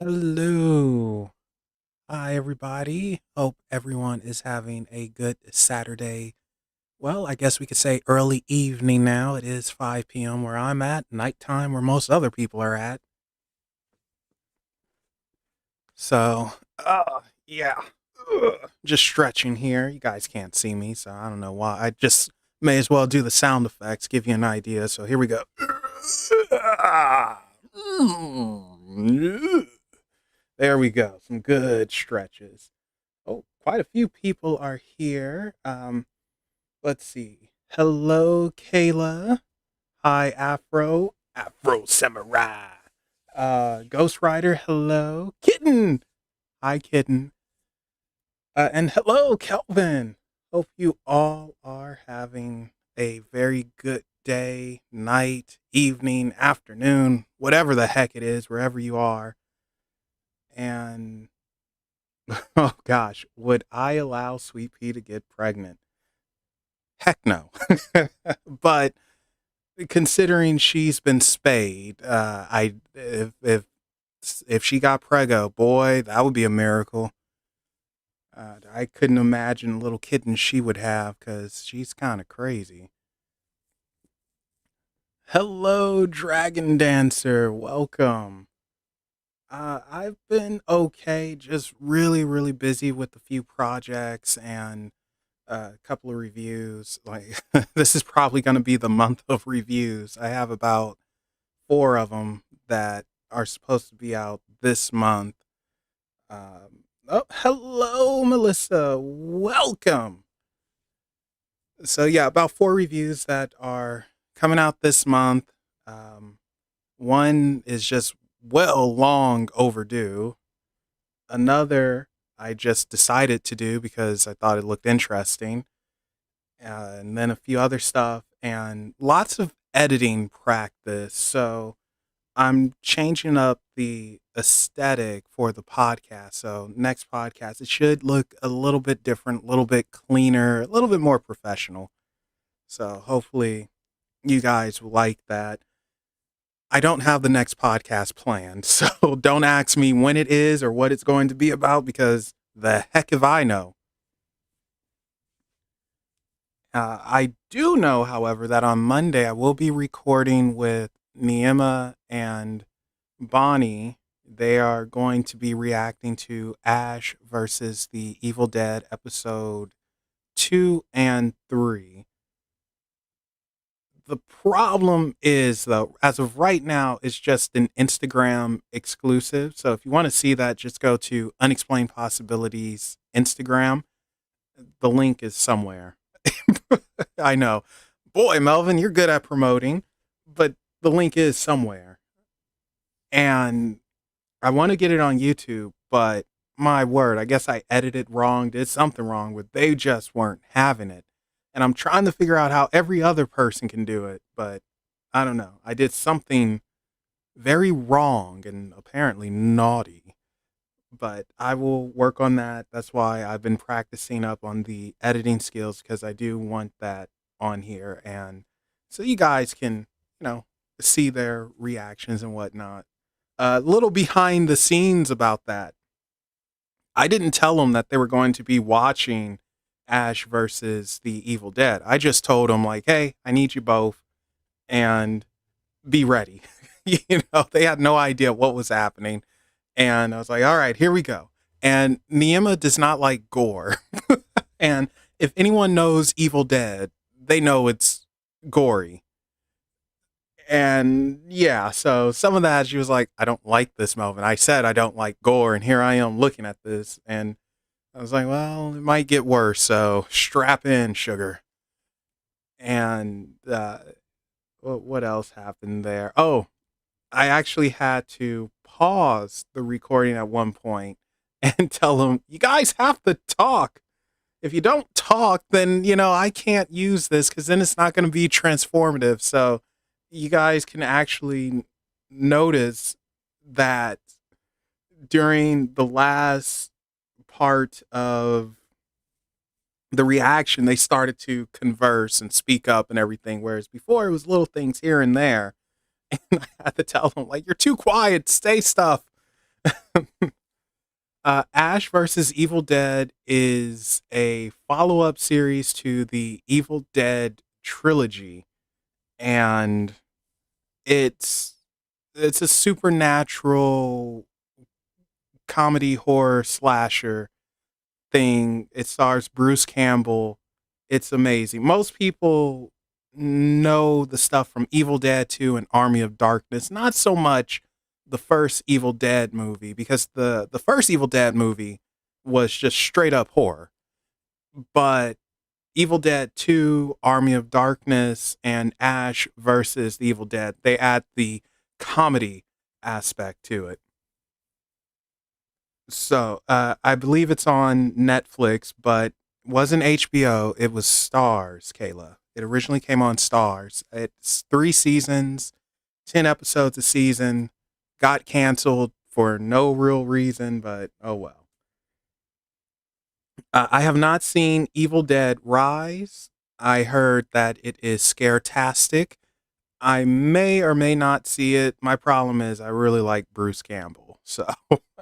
Hello. Hi, everybody. Hope everyone is having a good Saturday. Well, I guess we could say early evening now. It is 5 p.m. where I'm at, nighttime where most other people are at. So, yeah. Just stretching here. You guys can't see me, so I don't know why. I just may as well do the sound effects, give you an idea. So here we go. There we go. Some good stretches. Oh, quite a few people are here. Let's see. Hello, Kayla. Hi, Afro Samurai. Ghost Rider, hello. Kitten. Hi, Kitten. And hello, Kelvin. Hope you all are having a very good day, night, evening, afternoon, whatever the heck it is, wherever you are. And oh gosh, would I allow Sweet Pea to get pregnant? Heck no. But considering she's been spayed, I if she got preggo, boy, that would be a miracle. I couldn't imagine little kittens she would have because she's kind of crazy. Hello, Dragon Dancer. Welcome. I've been okay, just really, really busy with a few projects and a couple of reviews. Like, this is probably going to be the month of reviews. I have about four of them that are supposed to be out this month. Oh, hello, Melissa. Welcome. So, yeah, about four reviews that are coming out this month. Um, One is just well long overdue. Another I just decided to do because I thought it looked interesting. And then a few other stuff and lots of editing practice. So I'm changing up the aesthetic for the podcast. So next podcast, it should look a little bit different, a little bit cleaner, a little bit more professional. So hopefully you guys will like that. I don't have the next podcast planned, so don't ask me when it is or what it's going to be about because the heck if I know. I do know, however, that on Monday I will be recording with Niema and Bonnie. They are going to be reacting to Ash versus the Evil Dead episode 2 and 3. The problem is, though, as of right now, it's just an Instagram exclusive. So if you want to see that, just go to Unexplained Possibilities Instagram. The link is somewhere. I know. Boy, Melvin, you're good at promoting, but the link is somewhere. And I want to get it on YouTube, but my word, I guess I edited wrong, did something wrong, but they just weren't having it. And I'm trying to figure out how every other person can do it, but I don't know. I did something very wrong and apparently naughty, but I will work on that. That's why I've been practicing up on the editing skills because I do want that on here. And so you guys can, you know, see their reactions and whatnot. A little behind the scenes about that. I didn't tell them that they were going to be watching Ash versus the Evil Dead. I just told them, like, hey, I need you both and be ready. You know, they had no idea what was happening. And I was like, all right, here we go. And Niema does not like gore. And if anyone knows Evil Dead, they know it's gory. And yeah, so some of that, she was like, I don't like this, Melvin. I said I don't like gore. And here I am looking at this. And I was like, well, it might get worse. So strap in, sugar. And what else happened there? Oh, I actually had to pause the recording at one point and tell them, you guys have to talk. If you don't talk, then, you know, I can't use this because then it's not going to be transformative. So you guys can actually notice that during the last part of the reaction, they started to converse and speak up and everything. Whereas before it was little things here and there. And I had to tell them, like, you're too quiet, stay stuff. Ash versus Evil Dead is a follow up series to the Evil Dead trilogy, and it's it's a supernatural comedy horror slasher thing. It stars Bruce Campbell. It's amazing. Most people know the stuff from Evil Dead 2 and Army of Darkness, not so much the first Evil Dead movie, because the first Evil Dead movie was just straight up horror. But Evil Dead 2, Army of Darkness, and Ash versus the Evil Dead, they add the comedy aspect to it. So I believe it's on Netflix, but wasn't HBO. It was Stars, Kayla. It originally came on Stars. It's 3 seasons, 10 episodes a season. Got canceled for no real reason, but oh well. I have not seen Evil Dead Rise. I heard that it is scaretastic. I may or may not see it. My problem is I really like Bruce Campbell. So,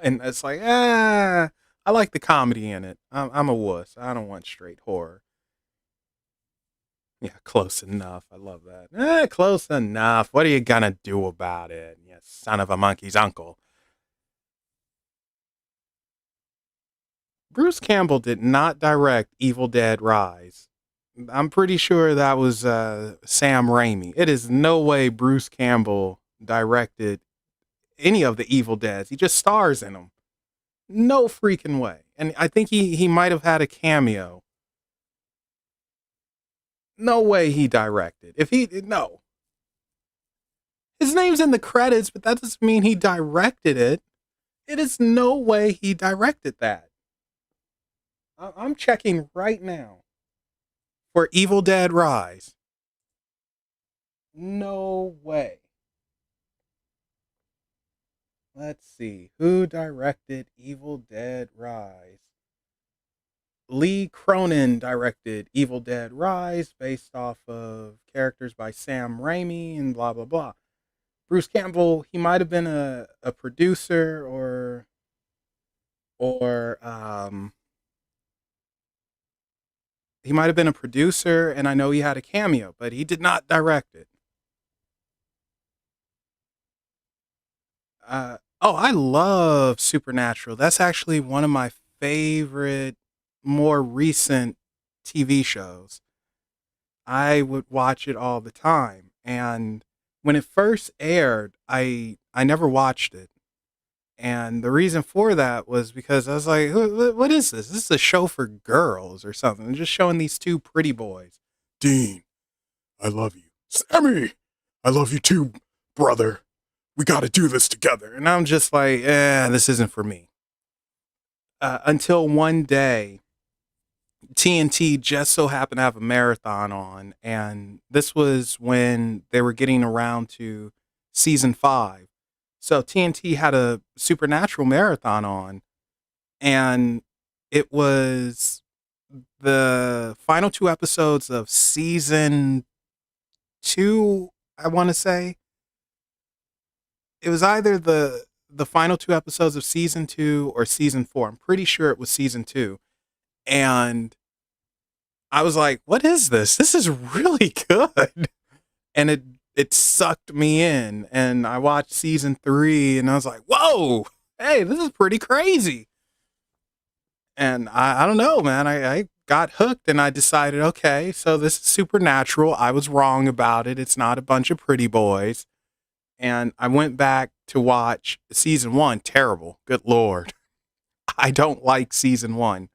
and it's like, I like the comedy in it. I'm a wuss. I don't want straight horror. Yeah, close enough. I love that. Close enough. What are you gonna do about it? You son of a monkey's uncle. Bruce Campbell did not direct Evil Dead Rise. I'm pretty sure that was Sam Raimi. It is no way Bruce Campbell directed any of the Evil Deads. He just stars in them. No freaking way. And I think he might have had a cameo. No way he directed. If he no, his name's in the credits, but that doesn't mean he directed it. It is no way he directed that. I'm checking right now for Evil Dead Rise. No way. Let's see. Who directed Evil Dead Rise? Lee Cronin directed Evil Dead Rise based off of characters by Sam Raimi and blah, blah, blah. Bruce Campbell, he might have been a producer or he might have been a producer, and I know he had a cameo, but he did not direct it. I love Supernatural. That's actually one of my favorite, more recent TV shows. I would watch it all the time, and when it first aired, I never watched it. And the reason for that was because I was like, what is this? This is a show for girls or something. They're just showing these two pretty boys. Dean, I love you. Sammy, I love you too, brother. We got to do this together. And I'm just like, this isn't for me. Until one day, TNT just so happened to have a marathon on. And this was when they were getting around to season 5. So TNT had a Supernatural marathon on. And it was the final 2 episodes of season 2, I want to say. It was either the final 2 episodes of season 2 or season 4. I'm pretty sure it was season 2. And I was like, what is this? This is really good. And it sucked me in. And I watched season 3 and I was like, whoa, hey, this is pretty crazy. And I don't know, man. I got hooked and I decided, okay, so this is Supernatural. I was wrong about it. It's not a bunch of pretty boys. And I went back to watch season 1. Terrible. Good Lord. I don't like season 1.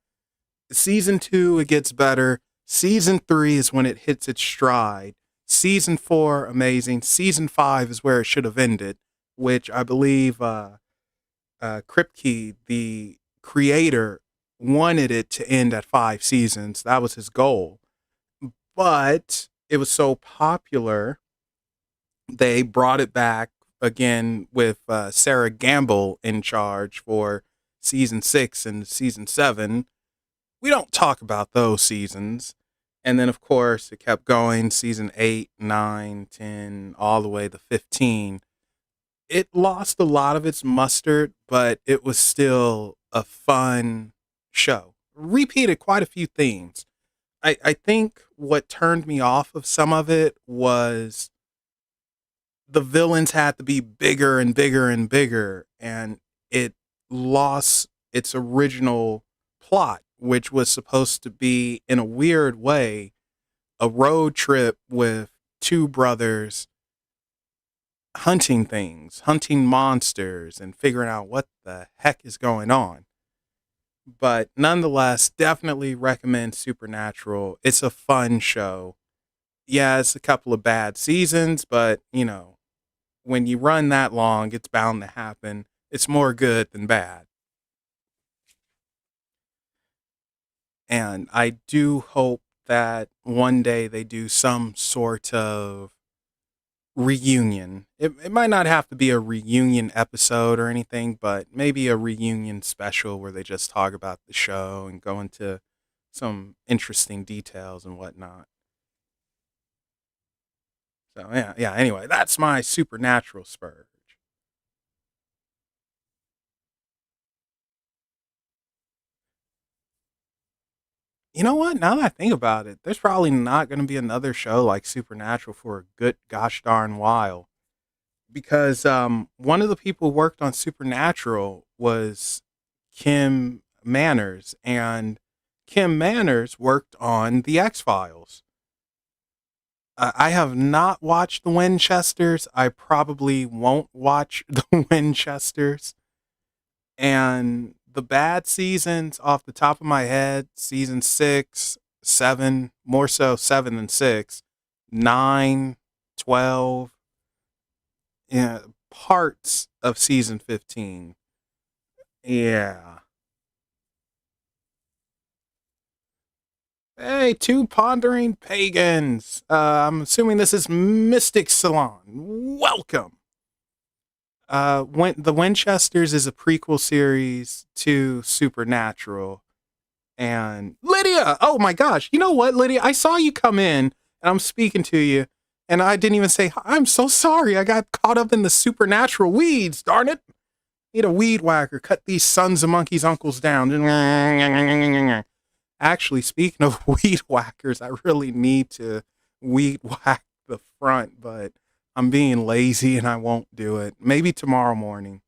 Season 2, it gets better. Season 3 is when it hits its stride. Season 4, amazing. Season 5 is where it should have ended, which I believe Kripke, the creator, wanted it to end at 5 seasons. That was his goal. But it was so popular, they brought it back again with Sarah Gamble in charge for season 6 and season 7. We don't talk about those seasons. And then, of course, it kept going season 8, 9, 10, all the way to 15. it lost a lot of its mustard, but it was still a fun show. Repeated quite a few themes. I think what turned me off of some of it was the villains had to be bigger and bigger and bigger, and it lost its original plot, which was supposed to be, in a weird way, a road trip with two brothers hunting things, hunting monsters, and figuring out what the heck is going on. But nonetheless, definitely recommend Supernatural. It's a fun show. Yeah, it's a couple of bad seasons, but when you run that long, it's bound to happen. It's more good than bad. And I do hope that one day they do some sort of reunion. It might not have to be a reunion episode or anything, but maybe a reunion special where they just talk about the show and go into some interesting details and whatnot. So yeah, yeah. Anyway, that's my supernatural spurge. You know what? Now that I think about it, there's probably not going to be another show like Supernatural for a good gosh darn while. Because one of the people who worked on Supernatural was Kim Manners, and Kim Manners worked on The X Files. I have not watched The Winchesters. I probably won't watch The Winchesters. And the bad seasons, off the top of my head, season 6, 7, more so 7 than 6, 9, 12, yeah, parts of season 15. Yeah. Hey, two pondering pagans. I'm assuming this is Mystic Salon. Welcome. When the Winchesters is a prequel series to Supernatural. And Lydia, oh my gosh, you know what, Lydia? I saw you come in and I'm speaking to you, and I didn't even say, "Hi, I'm so sorry. I got caught up in the supernatural weeds, darn it. Need a weed whacker, cut these sons of monkeys' uncles down." Actually, speaking of weed whackers, I really need to weed whack the front, but I'm being lazy and I won't do it. Maybe tomorrow morning.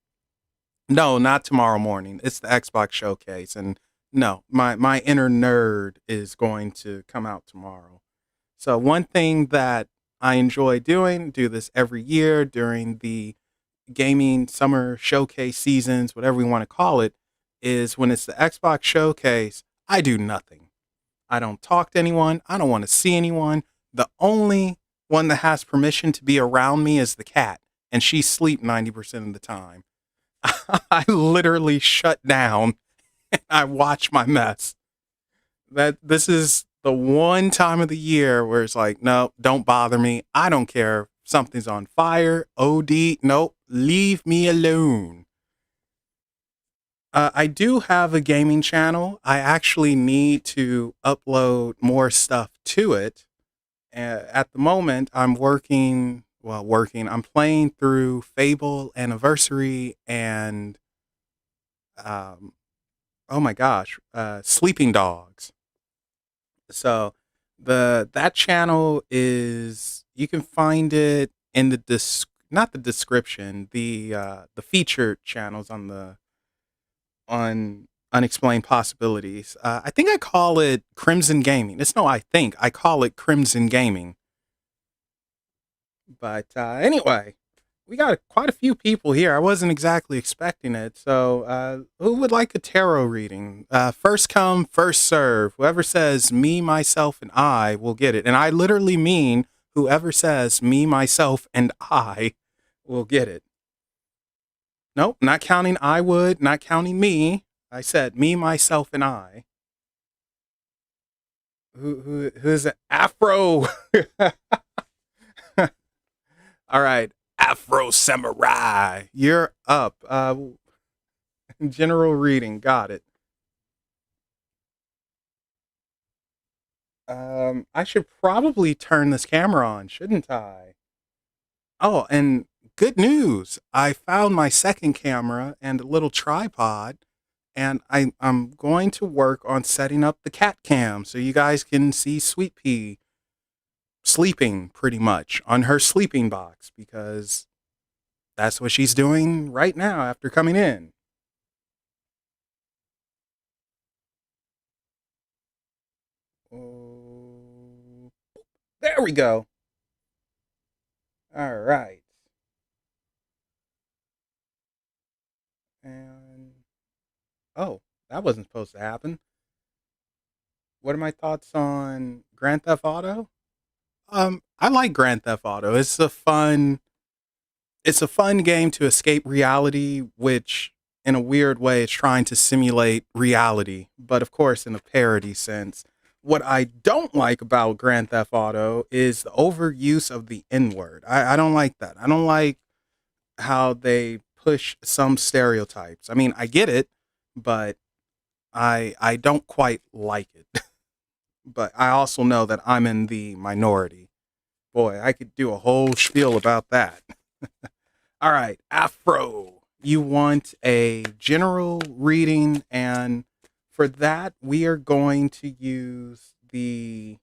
No, not tomorrow morning. It's the Xbox showcase, and no, my inner nerd is going to come out tomorrow. So one thing that I enjoy doing, do this every year during the gaming summer showcase seasons, whatever we want to call it, is when it's the Xbox showcase, I do nothing. I don't talk to anyone. I don't want to see anyone. The only one that has permission to be around me is the cat, and she's asleep 90% of the time. I literally shut down and I watch my mess. That this is the one time of the year where it's like, no, don't bother me. I don't care if something's on fire. OD, nope, leave me alone. I do have a gaming channel. I actually need to upload more stuff to it. At the moment, I'm I'm playing through Fable Anniversary and, um, oh my gosh, Sleeping Dogs. So that channel is, you can find it in the not the description, the featured channels on Unexplained Possibilities. I think I call it Crimson Gaming. It's no, I think I call it Crimson Gaming. But anyway, we got quite a few people here. I wasn't exactly expecting it. So, who would like a tarot reading? First come, first serve. Whoever says me, myself, and I will get it. And I literally mean whoever says me, myself, and I will get it. Nope, not counting I would, not counting me. I said me, myself, and I. Who's it? Afro? All right, Afro Samurai, you're up. General reading, got it. I should probably turn this camera on, shouldn't I? Oh, and good news. I found my second camera and a little tripod, and I'm going to work on setting up the cat cam so you guys can see Sweet Pea sleeping pretty much on her sleeping box because that's what she's doing right now after coming in. Oh, there we go. All right. And oh, that wasn't supposed to happen. What are my thoughts on Grand Theft Auto? I like Grand Theft Auto. It's a fun game to escape reality, which in a weird way is trying to simulate reality, but of course in a parody sense. What I don't like about Grand Theft Auto is the overuse of the N word. I don't like that. I don't like how they push some stereotypes. I mean, I get it, but I don't quite like it. But I also know that I'm in the minority. Boy, I could do a whole spiel about that. All right, Afro. You want a general reading, and for that, we are going to use the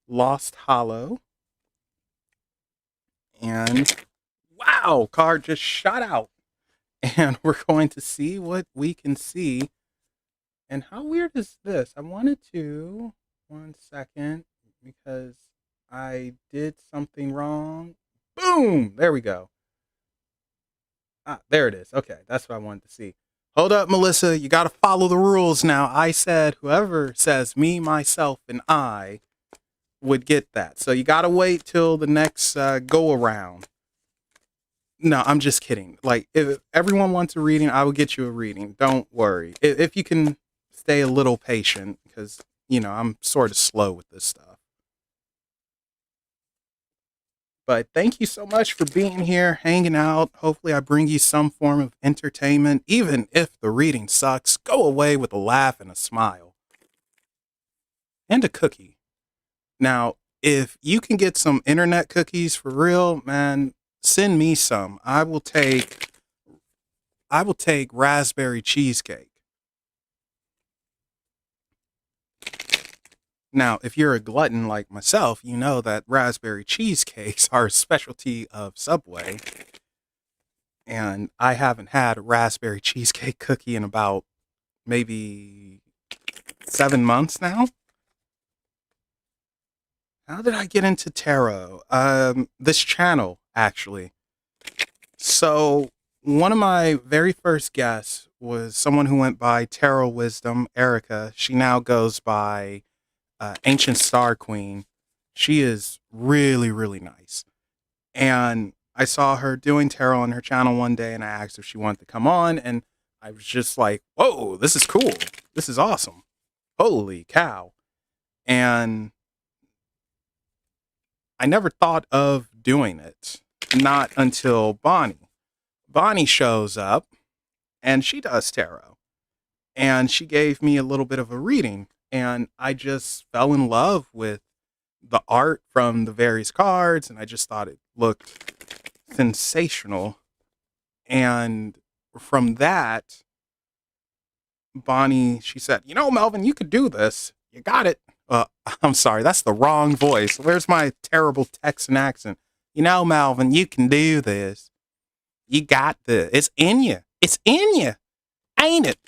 Lost Hollow. And wow, card just shot out. And we're going to see what we can see. And how weird is this? I wanted to, 1 second, because I did something wrong. Boom! There we go. Ah, there it is. Okay, that's what I wanted to see. Hold up, Melissa. You got to follow the rules now. I said whoever says me, myself, and I would get that. So you got to wait till the next go around. No, I'm just kidding. Like, if everyone wants a reading, I will get you a reading. Don't worry. If you can stay a little patient, because, I'm sort of slow with this stuff. But thank you so much for being here, hanging out. Hopefully, I bring you some form of entertainment. Even if the reading sucks, go away with a laugh and a smile and a cookie. Now, if you can get some internet cookies for real, man, send me some. I will take raspberry cheesecake. Now, if you're a glutton like myself, you know that raspberry cheesecakes are a specialty of Subway. And I haven't had a raspberry cheesecake cookie in about maybe 7 months now. How did I get into tarot? This channel, actually. So, one of my very first guests was someone who went by Tarot Wisdom, Erica. She now goes by Ancient Star Queen. She is really, really nice. And I saw her doing tarot on her channel one day, and I asked if she wanted to come on, and I was just like, whoa, this is cool. This is awesome. Holy cow. And I never thought of doing it, not until Bonnie. Bonnie shows up, and she does tarot. And she gave me a little bit of a reading, and I just fell in love with the art from the various cards, and I just thought it looked sensational. And from that, Bonnie, she said, Melvin, you could do this. You got it. I'm sorry, that's the wrong voice. Where's my terrible Texan accent? Melvin, you can do this. You got this. It's in you. It's in you. Ain't it?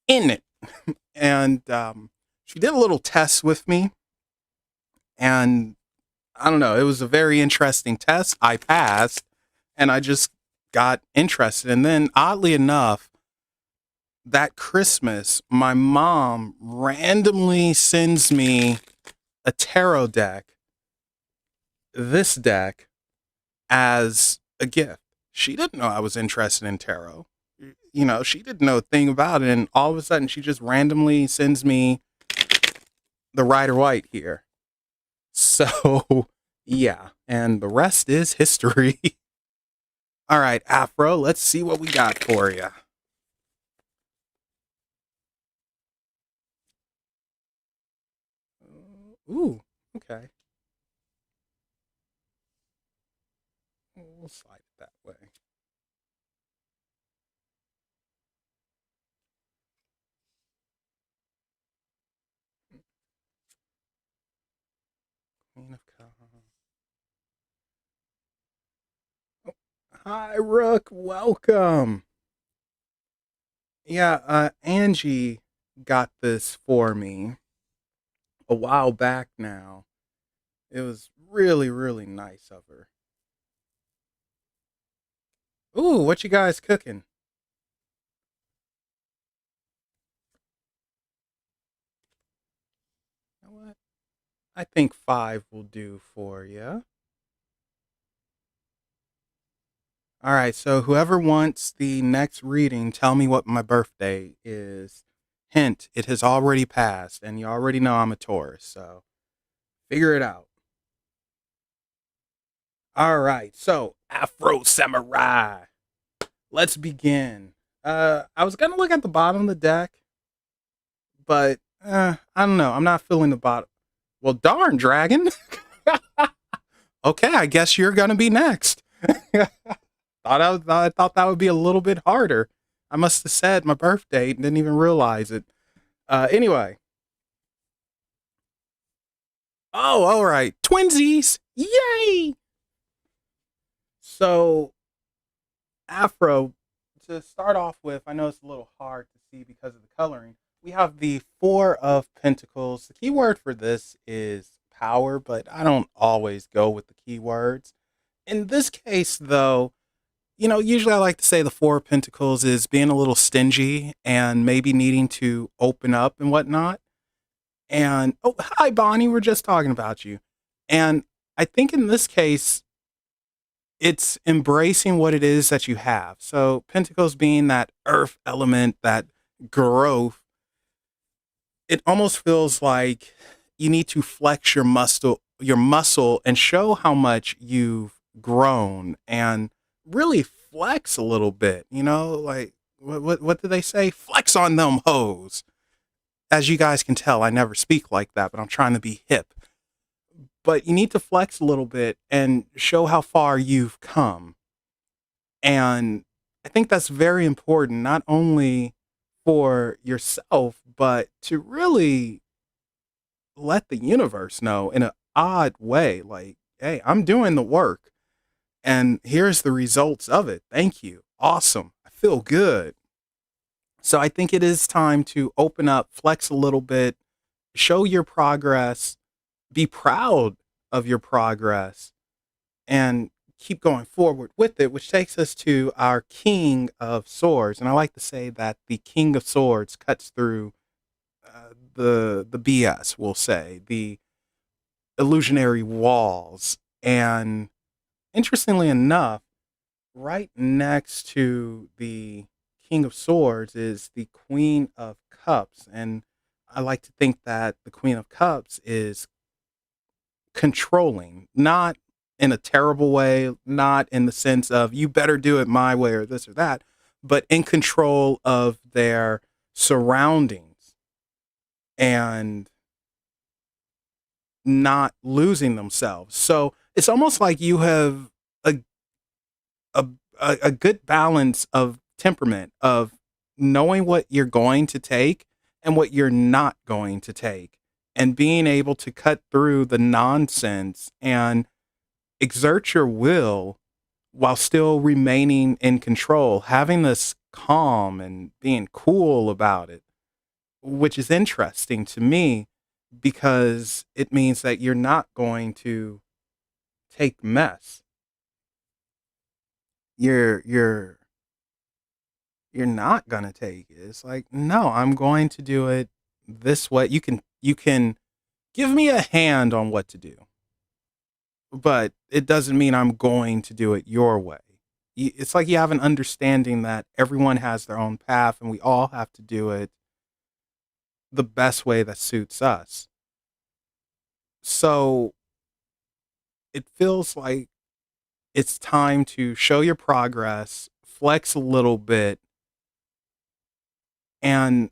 In it. And she did a little test with me. And I don't know, it was a very interesting test. I passed, and I just got interested. And then, oddly enough, that Christmas, my mom randomly sends me a tarot deck, this deck, as a gift. She didn't know I was interested in tarot. She didn't know a thing about it. And all of a sudden, she just randomly sends me the Rider White here. So, yeah. And the rest is history. All right, Afro, let's see what we got for you. Ooh, okay. We'll slide it that way. Queen of Cups. Hi, Rook. Welcome. Yeah, Angie got this for me a while back now. It was really, really nice of her. Ooh, what you guys cooking? You know what? I think five will do for you. All right, so whoever wants the next reading, tell me what my birthday is. Hint, it has already passed, and you already know I'm a Taurus, so figure it out. All right, so Afro Samurai. Let's begin. I was gonna look at the bottom of the deck, but I don't know. I'm not feeling the bottom. Well, darn, Dragon. Okay, I guess you're gonna be next. I thought that would be a little bit harder. I must have said my birthday and didn't even realize it. Anyway. Oh, all right. Twinsies. Yay! So, Afro, to start off with, I know it's a little hard to see because of the coloring. We have the Four of Pentacles. The key word for this is power, but I don't always go with the keywords. In this case, though, usually I like to say the Four of Pentacles is being a little stingy and maybe needing to open up and whatnot. And oh, hi, Bonnie, we're just talking about you. And I think in this case, it's embracing what it is that you have. So Pentacles being that earth element, that growth, it almost feels like you need to flex your muscle and show how much you've grown and really flex a little bit, like what do they say? Flex on them hoes. As you guys can tell, I never speak like that, but I'm trying to be hip. But you need to flex a little bit and show how far you've come. And I think that's very important, not only for yourself, but to really let the universe know in an odd way, like, hey, I'm doing the work and here's the results of it. Thank you. Awesome. I feel good. So I think it is time to open up, flex a little bit, show your progress, be proud of your progress, and keep going forward with it, which takes us to our King of Swords. And I like to say that the King of Swords cuts through the BS, we'll say, the illusionary walls. And interestingly enough, right next to the King of Swords is the Queen of Cups. And I like to think that the Queen of Cups is controlling, not in a terrible way, not in the sense of you better do it my way or this or that, but in control of their surroundings and not losing themselves. So it's almost like you have a a a good balance of temperament of knowing what you're going to take and what you're not going to take and being able to cut through the nonsense and exert your will while still remaining in control, having this calm and being cool about it, which is interesting to me because it means that you're not going to take mess. You're you're not going to take it. It's like, no, I'm going to do it this way. You can give me a hand on what to do, but it doesn't mean I'm going to do it your way. It's like you have an understanding that everyone has their own path and we all have to do it the best way that suits us. So it feels like it's time to show your progress, flex a little bit, and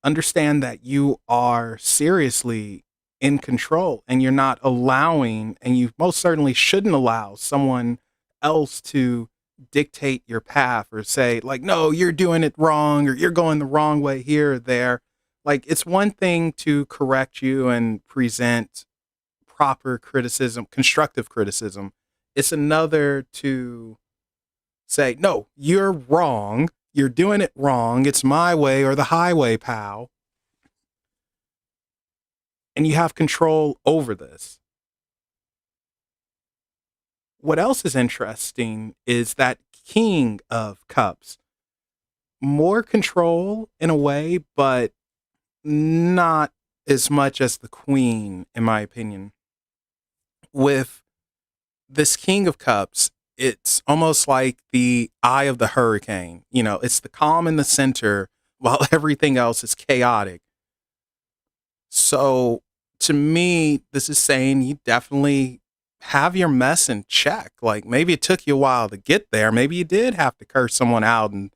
understand that you are seriously in control and you're not allowing, and you most certainly shouldn't allow someone else to dictate your path or say, like, no, you're doing it wrong or you're going the wrong way here or there. Like, it's one thing to correct you and present proper criticism, constructive criticism. It's another to say, no, you're wrong. You're doing it wrong. It's my way or the highway, pal. And you have control over this. What else is interesting is that King of Cups. More control in a way, but not as much as the Queen, in my opinion. With this King of Cups, it's almost like the eye of the hurricane. You know, it's the calm in the center while everything else is chaotic. So to me, this is saying you definitely have your mess in check. Like maybe it took you a while to get there. Maybe you did have to curse someone out and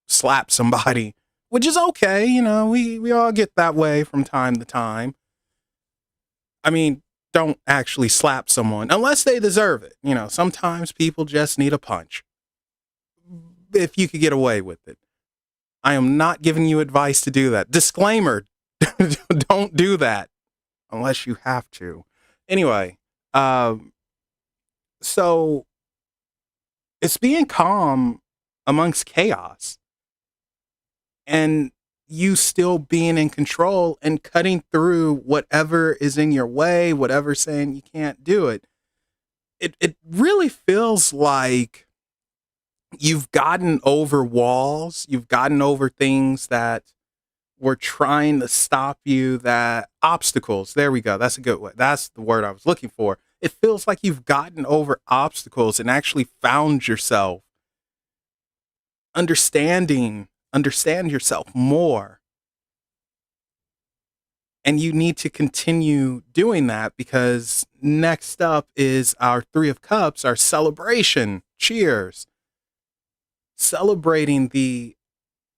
slap somebody, which is okay. You know, we all get that way from time to time. I mean, don't actually slap someone unless they deserve it. You know, sometimes people just need a punch. If you could get away with it. I am not giving you advice to do that. Disclaimer, don't do that unless you have to. Anyway, so it's being calm amongst chaos and you still being in control and cutting through whatever is in your way, whatever saying you can't do it. It really feels like you've gotten over walls, you've gotten over things that were trying to stop you, that obstacles. There we go. That's a good way. That's the word I was looking for. It feels like you've gotten over obstacles and actually found yourself understand yourself more. And you need to continue doing that because next up is our Three of Cups, our celebration. Cheers. Celebrating the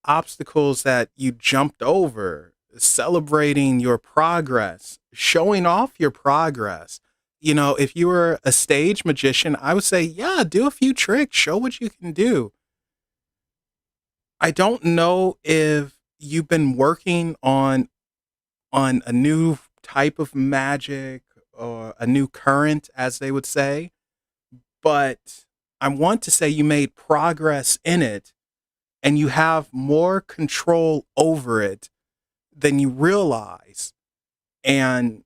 obstacles that you jumped over, celebrating your progress, showing off your progress. You know, if you were a stage magician, I would say, yeah, do a few tricks, show what you can do. I don't know if you've been working on a new type of magic or a new current, as they would say, but I want to say you made progress in it and you have more control over it than you realize. And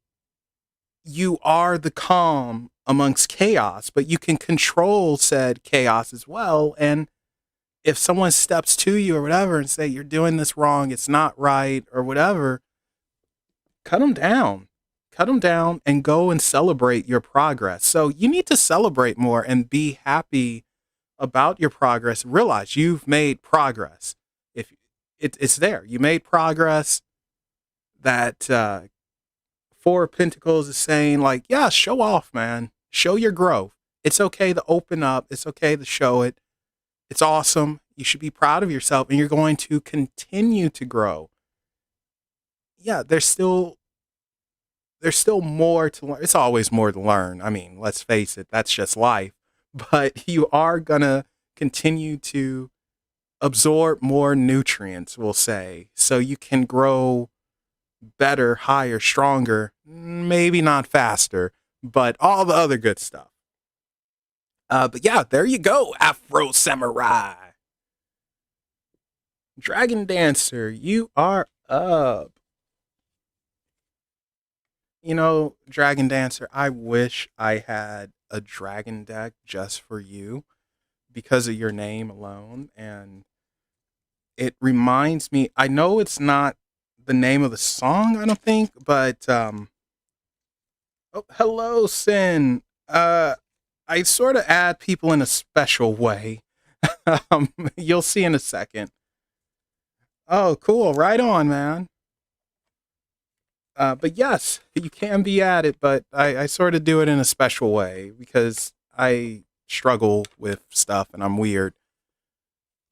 you are the calm amongst chaos, but you can control said chaos as well. And if someone steps to you or whatever and say, you're doing this wrong, it's not right or whatever, cut them down. Cut them down and go and celebrate your progress. So you need to celebrate more and be happy about your progress. Realize you've made progress. If it's there, you made progress. That Four of Pentacles is saying, like, yeah, show off, man. Show your growth. It's okay to open up. It's okay to show it. It's awesome. You should be proud of yourself, and you're going to continue to grow. Yeah, there's still more to learn. It's always more to learn. I mean, let's face it, that's just life. But you are going to continue to absorb more nutrients, we'll say, so you can grow better, higher, stronger, maybe not faster, but all the other good stuff. But yeah, there you go, Afro Samurai. Dragon Dancer, you are up. You know, Dragon Dancer, I wish I had a dragon deck just for you because of your name alone. And it reminds me, I know it's not the name of the song, I don't think, but oh, hello, Sin. I sort of add people in a special way. You'll see in a second. Oh, cool. Right on, man. But yes, you can be at it, but I sort of do it in a special way because I struggle with stuff and I'm weird.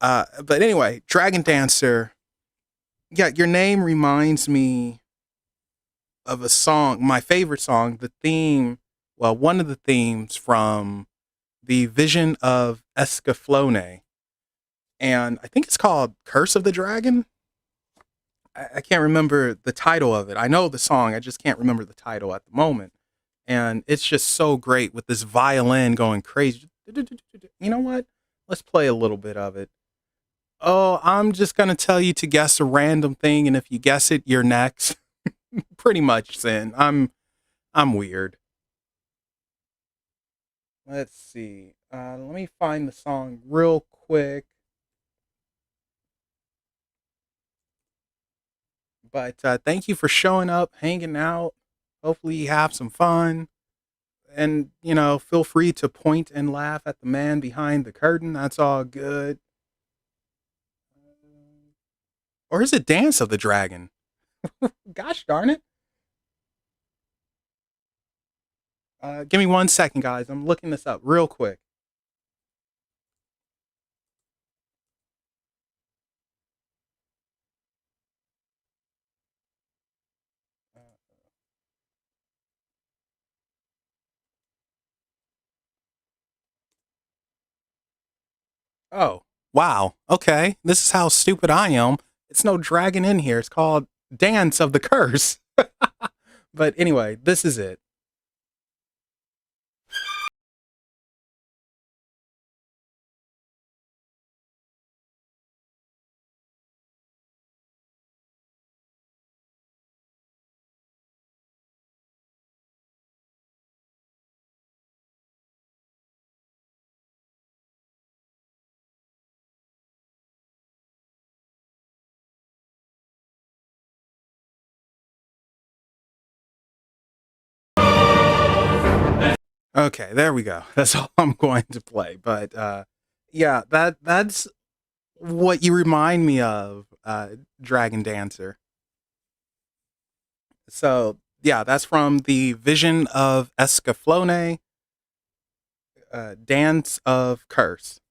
But anyway, Dragon Dancer. Yeah, your name reminds me of a song, my favorite song, the theme, well, one of the themes from the Vision of Escaflowne, and I think it's called Curse of the Dragon. I can't remember the title of it. I know the song, I just can't remember the title at the moment. And it's just so great with this violin going crazy. You know what? Let's play a little bit of it. Oh, I'm just gonna tell you to guess a random thing, and if you guess it, you're next. Pretty much, Sin. I'm weird. Let's see. Let me find the song real quick. But thank you for showing up, hanging out. Hopefully, you have some fun. And, feel free to point and laugh at the man behind the curtain. That's all good. Or is it Dance of the Dragon? Gosh darn it. Give me 1 second, guys. I'm looking this up real quick. Oh, wow. Okay. This is how stupid I am. It's no dragon in here. It's called Dance of the Curse. But anyway, this is it. Okay, there we go. That's all I'm going to play. But yeah, that's what you remind me of, Dragon Dancer. So yeah, that's from the Vision of Escaflowne, Dance of Curse.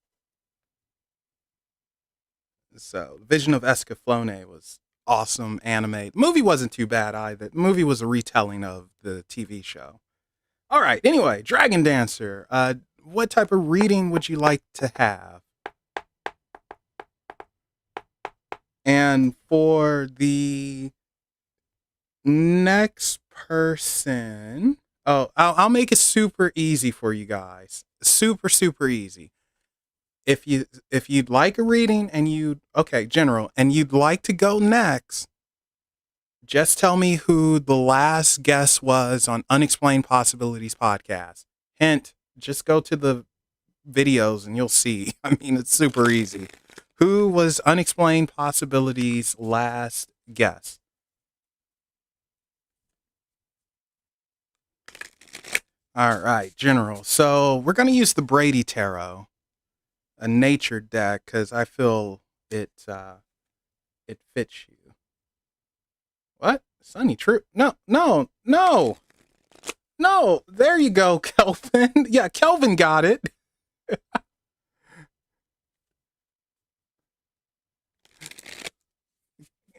So Vision of Escaflowne was awesome anime. The movie wasn't too bad either. The movie was a retelling of the TV show. All right. Anyway, Dragon Dancer. What type of reading would you like to have? And for the next person, oh, I'll make it super easy for you guys. Super, super easy. If you'd like a reading and you okay, general, and you'd like to go next, just tell me who the last guest was on Unexplained Possibilities podcast. Hint, just go to the videos and you'll see. I mean, it's super easy. Who was Unexplained Possibilities' last guest? All right, General. So we're going to use the Brady Tarot, a nature deck, because I feel it fits you. What? Sunny True? No, no, no, no. There you go, Kelvin. Yeah, Kelvin got it.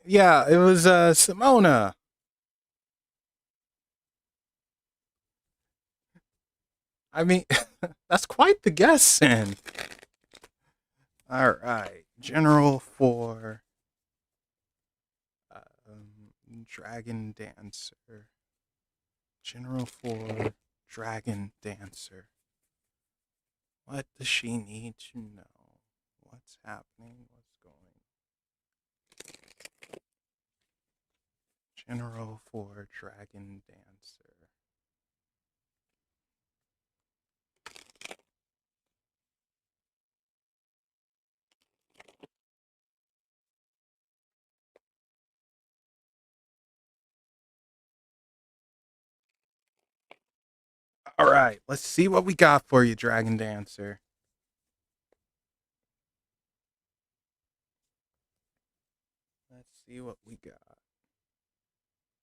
Yeah, it was Simona. I mean, that's quite the guess, Sin. All right, General for Dragon Dancer. General for Dragon Dancer. What does she need to know? What's happening? What's going? General for Dragon Dancer. All right, let's see what we got for you, Dragon Dancer. Let's see what we got.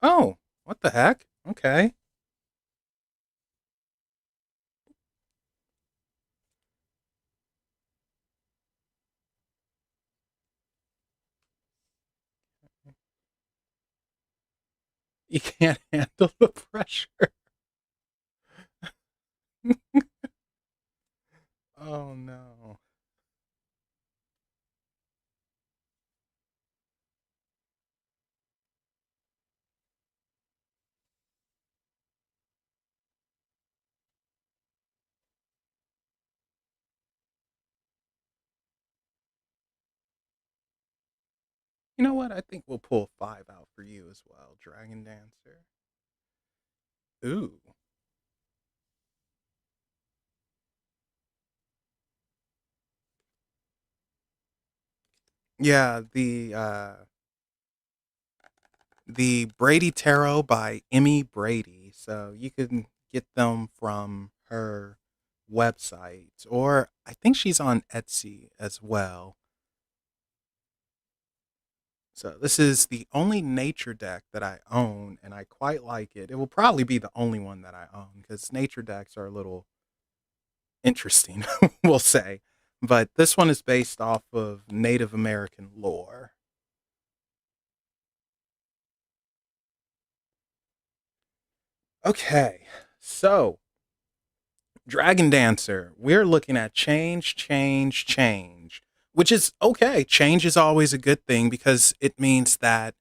Oh, what the heck? Okay. You can't handle the pressure. Oh no. You know what? I think we'll pull five out for you as well, Dragon Dancer. Ooh. Yeah, the Brady Tarot by Emmy Brady. So you can get them from her website, or I think she's on Etsy as well. So this is the only nature deck that I own, and I quite like it. It will probably be the only one that I own because nature decks are a little interesting, we'll say. But this one is based off of Native American lore. Okay, so Dragon Dancer, we're looking at change, change, change, which is okay. Change is always a good thing because it means that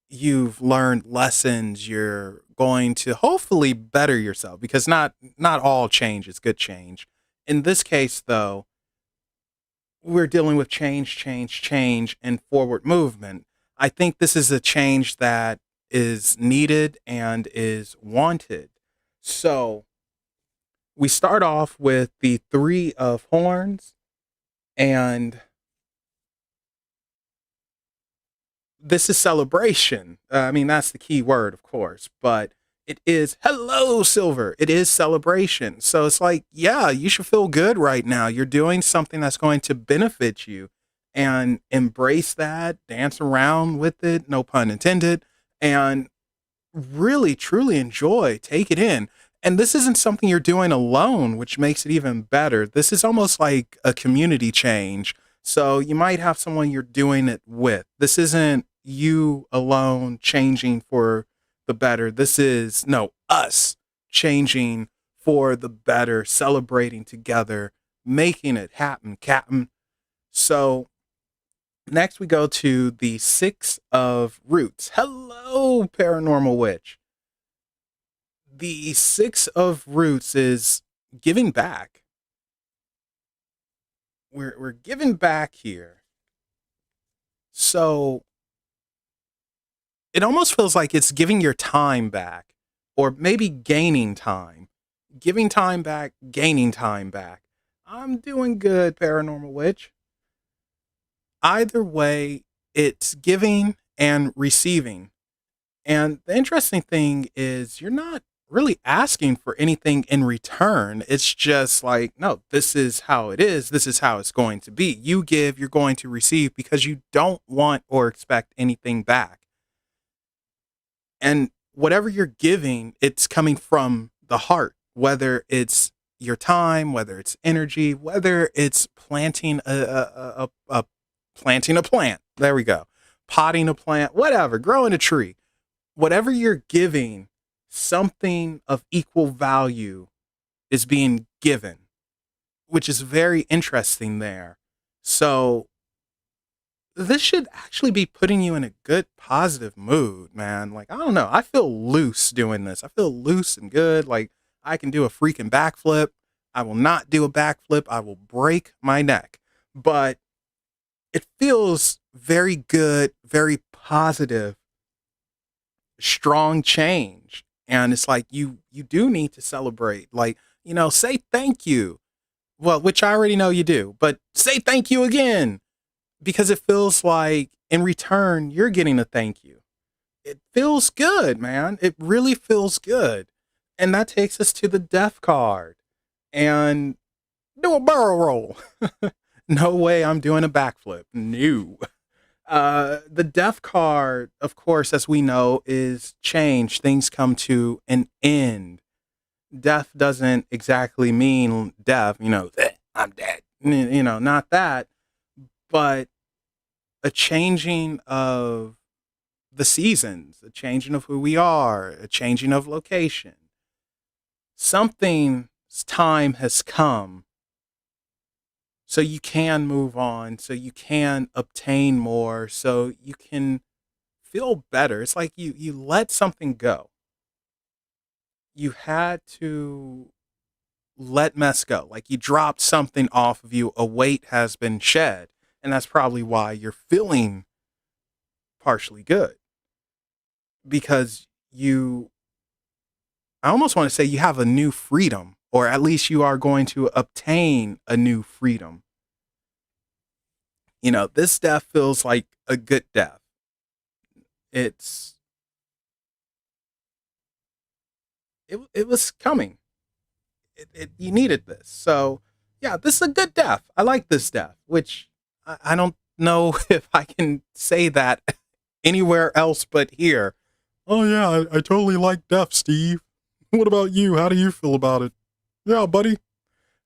you've learned lessons. You're going to hopefully better yourself because not all change is good change. In this case, though, we're dealing with change, change, change, and forward movement. I think this is a change that is needed and is wanted. So we start off with the three of horns, and this is celebration. I mean, that's the key word, of course, but it is hello, silver. It is celebration. So it's like, yeah, you should feel good right now. You're doing something that's going to benefit you and embrace that, dance around with it, no pun intended, and really truly enjoy, take it in. And this isn't something you're doing alone, which makes it even better. This is almost like a community change. So you might have someone you're doing it with. This isn't you alone changing for the better. This is no us changing for the better, celebrating together, making it happen, Captain. So next we go to the six of roots. Hello, paranormal witch. The six of roots is giving back. We're giving back here. So it almost feels like it's giving your time back, or maybe gaining time. Giving time back, gaining time back. I'm doing good, paranormal witch. Either way, it's giving and receiving. And the interesting thing is, you're not really asking for anything in return. It's just like, no, this is how it is. This is how it's going to be. You give, you're going to receive because you don't want or expect anything back. And whatever you're giving, it's coming from the heart, whether it's your time, whether it's energy, whether it's planting a planting a plant. There we go. Potting a plant, whatever, growing a tree, whatever you're giving, something of equal value is being given, which is very interesting there. So this should actually be putting you in a good positive mood, man. Like, I don't know. I feel loose doing this. I feel loose and good. Like, I can do a freaking backflip. I will not do a backflip. I will break my neck. But it feels very good, very positive, strong change. And it's like you do need to celebrate. Like, say thank you. Well, which I already know you do, but say thank you again because it feels like in return you're getting a thank you. It feels good, man. It really feels good. And that takes us to the death card. And do a barrel roll. No way I'm doing a backflip. No. The death card, of course, as we know, is change. Things come to an end. Death doesn't exactly mean death, I'm dead. Not that, but a changing of the seasons, a changing of who we are, a changing of location. Something's time has come so you can move on, so you can obtain more, so you can feel better. It's like you let something go. You had to let mess go. Like you dropped something off of you, a weight has been shed, and that's probably why you're feeling partially good because you I almost want to say you have a new freedom, or at least you are going to obtain a new freedom. This death feels like a good death. It's it was coming. You needed this. So yeah, this is a good death. I like this death, which I don't know if I can say that anywhere else but here. Oh yeah, I totally like death, Steve. What about you? How do you feel about it? Yeah, buddy.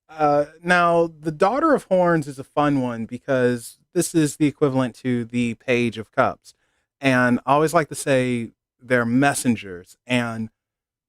Now, the Daughter of Horns is a fun one because this is the equivalent to the Page of Cups. And I always like to say they're messengers. And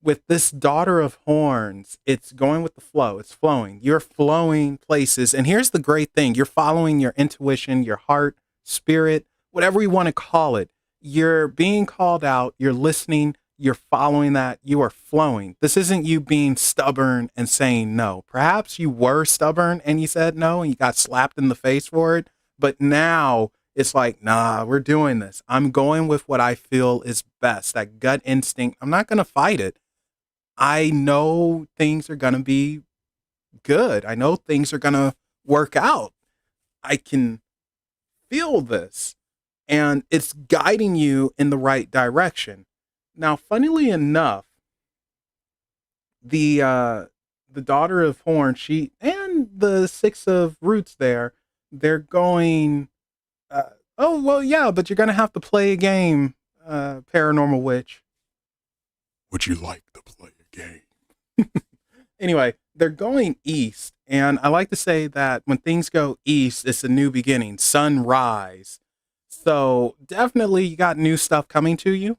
with this Daughter of Horns, it's going with the flow. It's flowing. You're flowing places. And here's the great thing, you're following your intuition, your heart, spirit, whatever you want to call it. You're being called out. You're listening. You're following that. You are flowing. This isn't you being stubborn and saying no. Perhaps you were stubborn and you said no and you got slapped in the face for it. But now it's like, nah, we're doing this. I'm going with what I feel is best. That gut instinct. I'm not going to fight it. I know things are going to be good. I know things are going to work out. I can feel this, and it's guiding you in the right direction. Now, funnily enough, the Daughter of Horn, she and the Six of Roots there, they're going. Oh well, yeah, but you're going to have to play a game, Paranormal Witch. Would you like to play a game? Anyway, they're going east, and I like to say that when things go east, it's a new beginning, sunrise. So definitely, you got new stuff coming to you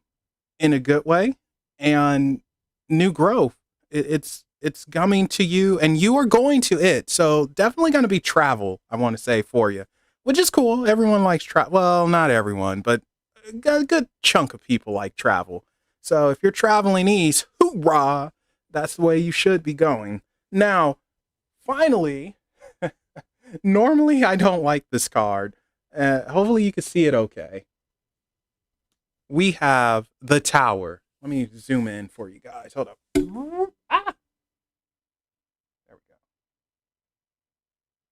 in a good way, and new growth. It's coming to you, and you are going to it. So definitely going to be travel. I want to say for you, which is cool. Everyone likes travel. Well, not everyone, but a good chunk of people like travel. So if you're traveling east, hoorah! That's the way you should be going. Now, finally, normally I don't like this card. Hopefully you can see it okay. We have the Tower. Let me zoom in for you guys. Hold up. Ah! There we go.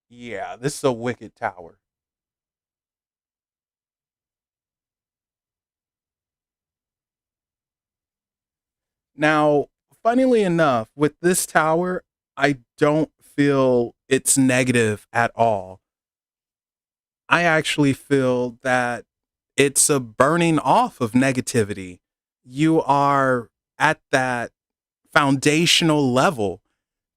Yeah, this is a wicked tower. Now, funnily enough, with this tower, I don't feel it's negative at all. I actually feel that it's a burning off of negativity. You are at that foundational level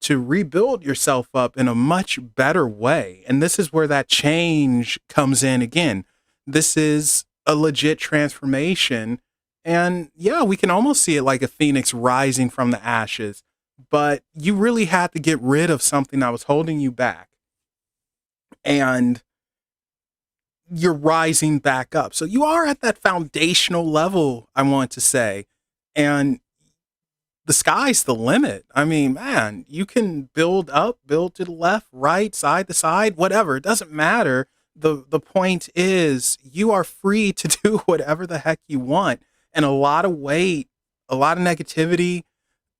to rebuild yourself up in a much better way. And this is where that change comes in again. This is a legit transformation. And yeah, we can almost see it like a phoenix rising from the ashes. But you really had to get rid of something that was holding you back. And you're rising back up. So you are at that foundational level, I want to say. And the sky's the limit. I mean, man, you can build up, build to the left, right, side to side, whatever. It doesn't matter. The point is you are free to do whatever the heck you want. And a lot of weight, a lot of negativity,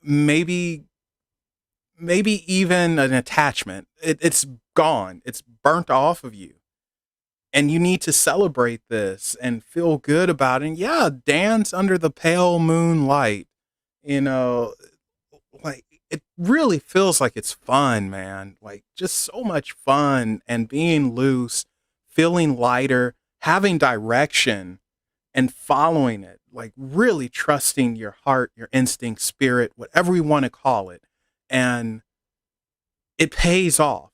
maybe even an attachment. It's gone. It's burnt off of you, and you need to celebrate this and feel good about it. And yeah, dance under the pale moonlight. You know, like it really feels like it's fun, man. Like just so much fun and being loose, feeling lighter, having direction and following it. Like really trusting your heart, your instinct, spirit, whatever we want to call it. And it pays off.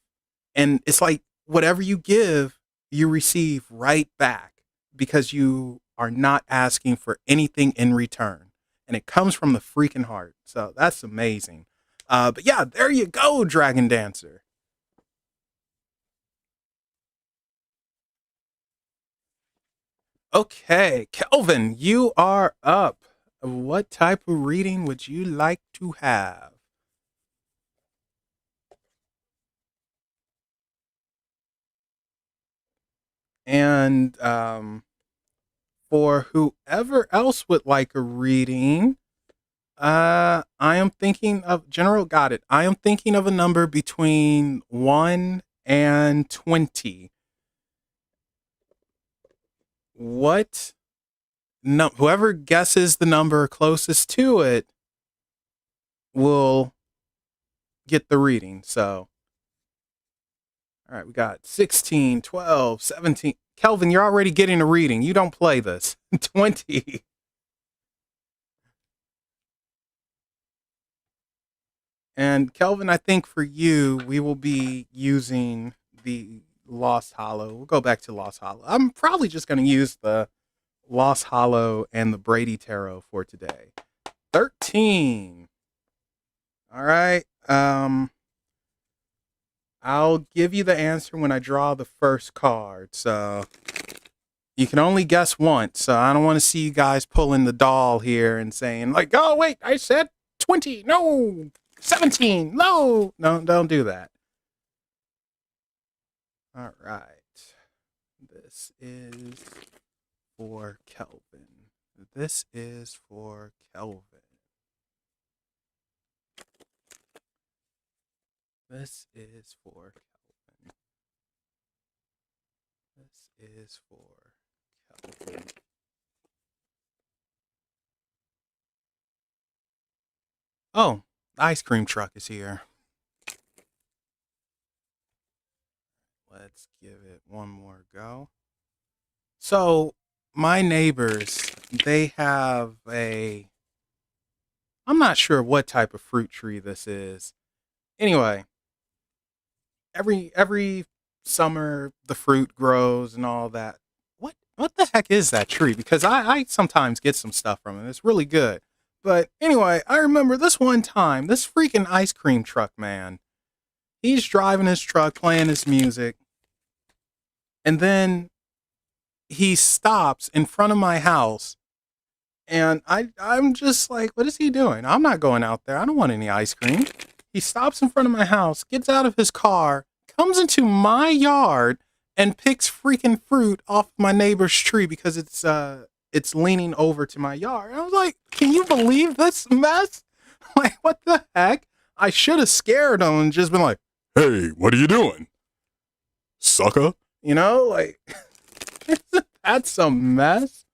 And it's like whatever you give, you receive right back because you are not asking for anything in return. And it comes from the freaking heart. So that's amazing. But yeah, there you go, Dragon Dancer. Okay, Kelvin, you are up. What type of reading would you like to have? And for whoever else would like a reading, I am thinking of General got it. I am thinking of a number between 1 and 20. What no, whoever guesses the number closest to it will get the reading. So, all right, we got 16, 12, 17. Kelvin, you're already getting a reading. You don't play this. 20. And Kelvin, I think for you, we will be using the Lost Hollow. We'll go back to Lost Hollow. I'm probably just going to use the Lost Hollow and the Brady Tarot for today. 13. All right. I'll give you the answer when I draw the first card. So you can only guess once. So I don't want to see you guys pulling the doll here and saying, like, oh, wait, I said 20. No, 17. No, no, don't do that. All right. This is for Kelvin. This is for Kelvin. This is for Kelvin. This is for Kelvin. Oh, the ice cream truck is here. Let's give it one more go. So, my neighbors, they have a. I'm not sure what type of fruit tree this is. Anyway, every summer the fruit grows and all that. What the heck is that tree? Because I sometimes get some stuff from it. It's really good. But anyway, I remember this one time, this freaking ice cream truck man. He's driving his truck, playing his music, and then he stops in front of my house. And I'm just like, what is he doing? I'm not going out there. I don't want any ice cream. He stops in front of my house, gets out of his car, comes into my yard, and picks freaking fruit off my neighbor's tree because it's leaning over to my yard. And I was like, can you believe this mess? Like, what the heck? I should have scared him and just been like, hey, what are you doing? Sucker. You know, like, that's some mess.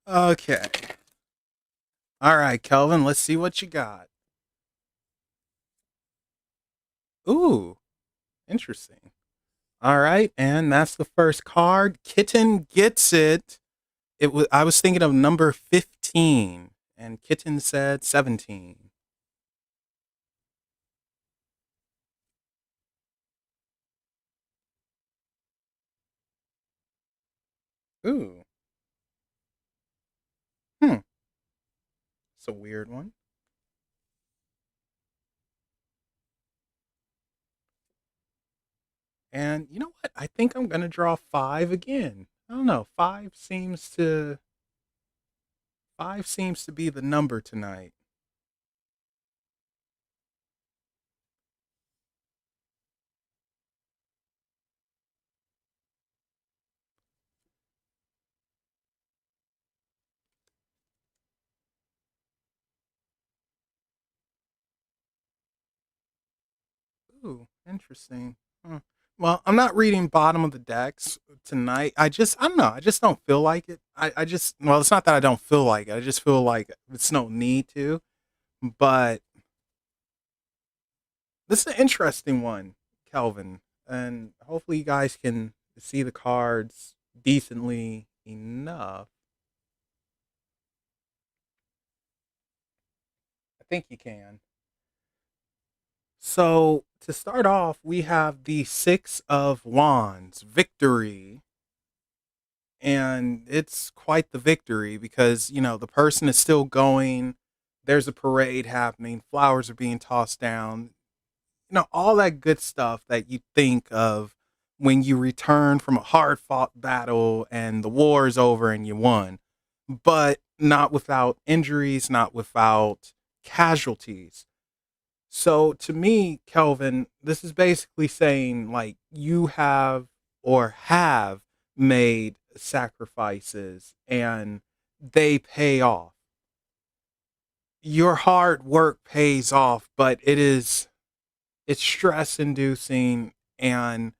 Okay. All right, Kelvin, let's see what you got. Ooh, interesting. All right, and that's the first card. Kitten gets it. I was thinking of number 15 and Kitten said 17. Ooh. Hmm. It's a weird one. And you know what? I think I'm going to draw 5 again. I don't know. 5 seems to be the number tonight. Ooh, interesting. Hmm. Well, I'm not reading bottom of the decks tonight. I don't know. I just don't feel like it. Well, it's not that I don't feel like it. I just feel like it's no need to. But this is an interesting one, Kelvin. And hopefully you guys can see the cards decently enough. I think you can. So to start off, we have the Six of Wands, victory. And it's quite the victory because, the person is still going. There's a parade happening. Flowers are being tossed down. all that good stuff that you think of when you return from a hard fought battle and the war is over and you won, but not without injuries, not without casualties. So to me, Kelvin, this is basically saying like you have or have made sacrifices and they pay off. Your hard work pays off, but it's stress inducing and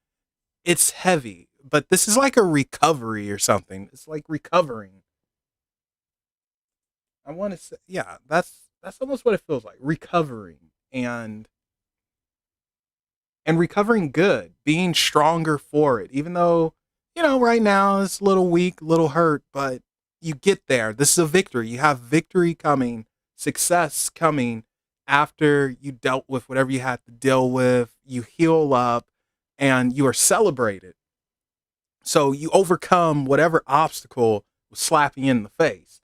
it's heavy. But this is like a recovery or something. It's like recovering. I want to say, yeah, that's almost what it feels like, recovering and recovering good, being stronger for it. Even though, right now it's a little weak, a little hurt, but you get there. This is a victory. You have victory coming, success coming after you dealt with whatever you had to deal with. You heal up and you are celebrated. So you overcome whatever obstacle was slapping you in the face.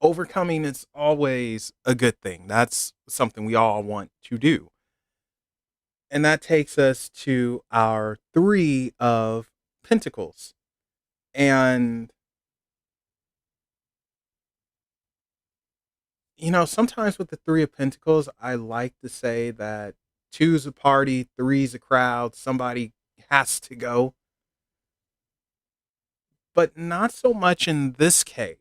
Overcoming is always a good thing. That's something we all want to do. And that takes us to our three of pentacles. And, sometimes with the three of pentacles, I like to say that two's a party, three's a crowd, somebody has to go. But not so much in this case.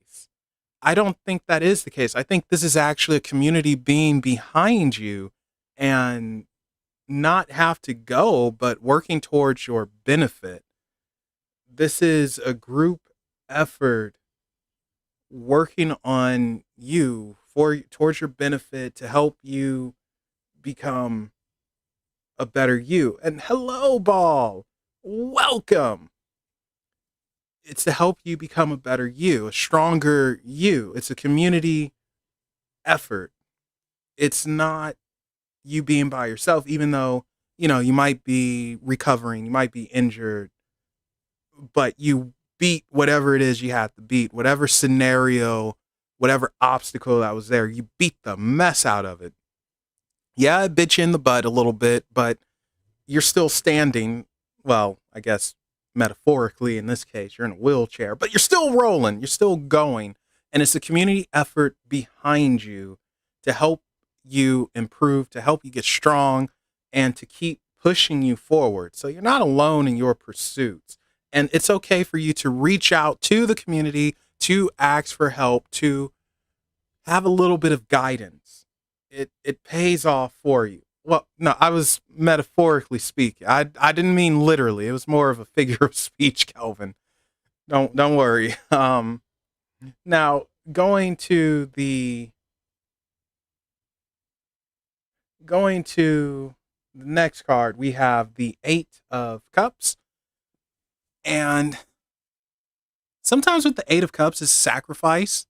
I don't think that is the case. I think this is actually a community being behind you and not have to go, but working towards your benefit. This is a group effort working on you for towards your benefit to help you become a better you. And hello, ball. Welcome. It's to help you become a better you, a stronger you. It's a community effort. It's not you being by yourself, even though, you might be recovering, you might be injured, but you beat whatever it is you had to beat, whatever scenario, whatever obstacle that was there, you beat the mess out of it. Yeah, it bit you in the butt a little bit, but you're still standing. Well, I guess metaphorically in this case, you're in a wheelchair, but you're still rolling, you're still going. And it's a community effort behind you to help you improve, to help you get strong, and to keep pushing you forward. So you're not alone in your pursuits. And it's okay for you to reach out to the community, to ask for help, to have a little bit of guidance. It pays off for you. Well, no, I was metaphorically speaking. I didn't mean literally. It was more of a figure of speech, Kelvin. Don't worry. Now going to the next card, we have the Eight of Cups. And sometimes with the Eight of Cups is sacrifice.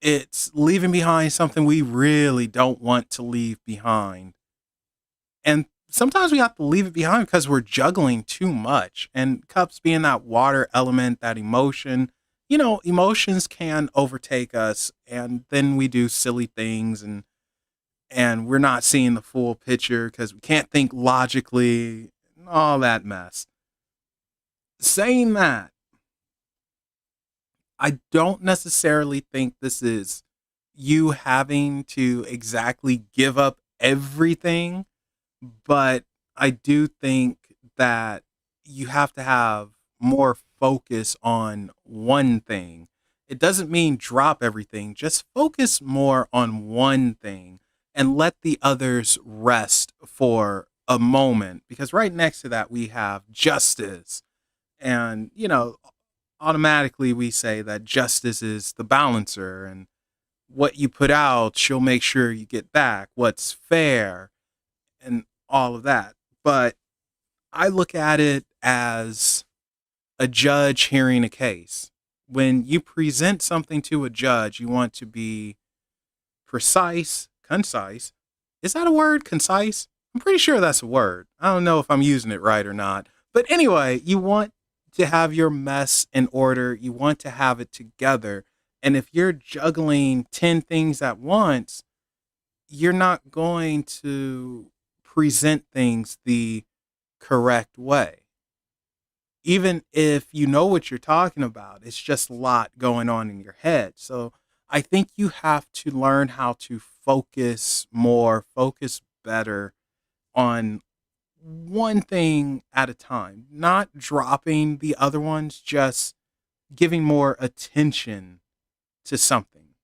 It's leaving behind something we really don't want to leave behind. And sometimes we have to leave it behind because we're juggling too much. And cups being that water element, that emotion, emotions can overtake us and then we do silly things and we're not seeing the full picture because we can't think logically, all that mess. Saying that, I don't necessarily think this is you having to exactly give up everything, but I do think that you have to have more focus on one thing. It doesn't mean drop everything, just focus more on one thing and let the others rest for a moment. Because right next to that, we have justice. And, automatically we say that justice is the balancer and what you put out, she'll make sure you get back what's fair and all of that. But I look at it as a judge hearing a case. When you present something to a judge, you want to be precise, concise. Is that a word? Concise? I'm pretty sure that's a word. I don't know if I'm using it right or not. But anyway, you want to have your mess in order. You want to have it together. And if you're juggling 10 things at once, you're not going to present things the correct way. Even if you know what you're talking about, it's just a lot going on in your head. So I think you have to learn how to focus more, focus better on one thing at a time, not dropping the other ones, just giving more attention to something.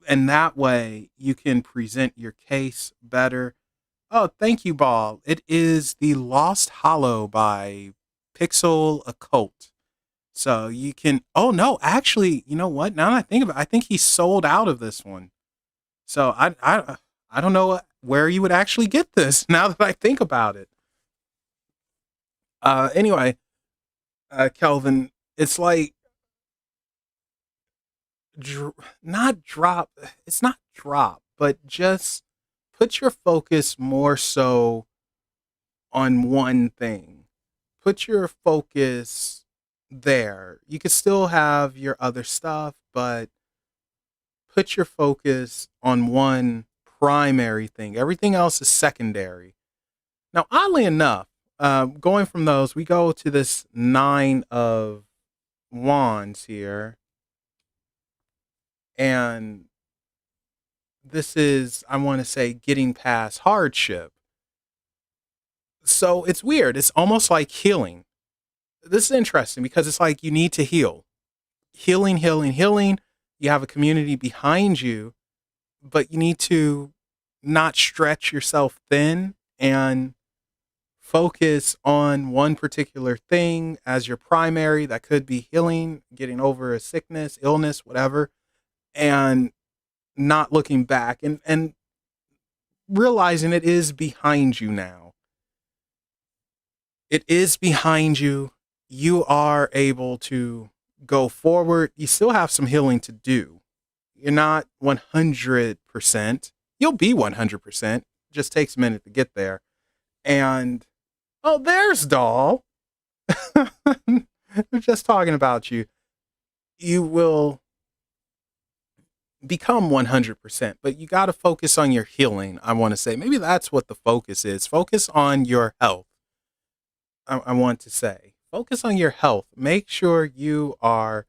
And that way you can present your case better. Oh, thank you, Ball. It is The Lost Hollow by Pixel Occult. So you can, oh no, actually, you know what? Now that I think about it, I think he sold out of this one. So I don't know where you would actually get this now that I think about it. Anyway, Kelvin, it's like not drop. It's not drop, but just put your focus more so on one thing. Put your focus there. You can still have your other stuff, but put your focus on one primary thing. Everything else is secondary. Now, oddly enough, going from those, we go to this nine of wands here, and this is, I want to say, getting past hardship. So it's weird. It's almost like healing. This is interesting because it's like you need to heal. Healing, healing, healing. You have a community behind you, but you need to not stretch yourself thin and focus on one particular thing as your primary. That could be healing, getting over a sickness, illness, whatever, and not looking back and realizing it is behind you now. It is behind you. You are able to go forward. You still have some healing to do. You're not 100%. You'll be 100%. Just takes a minute to get there. And oh, there's Doll. We're just talking about you. You will become 100%, but you got to focus on your healing. I want to say maybe that's what the focus is. Focus on your health. I want to say focus on your health. Make sure you are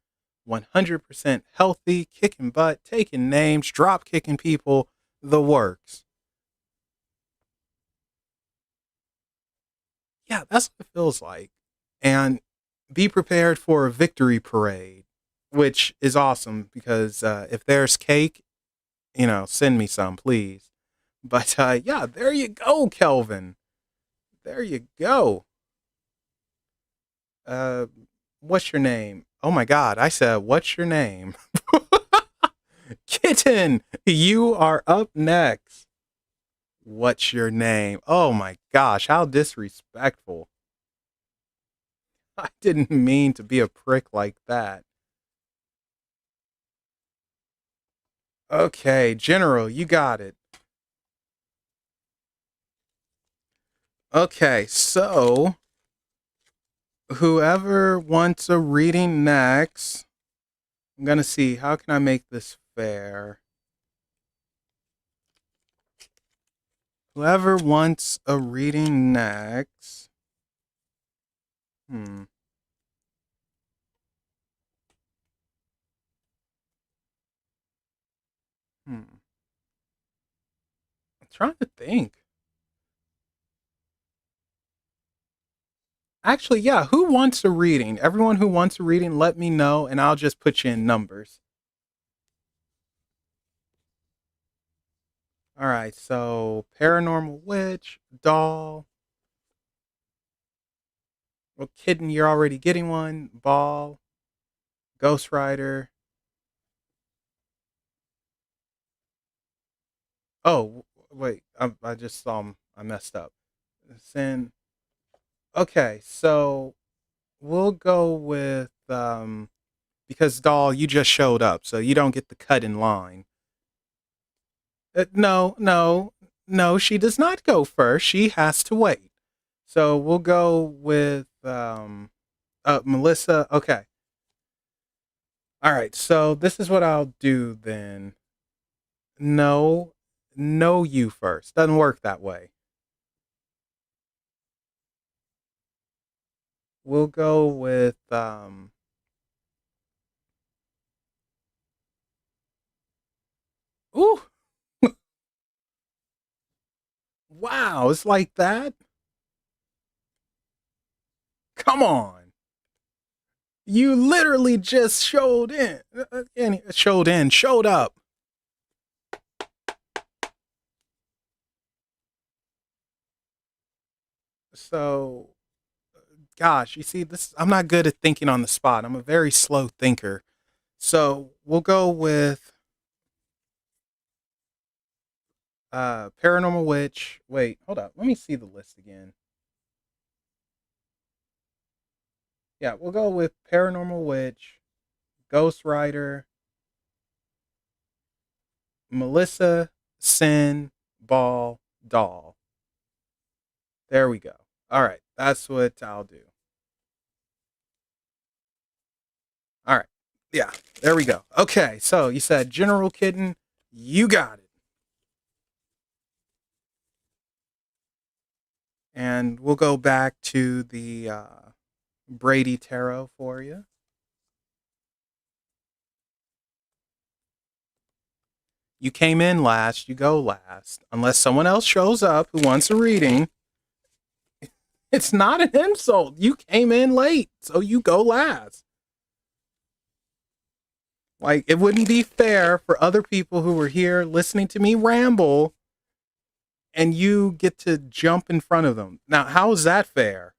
100% healthy, kicking butt, taking names, drop kicking people, the works. Yeah, that's what it feels like. And be prepared for a victory parade, which is awesome because if there's cake, send me some, please. But yeah, there you go, Kelvin. There you go. Uh, what's your name? Oh my God, I said, what's your name? Kitten, you are up next. What's your name? Oh my gosh, how disrespectful. I didn't mean to be a prick like that. Okay, General, you got it. Okay, so whoever wants a reading next, I'm going to see how can I make this fair. Whoever wants a reading next. Hmm. Hmm. I'm trying to think. Actually, yeah, who wants a reading? Everyone who wants a reading, let me know and I'll just put you in numbers. All right, so Paranormal Witch, Doll. Well, Kitten, you're already getting one. Ball, Ghost Rider. Oh, wait, I just saw him. I messed up. Sin. Okay, so we'll go with because Doll, you just showed up, so you don't get the cut in line. No, no, no, she does not go first. She has to wait. So we'll go with Melissa. Okay. All right. So this is what I'll do then. No, no, you first. Doesn't work that way. We'll go with ooh, wow, it's like that. Come on. You literally just showed up. So, gosh, you see, this I'm not good at thinking on the spot. I'm a very slow thinker. So we'll go with Paranormal Witch. Wait, hold up. Let me see the list again. Yeah, we'll go with Paranormal Witch, Ghost Rider, Melissa, Sin, Ball, Doll. There we go. All right, that's what I'll do. All right. Yeah, there we go. Okay, so you said General Kitten. You got it. And we'll go back to the Brady Tarot for you. You came in last, you go last. Unless someone else shows up who wants a reading, it's not an insult. You came in late, so you go last. Like, it wouldn't be fair for other people who were here listening to me ramble and you get to jump in front of them. Now, how is that fair?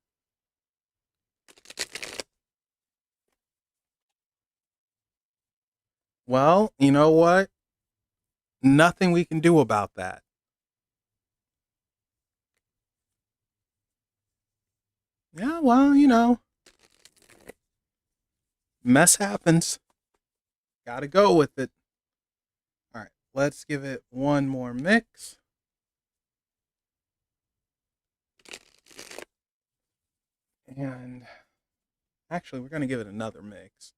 Well, you know what? Nothing we can do about that. Yeah, well, mess happens. Gotta go with it. All right, let's give it one more mix. And actually, we're going to give it another mix.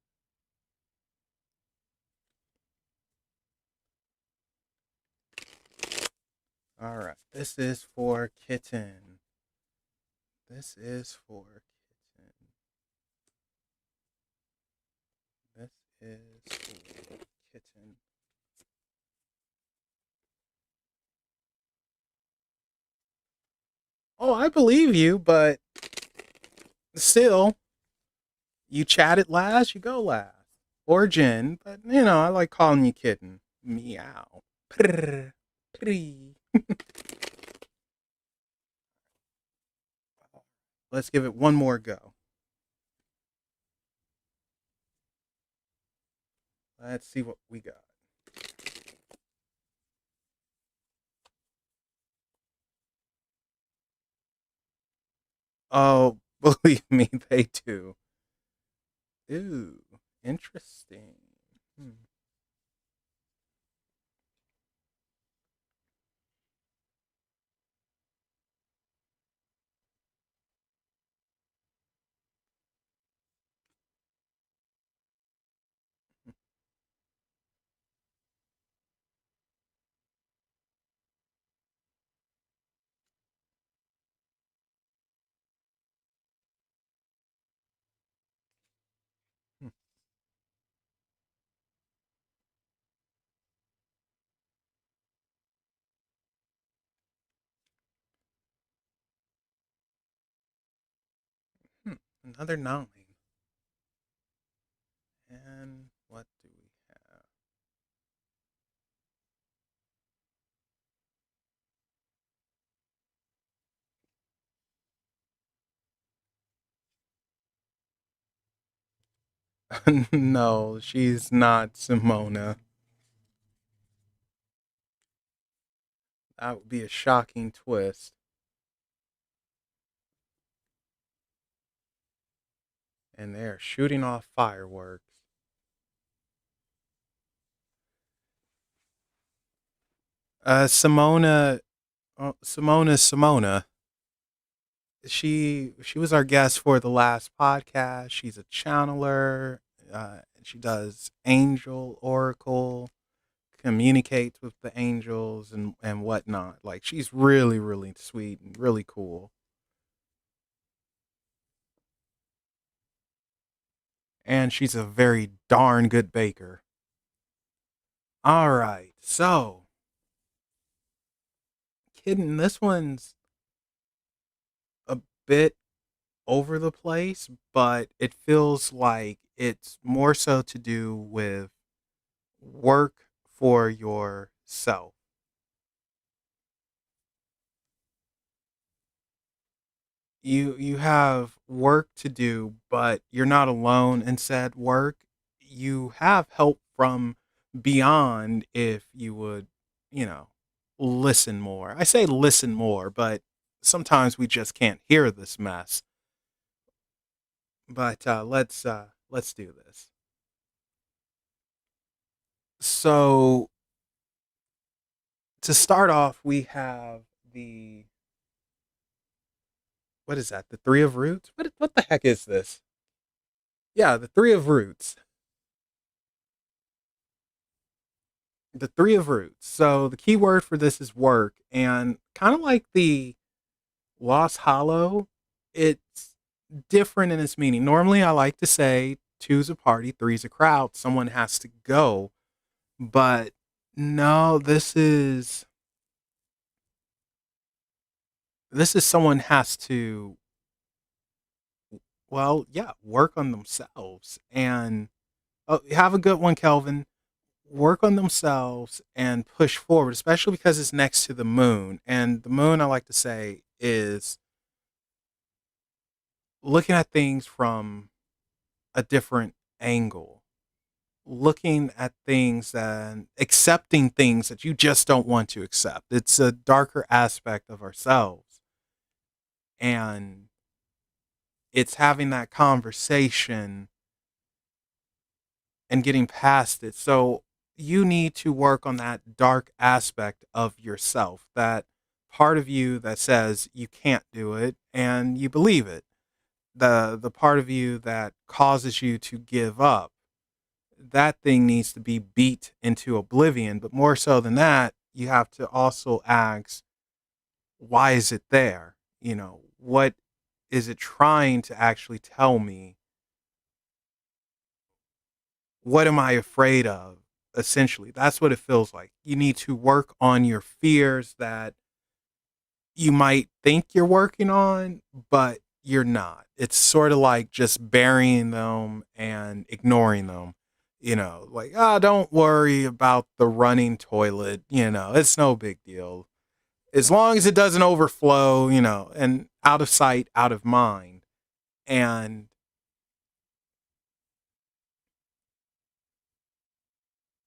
All right, this is for Kitten. This is for Kitten. This is for Kitten. Oh, I believe you, but still, you chatted last, you go last. Or Jen, but I like calling you Kitten. Meow. Prr, pree. Let's give it one more go. Let's see what we got. Oh, believe me, they do. Ooh, interesting. Hmm. Hmm. Hmm. Another nine. And what do we have? No, she's not Simona. That would be a shocking twist. And they're shooting off fireworks. Simona, Simona. She was our guest for the last podcast. She's a channeler. She does angel oracle, communicates with the angels and whatnot. Like, she's really really sweet and really cool. and she's a very darn good baker. All right, so kidding, this one's a bit over the place, but it feels like it's more so to do with work for yourself. You have work to do, but you're not alone in said work. You have help from beyond if you would, you know, listen more. I say listen more, but sometimes we just can't hear this mess. But let's do this. So to start off, we have the what is that? The three of roots? What the heck is this? Yeah, the three of roots. The three of roots. So the key word for this is work, and kind of like the Lost Hollow, it's different in its meaning. Normally, I like to say two's a party, three's a crowd. Someone has to go, but no, this is someone has to, well, yeah, work on themselves and oh, have a good one, Kelvin. Work on themselves and push forward, especially because it's next to the moon. And the moon, I like to say, is looking at things from a different angle, looking at things and accepting things that you just don't want to accept. It's a darker aspect of ourselves. And it's having that conversation and getting past it. So you need to work on that dark aspect of yourself, that part of you that says you can't do it and you believe it. The part of you that causes you to give up. That thing needs to be beat into oblivion, but more so than that, you have to also ask, why is it there? What is it trying to actually tell me? What am I afraid of? Essentially, that's what it feels like. You need to work on your fears that you might think you're working on, but you're not. It's sort of like just burying them and ignoring them. Like, don't worry about the running toilet. It's no big deal. As long as it doesn't overflow, and out of sight, out of mind. And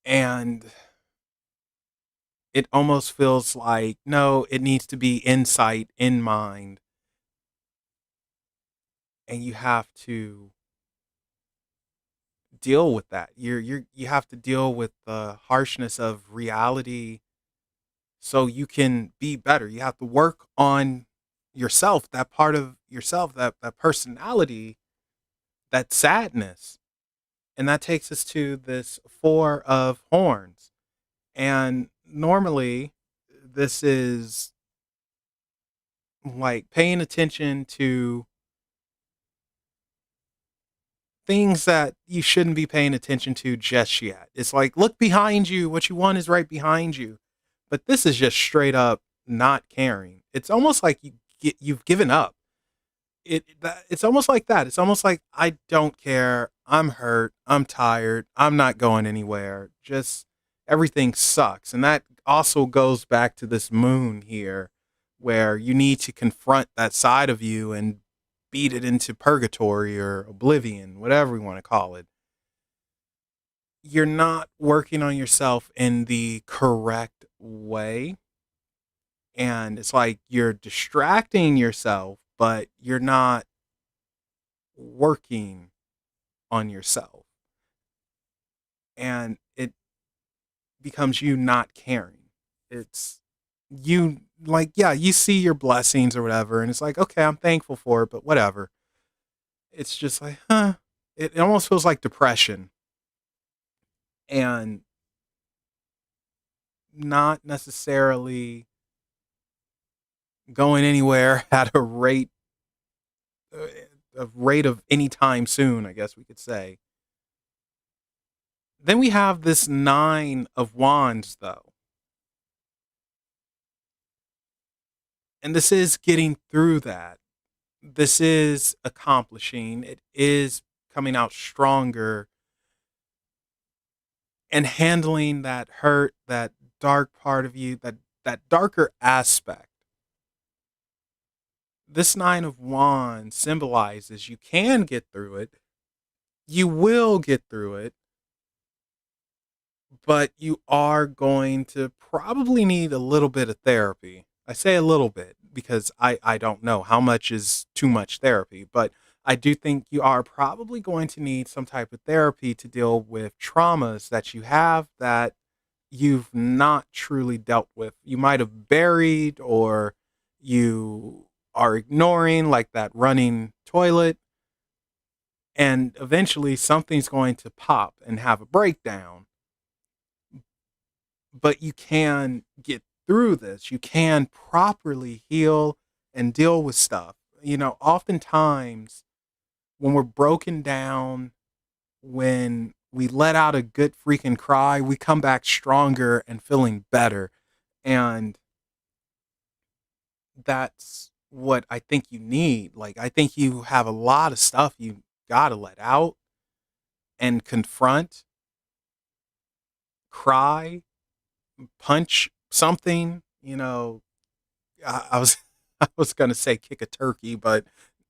and it almost feels like, no, it needs to be insight in mind, and you have to deal with that. You have to deal with the harshness of reality so you can be better. You have to work on yourself, that part of yourself, that personality, that sadness. And that takes us to this four of horns. And normally this is like paying attention to things that you shouldn't be paying attention to just yet. It's like, look behind you. What you want is right behind you. But this is just straight up not caring. It's almost like you've given up. It's almost like that. It's almost like, I don't care. I'm hurt. I'm tired. I'm not going anywhere. Just everything sucks. And that also goes back to this moon here, where you need to confront that side of you and beat it into purgatory or oblivion, whatever we want to call it. You're not working on yourself in the correct way. And it's like you're distracting yourself, but you're not working on yourself. And it becomes you not caring. It's you, like, yeah, you see your blessings or whatever, and it's like, okay, I'm thankful for it, but whatever. It's just like, huh. It almost feels like depression and not necessarily going anywhere at a rate of any time soon, I guess we could say. Then we have this nine of wands, though. And this is getting through that. This is accomplishing. It is coming out stronger and handling that hurt, that dark part of you, that darker aspect. This nine of wands symbolizes you can get through it. You will get through it, but you are going to probably need a little bit of therapy. I say a little bit because I don't know how much is too much therapy, but I do think you are probably going to need some type of therapy to deal with traumas that you have that you've not truly dealt with. You might have buried or you are ignoring, like that running toilet, and eventually something's going to pop and have a breakdown. But you can get through this. You can properly heal and deal with stuff. Oftentimes when we're broken down, when we let out a good freaking cry, we come back stronger and feeling better. And that's what I think you need. Like, I think you have a lot of stuff you got to let out and confront, cry, punch something. I was I was gonna say kick a turkey, but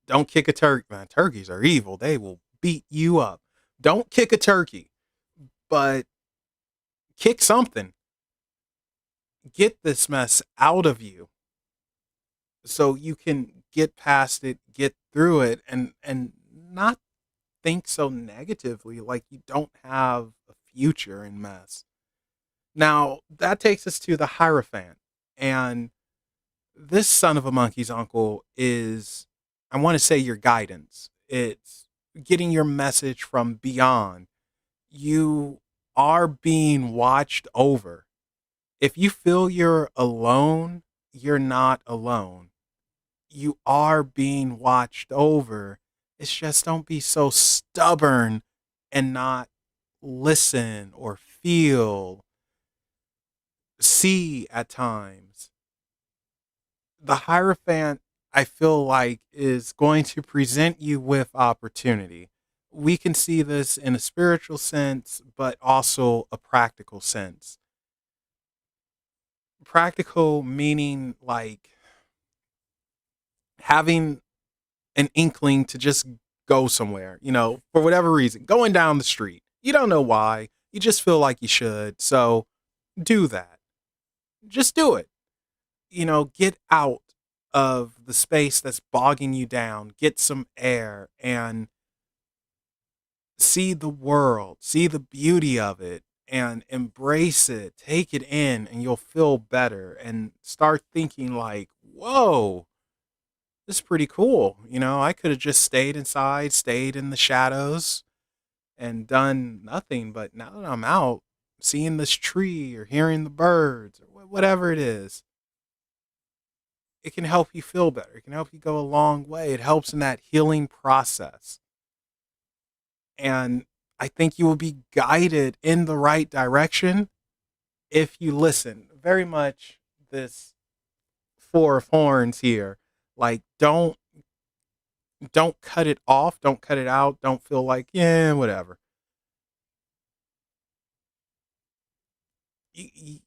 don't kick a turkey, man. Turkeys are evil. They will beat you up. Don't kick a turkey, but kick something. Get this mess out of you so you can get past it, get through it, and not think so negatively like you don't have a future in mess. Now, that takes us to the Hierophant. And this son of a monkey's uncle is, I want to say, your guidance. It's getting your message from beyond. You are being watched over. If you feel you're alone, you're not alone. You are being watched over. It's just don't be so stubborn and not listen or feel, see at times. The Hierophant, I feel like, is going to present you with opportunity. We can see this in a spiritual sense, but also a practical sense. Practical meaning like having an inkling to just go somewhere, for whatever reason, going down the street. You don't know why. You just feel like you should. So do that. Just do it. Get out of the space that's bogging you down, get some air and see the world, see the beauty of it and embrace it, take it in, and you'll feel better and start thinking like, whoa, this is pretty cool. I could have just stayed inside, stayed in the shadows and done nothing. But now that I'm out, seeing this tree or hearing the birds or whatever it is, it can help you feel better. It can help you go a long way. It helps in that healing process. And I think you will be guided in the right direction if you listen. Very much this four of horns here. Like don't cut it off, don't cut it out, don't feel like, yeah, whatever. Yeah,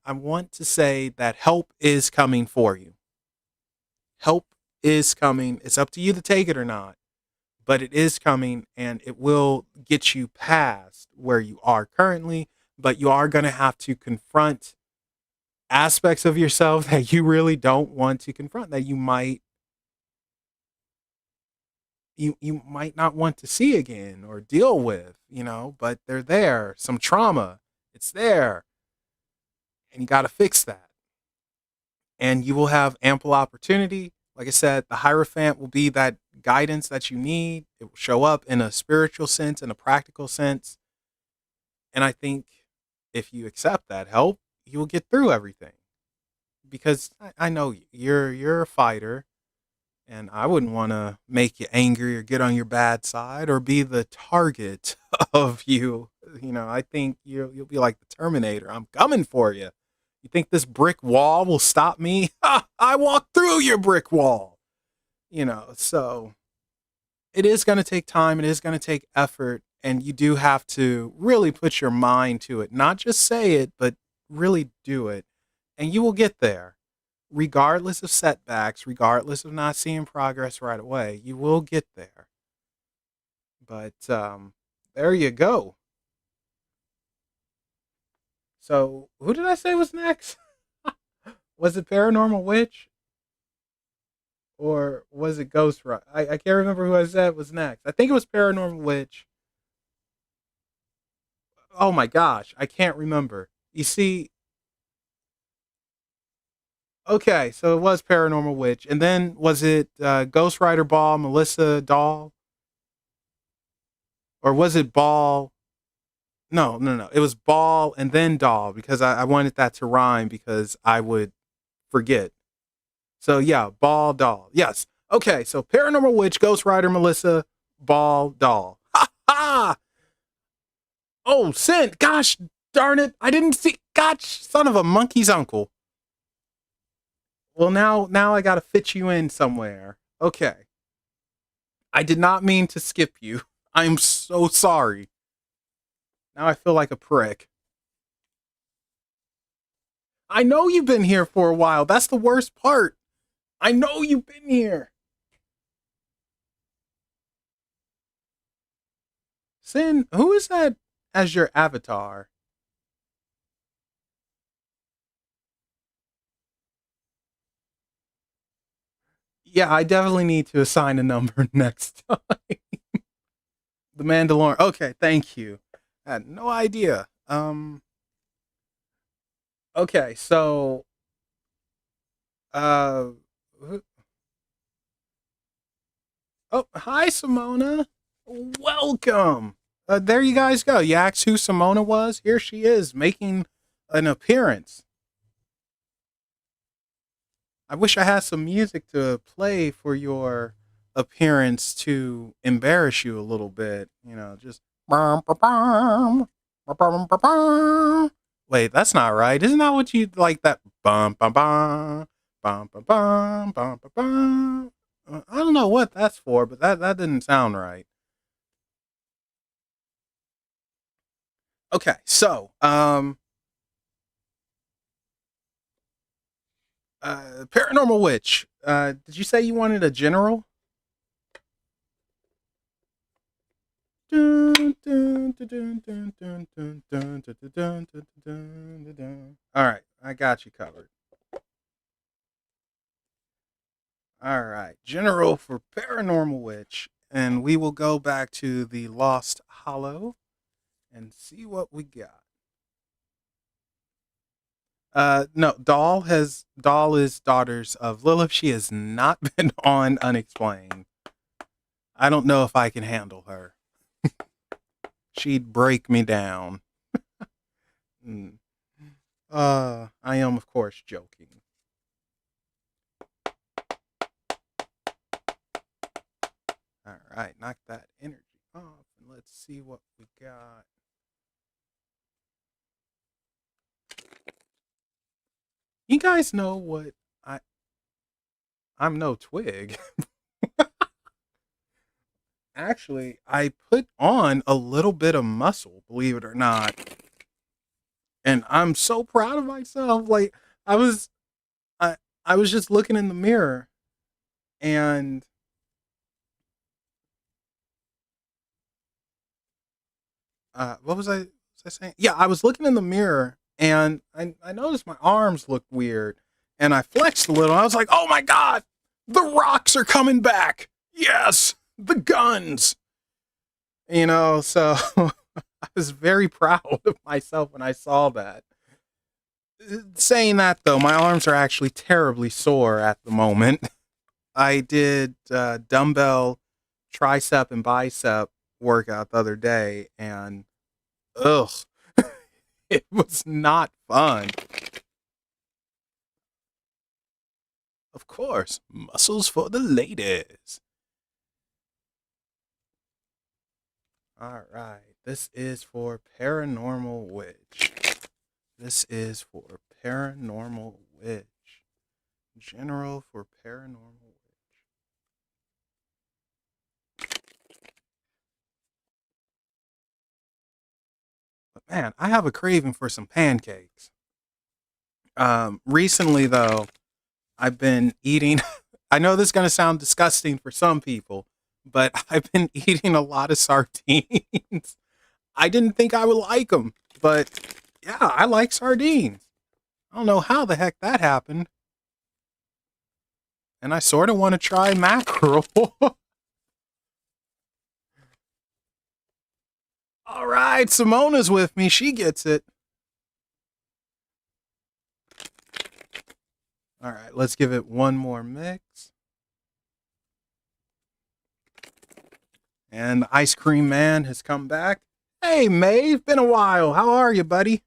I want to say that help is coming for you. Help is coming. It's up to you to take it or not, but it is coming and it will get you past where you are currently. But you are going to have to confront aspects of yourself that you really don't want to confront, that you might not want to see again or deal with, but they're there. Some trauma, it's there, and you got to fix that. And you will have ample opportunity. Like I said, the Hierophant will be that guidance that you need. It will show up in a spiritual sense, in a practical sense. And I think if you accept that help, you will get through everything. Because I know you're a fighter, and I wouldn't want to make you angry or get on your bad side or be the target of you I think you'll be like the Terminator. I'm coming for you. You think this brick wall will stop me? Ha! I walked through your brick wall. So it is going to take time. It is going to take effort. And you do have to really put your mind to it. Not just say it, but really do it. And you will get there. Regardless of setbacks, regardless of not seeing progress right away, you will get there. But there you go. So, who did I say was next? Was it Paranormal Witch? Or was it Ghost Rider? I can't remember who I said was next. I think it was Paranormal Witch. Oh my gosh, I can't remember. You see, okay, so it was Paranormal Witch. And then was it Ghost Rider Ball, Melissa Doll? Or was it Ball? No, no, no. It was Ball and then Doll because I wanted that to rhyme because I would forget. So yeah, Ball Doll. Yes. Okay, so Paranormal Witch, Ghost Rider, Melissa, Ball Doll. Ha ha! Oh, Sin. Gosh darn it. I didn't see. Gosh, son of a monkey's uncle. Well, now I got to fit you in somewhere. Okay. I did not mean to skip you. I'm so sorry. Now I feel like a prick. I know you've been here for a while. That's the worst part. I know you've been here. Sin, who is that as your avatar? Yeah, I definitely need to assign a number next time. The Mandalorian. Okay, thank you. I had no idea. Okay, so uh oh, hi Simona. Welcome. There you guys go. You asked who Simona was? Here she is making an appearance. I wish I had some music to play for your appearance to embarrass you a little bit. Just. Wait, that's not right. Isn't that what you like? That bum bum bum bum bum bum bum bum bum. I don't know what that's for, but that didn't sound right. Okay, so Paranormal Witch. Did you say you wanted a general? All right, I got you covered. All right, general for Paranormal Witch, and we will go back to the Lost Hollow and see what we got. No, Doll is Daughters of Lilith. She has not been on Unexplained. I don't know if I can handle her. She'd break me down. Mm. I am of course joking. All right, knock that energy off and let's see what we got. You guys know what I I'm no twig. Actually, I put on a little bit of muscle, believe it or not. And I'm so proud of myself. Like I was I I was just looking in the mirror and what was I saying? Yeah, I was looking in the mirror and I noticed my arms looked weird and I flexed a little. I was like, "Oh my god, the rocks are coming back. Yes, the guns." So I was very proud of myself when I saw that. Saying that though, my arms are actually terribly sore at the moment. I did dumbbell tricep and bicep workout the other day and ugh, it was not fun. Of course, muscles for the ladies. All right. This is for Paranormal Witch. This is for Paranormal Witch. General for Paranormal Witch. But man, I have a craving for some pancakes. Recently though, I've been eating. I know this is going to sound disgusting for some people, but I've been eating a lot of sardines. I didn't think I would like them, but yeah, I like sardines. I don't know how the heck that happened. And I sort of want to try mackerel. All right, Simona's with me. She gets it. All right, let's give it one more mix. And the ice cream man has come back. Hey, Maeve, been a while. How are you, buddy?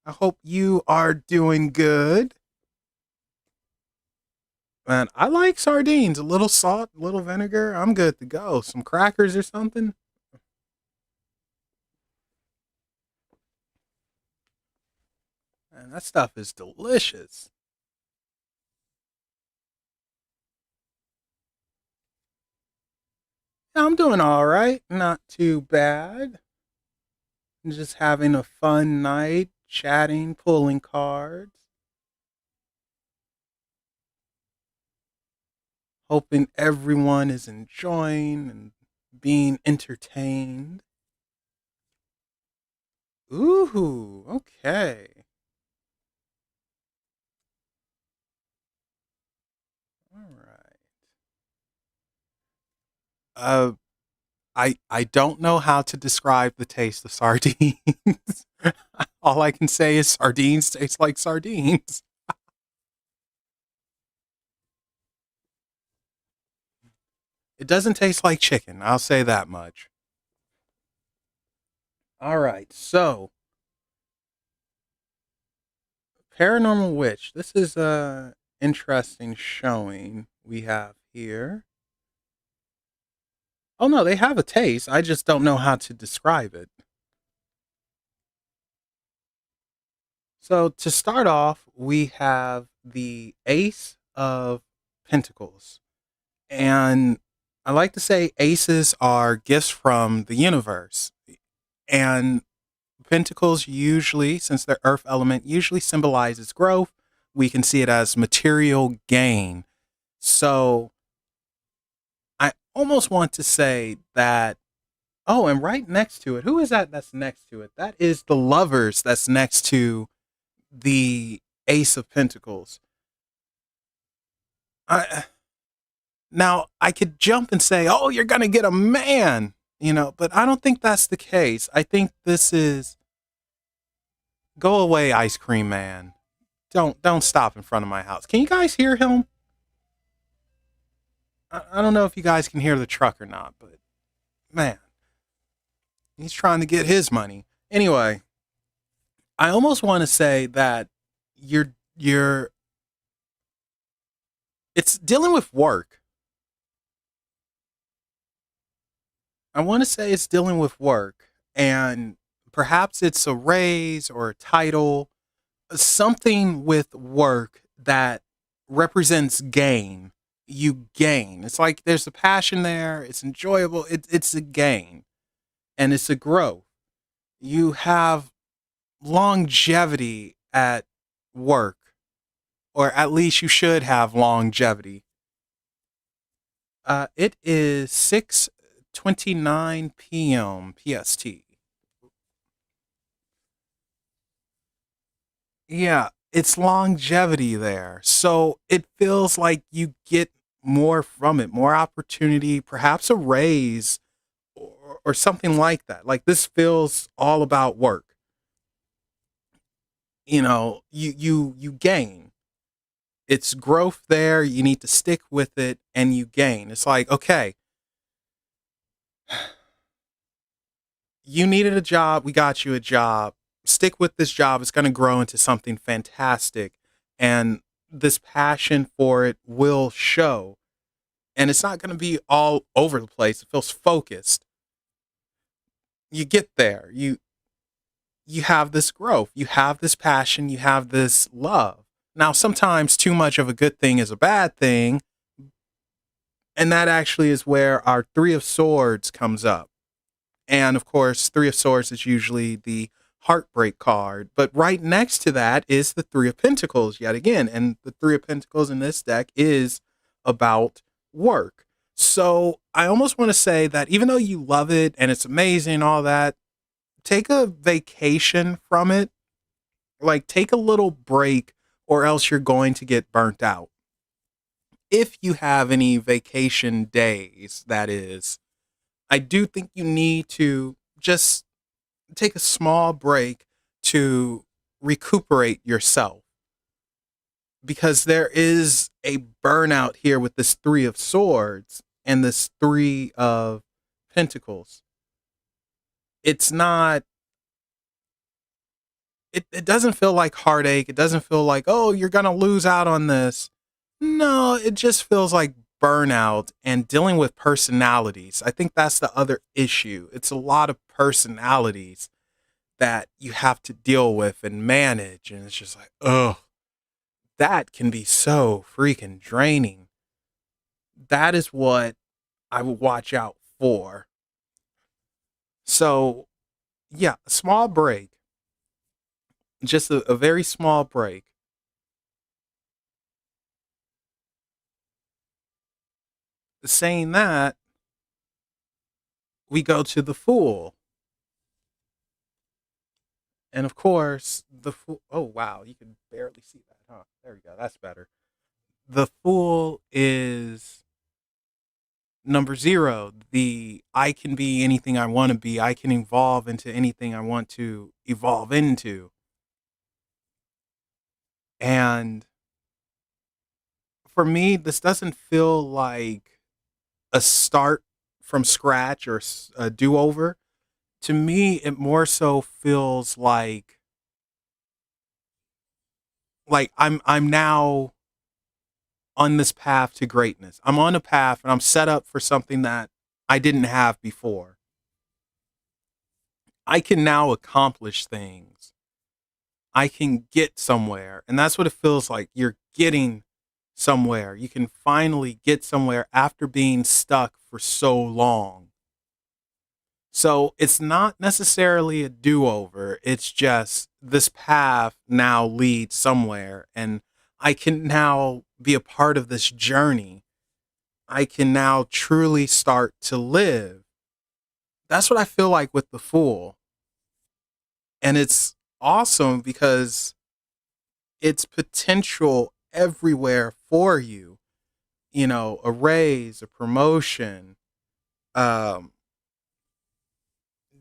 I hope you are doing good. Man, I like sardines. A little salt, a little vinegar. I'm good to go. Some crackers or something. Man, that stuff is delicious. Yeah, I'm doing all right. Not too bad. Just having a fun night, chatting, pulling cards, hoping everyone is enjoying and being entertained. Ooh, okay. All right. Uh, I don't know how to describe the taste of sardines. All I can say is sardines taste like sardines. It doesn't taste like chicken. I'll say that much. All right. So, Paranormal Witch. This is a interesting showing we have here. Oh no, they have a taste. I just don't know how to describe it. So to start off, we have the Ace of Pentacles. And I like to say aces are gifts from the universe. And pentacles usually, since they're earth element, usually symbolizes growth. We can see it as material gain. So I almost want to say that, oh, and right next to it, who is that that's next to it? That is the lovers that's next to the Ace of Pentacles. I, Now, I could jump and say, oh, you're going to get a man, but I don't think that's the case. I think this is go away, ice cream man. Don't stop in front of my house. Can you guys hear him? I don't know if you guys can hear the truck or not, but man, he's trying to get his money. Anyway, I almost want to say that you're it's dealing with work. I want to say it's dealing with work, and perhaps it's a raise or a title, something with work that represents gain. You gain. It's like there's a passion there. It's enjoyable. It's a gain, and it's a growth. You have longevity at work, or at least you should have longevity. It is 6:29 p.m. PST. Yeah, it's longevity there. So it feels like you get more from it, more opportunity, perhaps a raise or something like that. Like this feels all about work. You gain. It's growth there. You need to stick with it and you gain. It's like, okay, you needed a job, we got you a job. Stick with this job. It's going to grow into something fantastic. And this passion for it will show. And it's not going to be all over the place. It feels focused. you get there. You have this growth, you have this passion, you have this love. Now, sometimes too much of a good thing is a bad thing, and that actually is where our 3 of Swords comes up. And of course, 3 of Swords is usually the heartbreak card, but right next to that is the 3 of Pentacles yet again. And the 3 of Pentacles in this deck is about work. So I almost want to say that even though you love it and it's amazing, all that, take a vacation from it. Like, take a little break, or else you're going to get burnt out. If you have any vacation days, that is, I do think you need to just take a small break to recuperate yourself, because there is a burnout here with this 3 of Swords and this 3 of Pentacles. It's not, it doesn't feel like heartache. It doesn't feel like, oh, you're going to lose out on this. No, it just feels like burnout and dealing with personalities. I think that's the other issue. It's a lot of personalities that you have to deal with and manage. And it's just like, oh, that can be so freaking draining. That is what I would watch out for. So, yeah, a small break, just a very small break. Saying that, we go to the Fool. And of course, the Fool. Oh, wow, you can barely see that, huh? There we go. That's better. The Fool is number 0. The I can be anything I want to be. I can evolve into anything I want to evolve into. And for me, this doesn't feel like a start from scratch or a do over. To me, it more so feels like I'm now on this path to greatness. I'm on a path and I'm set up for something that I didn't have before. I can now accomplish things. I can get somewhere. And that's what it feels like. You're getting somewhere. You can finally get somewhere after being stuck for so long. So it's not necessarily a do over. It's just this path now leads somewhere. And I can now be a part of this journey. I can now truly start to live. That's what I feel like with the Fool. And it's awesome because it's potential everywhere for you. You know, a raise, a promotion, um,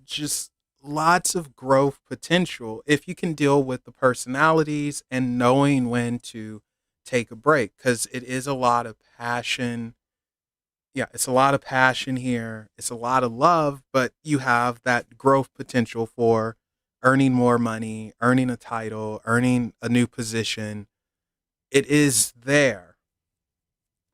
just lots of growth potential if you can deal with the personalities and knowing when to take a break, because it is a lot of passion. Yeah, it's a lot of passion here. It's a lot of love, but you have that growth potential for earning more money, earning a title, earning a new position. It is there.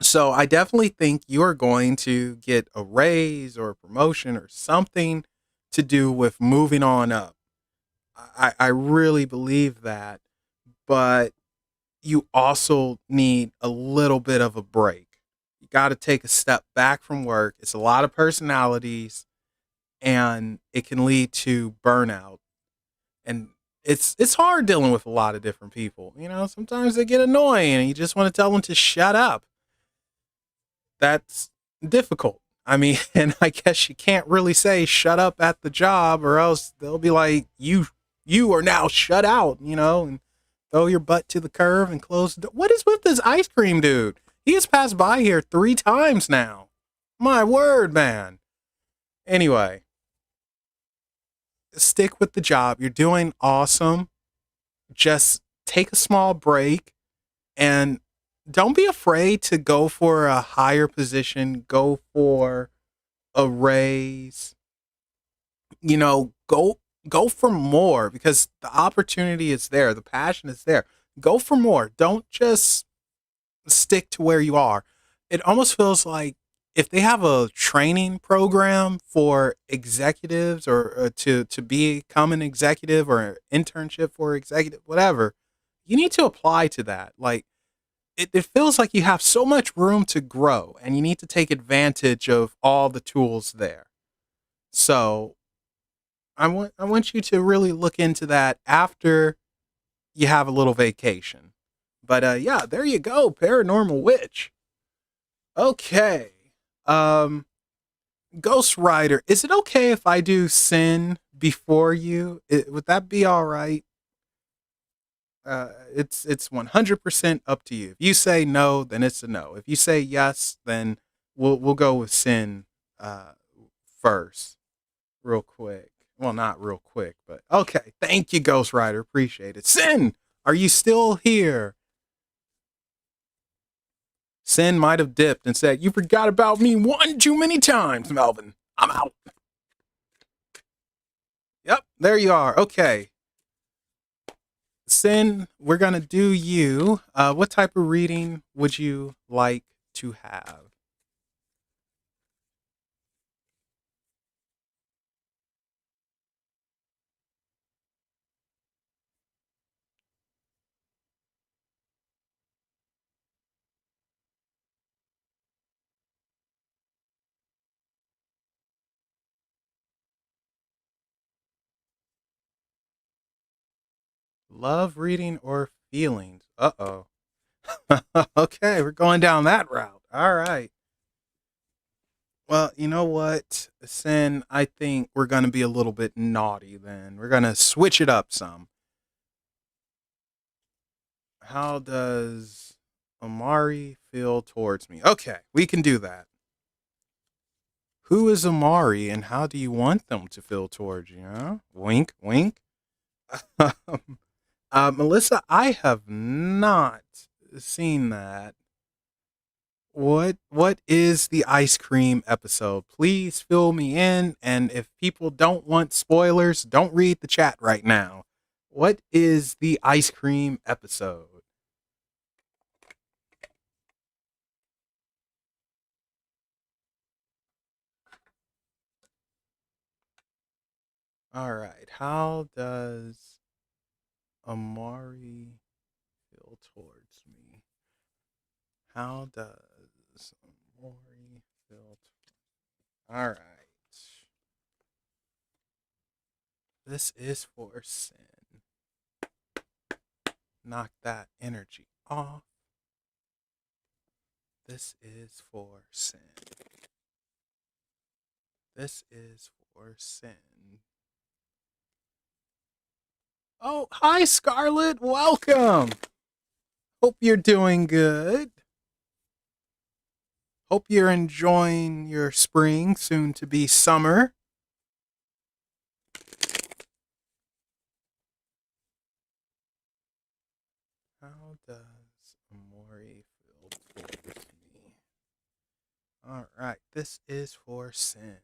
So I definitely think you're going to get a raise or a promotion or something to do with moving on up. I really believe that, but you also need a little bit of a break. You got to take a step back from work. It's a lot of personalities and it can lead to burnout. And it's hard dealing with a lot of different people. You know, sometimes they get annoying and you just want to tell them to shut up. That's difficult. I mean, and I guess you can't really say shut up at the job, or else they'll be like, you are now shut out, you know, and throw your butt to the curb and close the door. What is with this ice cream dude? He has passed by here 3 times now. My word, man. Anyway, stick with the job. You're doing awesome. Just take a small break and don't be afraid to go for a higher position, go for a raise, you know, go for more, because the opportunity is there, the passion is there. Go for more. Don't just stick to where you are. It almost feels like if they have a training program for executives or to become an executive or an internship for executive, whatever, you need to apply to that. Like it feels like you have so much room to grow and you need to take advantage of all the tools there. So I want you to really look into that after you have a little vacation. But yeah, there you go, paranormal witch. Okay. Um Ghost Rider, is it okay if I do sin before you? Would that be all right? It's 100% up to you. If you say no, then it's a no. If you say yes, then we'll go with sin uh, first, real quick. Well, not real quick, but okay. Thank you, Ghost Rider. Appreciate it. Sin, are you still here? Sin might have dipped and said, "You forgot about me one too many times, Melvin. I'm out." Yep, there you are. Okay. Sin, we're gonna do you. What type of reading would you like to have? Love reading or feelings? Uh oh. Okay, we're going down that route. All right. Well, you know what, Sin? I think we're gonna be a little bit naughty then. We're gonna switch it up some. How does Amari feel towards me? Okay, we can do that. Who is Amari and how do you want them to feel towards you? Huh? Wink, wink. Melissa, I have not seen that. What is the ice cream episode? Please fill me in. And if people don't want spoilers, don't read the chat right now. What is the ice cream episode? All right. How does Amari feel towards me? How does Amari feel? All right. This is for Sin. Knock that energy off. This is for Sin. This is for Sin. Oh, hi, Scarlett. Welcome. Hope you're doing good. Hope you're enjoying your spring, soon to be summer. How does Amori feel towards me? All right, this is for Sin.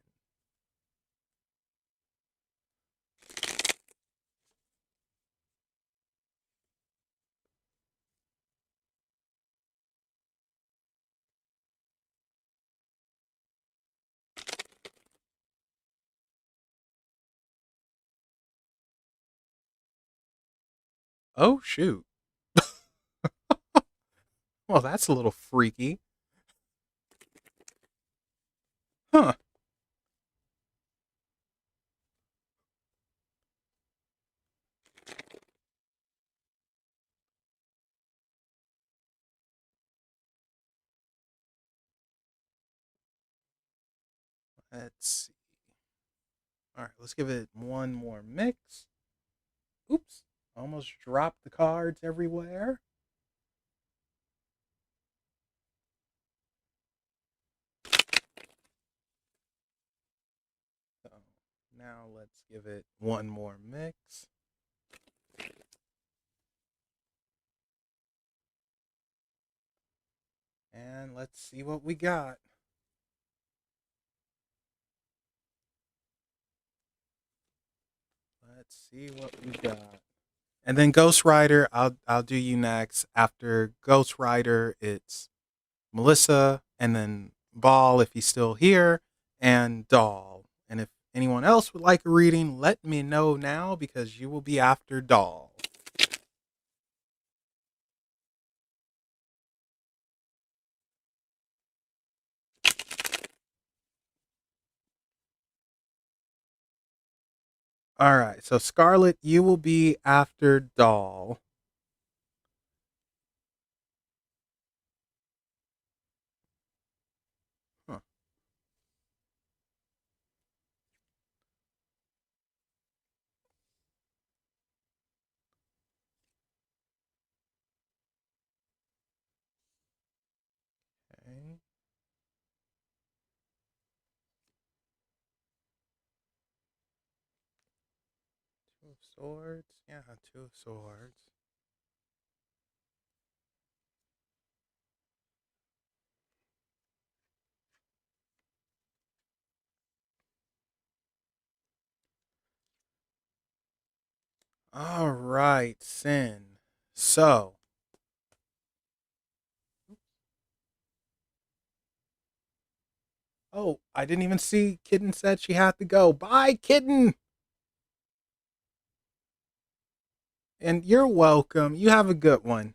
Oh, shoot. Well, that's a little freaky. Huh. Let's see. All right, let's give it one more mix. Oops. Almost dropped the cards everywhere. So now let's give it one more mix. And let's see what we got. Let's see what we got. And then Ghost Rider, I'll do you next. After Ghost Rider, it's Melissa, and then Ball if he's still here, and Doll. And if anyone else would like a reading, let me know now because you will be after Doll. All right, so Scarlet, you will be after Doll. Huh. Okay. Two of Swords. Yeah, Two of Swords. All right, Sin. So, oh, I didn't even see Kitten said she had to go. Bye, Kitten. And you're welcome. You have a good one.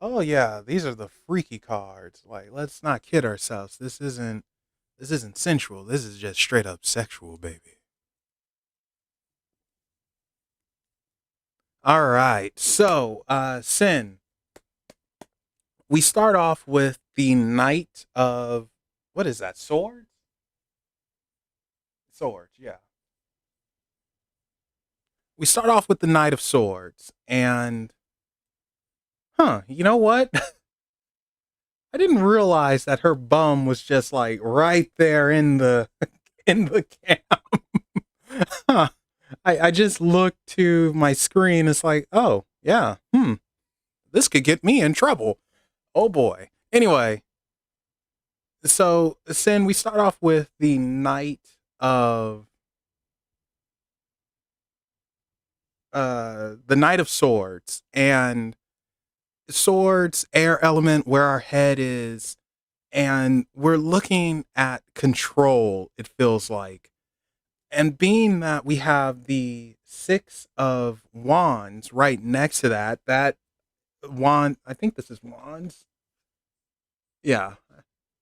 Oh yeah, these are the freaky cards. Like, let's not kid ourselves. This isn't sensual. This is just straight up sexual, baby. All right. So, Sin, we start off with the Knight of what is that? Swords? Swords, yeah. We start off with the Knight of Swords, and you know what? I didn't realize that her bum was just like right there in the in the camp. Huh. I just looked to my screen. It's like, oh yeah, this could get me in trouble. Oh boy. Anyway, so Sin, we start off with of the Knight of Swords, and swords, air element, where our head is, and we're looking at control, it feels like. And being that we have the Six of Wands right next to that wand, I think this is wands. Yeah,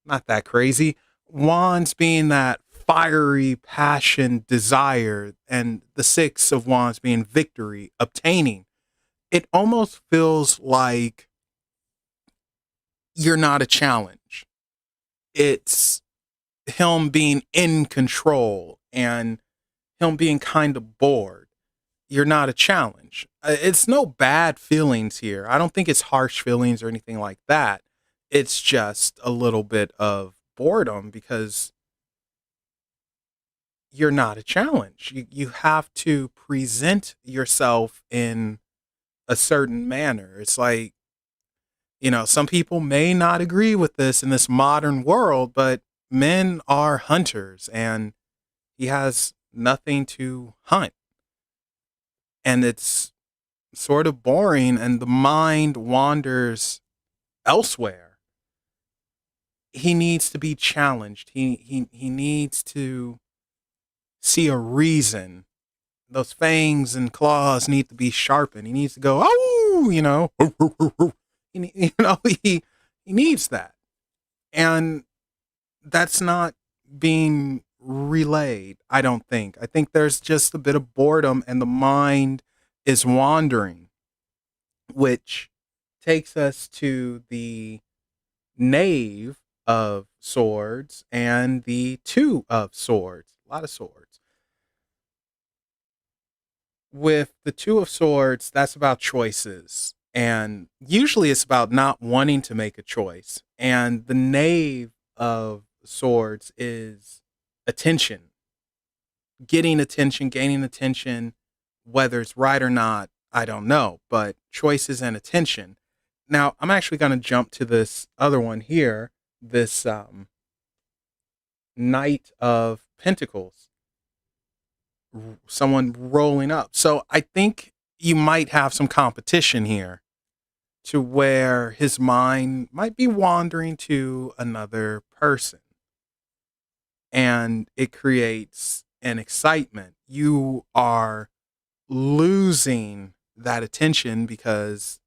not that crazy. Wands being that fiery passion, desire, and the Six of Wands being victory, obtaining. It almost feels like you're not a challenge. It's him being in control and him being kind of bored. You're not a challenge. It's no bad feelings here. I don't think it's harsh feelings or anything like that. It's just a little bit of boredom because you're not a challenge. You have to present yourself in a certain manner. It's like, some people may not agree with this in this modern world, but men are hunters and he has nothing to hunt. And it's sort of boring and the mind wanders elsewhere. He needs to be challenged. He needs to see a reason. Those fangs and claws need to be sharpened. He needs to go, oh, you know, he needs that. And that's not being relayed, I don't think. I think there's just a bit of boredom and the mind is wandering, which takes us to the Knave of Swords and the Two of Swords. A lot of swords. With the Two of Swords, that's about choices. And usually it's about not wanting to make a choice. And the Knave of Swords is attention, getting attention, gaining attention, whether it's right or not, I don't know, but choices and attention. Now, I'm actually going to jump to this other one here, this Knight of Pentacles, someone rolling up. So I think you might have some competition here to where his mind might be wandering to another person, and it creates an excitement. You are losing that attention because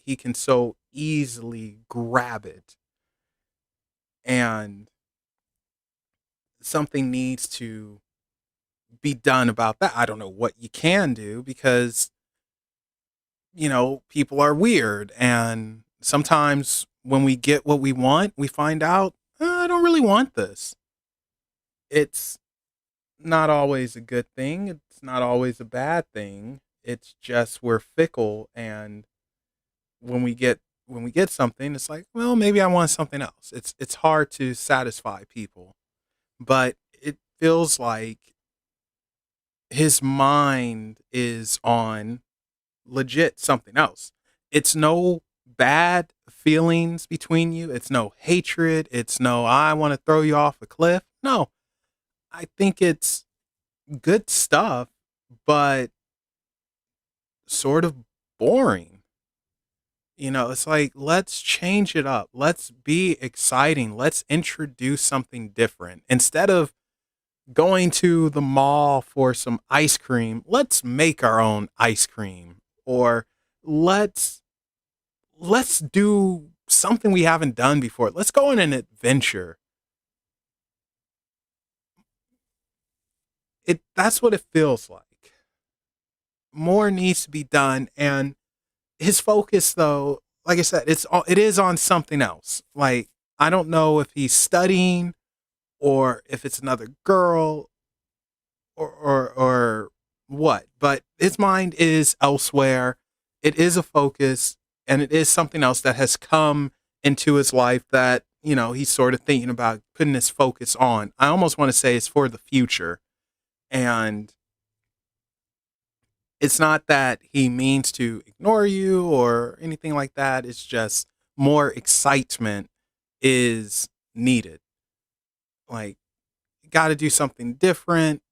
he can so easily grab it, and something needs to be done about that. I don't know what you can do because, people are weird. And sometimes when we get what we want, we find out, I don't really want this. It's not always a good thing. It's not always a bad thing. It's just we're fickle. And when we get something, it's like, well, maybe I want something else. It's hard to satisfy people, but it feels like his mind is on legit something else. It's no bad feelings between you. It's no hatred. It's no, I want to throw you off a cliff. No, I think it's good stuff, but sort of boring. It's like, let's change it up. Let's be exciting. Let's introduce something different. Instead of going to the mall for some ice cream, let's make our own ice cream. Or let's let's do something we haven't done before. Let's go on an adventure. That's what it feels like. More needs to be done, and his focus though, like I said, it is on something else. Like, I don't know if he's studying or if it's another girl or what, but his mind is elsewhere. It is a focus, and it is something else that has come into his life that, he's sort of thinking about putting his focus on. I almost want to say it's for the future. And it's not that he means to ignore you or anything like that. It's just more excitement is needed. Like, got to do something different,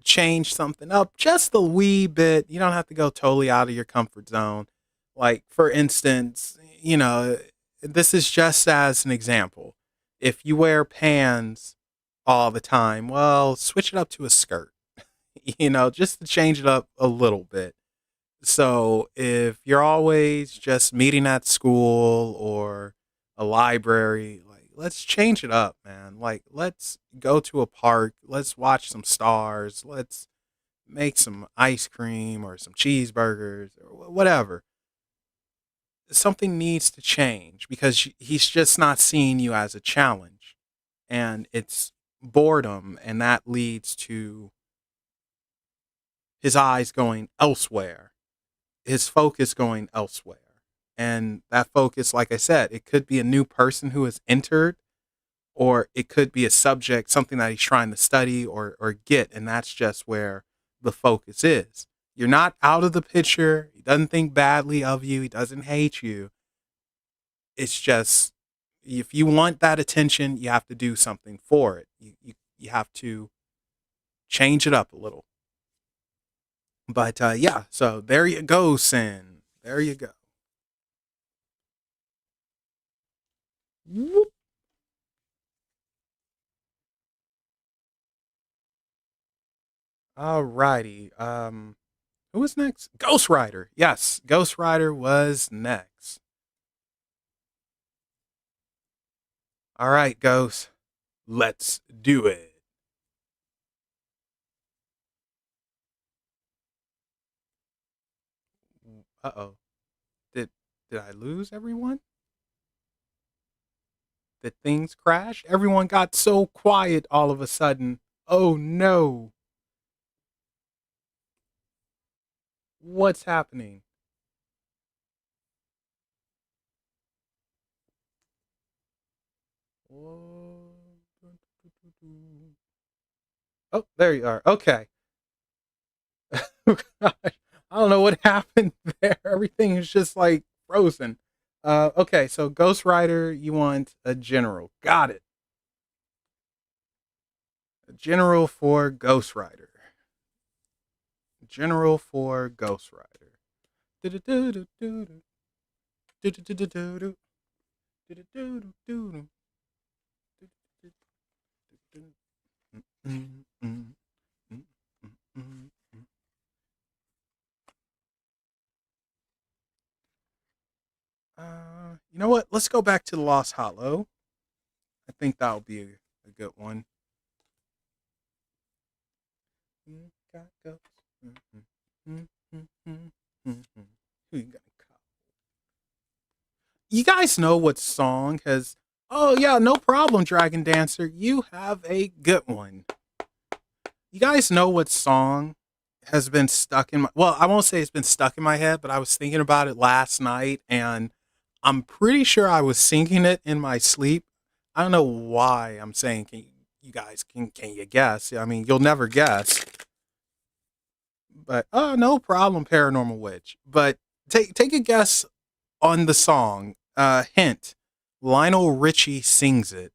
change something up just a wee bit. You don't have to go totally out of your comfort zone. Like, for instance, this is just as an example. If you wear pants all the time, well, switch it up to a skirt, just to change it up a little bit. So if you're always just meeting at school or a library, like, let's change it up, man. Like, let's go to a park, let's watch some stars, let's make some ice cream or some cheeseburgers or whatever. Something needs to change because he's just not seeing you as a challenge, and it's boredom, and that leads to his eyes going elsewhere, his focus going elsewhere. And that focus, like I said, it could be a new person who has entered, or it could be a subject, something that he's trying to study or get. And that's just where the focus is. You're not out of the picture. He doesn't think badly of you. He doesn't hate you. It's just, if you want that attention, you have to do something for it. You have to change it up a little. But yeah, so there you go, Sin. There you go. Whoop. All righty. Who was next? Ghost Rider. Yes, Ghost Rider was next. All right, Ghost. Let's do it. Uh oh. Did did I lose everyone? Did things crash? Everyone got so quiet all of a sudden. Oh no. What's happening? Oh, there you are. Okay. Oh, gosh. I don't know what happened there. Everything is just like frozen. Okay, so Ghost Rider, you want a general. Got it. A general for Ghost Rider. General for Ghost Rider. You know what? Let's go back to the Lost Hollow. I think that'll be a good one. Who you gonna call? You guys know what song has? Oh yeah, no problem, Dragon Dancer. You have a good one. You guys know what song has been stuck in my? Well, I won't say it's been stuck in my head, but I was thinking about it last night, and I'm pretty sure I was singing it in my sleep. I don't know why I'm saying. You guys can you guess? I mean, you'll never guess. But oh, no problem, Paranormal Witch. But take a guess on the song. Hint: Lionel Richie sings it.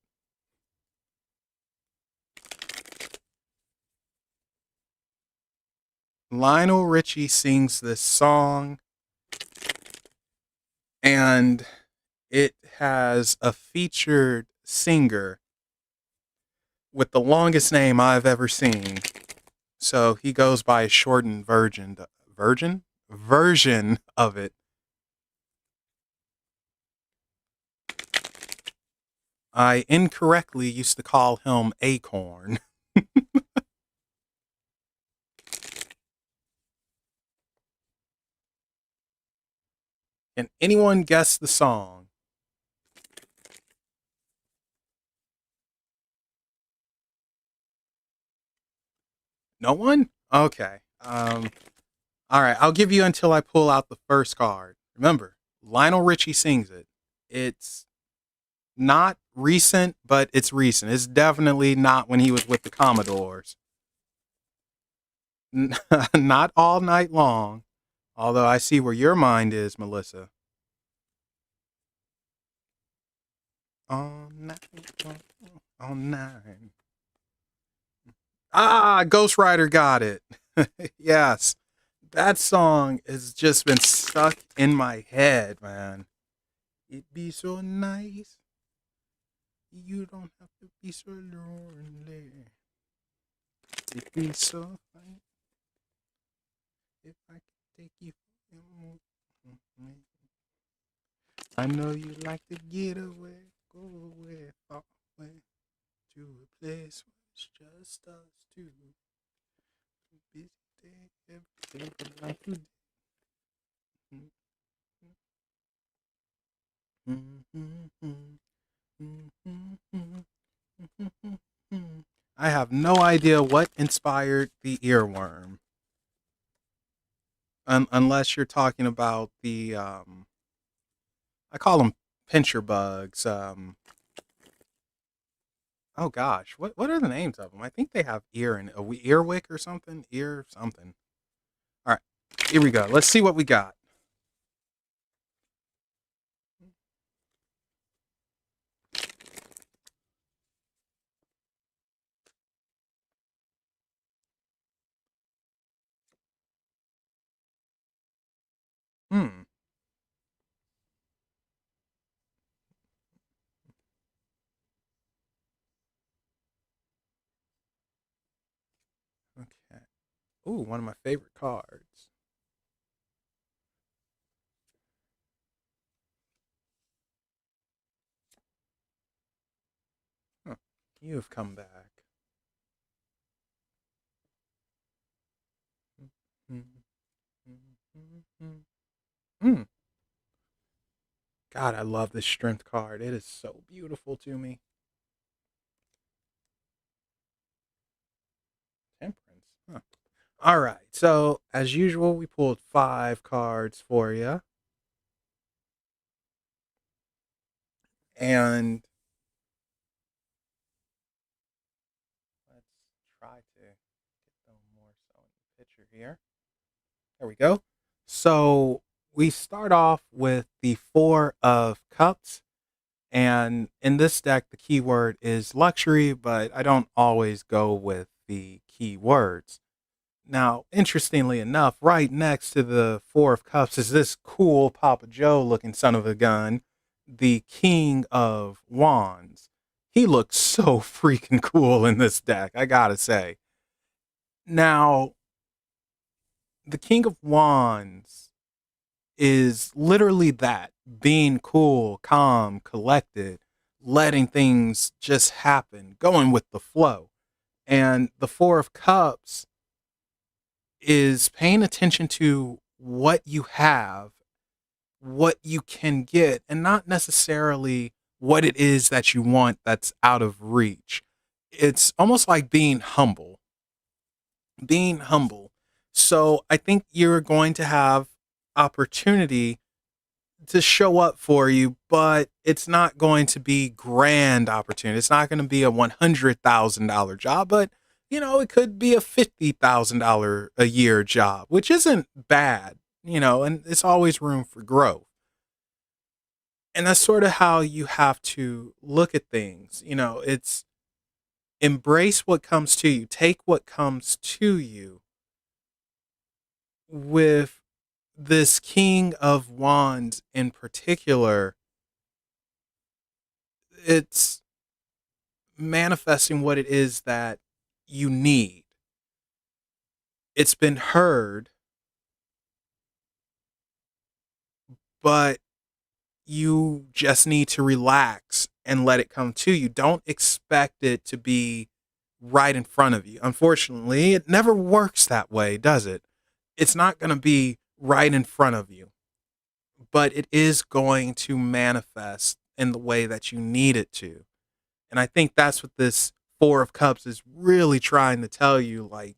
Lionel Richie sings this song, and it has a featured singer with the longest name I've ever seen. So he goes by a shortened version of it. I incorrectly used to call him Acorn. Can anyone guess the song? No one? Okay. All right. I'll give you until I pull out the first card. Remember, Lionel Richie sings it. It's not recent, but it's recent. It's definitely not when he was with the Commodores. Not all night long. Although I see where your mind is, Melissa. All night, all night. Ah, Ghost Rider got it. Yes. That song has just been stuck in my head, man. It'd be so nice. You don't have to be so lonely. It'd be so fine if I could take you. I know you like to get away, go away, far away to a place where it's just us two. Busy day, every day, but not today. I have no idea what inspired the earworm. Unless you're talking about the, I call them pincher bugs. Oh gosh, what are the names of them? I think they have ear and a earwick or something. Ear something. All right, here we go. Let's see what we got. Hmm. Okay. Ooh, one of my favorite cards. Huh. You have come back. Mm. God, I love this strength card. It is so beautiful to me. Temperance. Huh. All right. So, as usual, we pulled 5 cards for you. And let's try to get them more so in the picture here. There we go. So, we start off with the 4 of Cups. And in this deck, the keyword is luxury, but I don't always go with the keywords. Now, interestingly enough, right next to the Four of Cups is this cool Papa Joe looking son of a gun, the King of Wands. He looks so freaking cool in this deck, I gotta say. Now, the King of Wands is literally that, being cool, calm, collected, letting things just happen, going with the flow. And the Four of Cups is paying attention to what you have, what you can get, and not necessarily what it is that you want that's out of reach. It's almost like being humble. So I think you're going to have opportunity to show up for you, but it's not going to be grand opportunity. It's not going to be a $100,000 job, but it could be a $50,000 a year job, which isn't bad, and it's always room for growth. And that's sort of how you have to look at things. It's embrace what comes to you, take what comes to you with this King of Wands in particular. It's manifesting what it is that you need. It's been heard, but you just need to relax and let it come to you. Don't expect it to be right in front of you. Unfortunately, it never works that way, does it? It's not going to be right in front of you, but it is going to manifest in the way that you need it to. And I think that's what this Four of Cups is really trying to tell you. Like,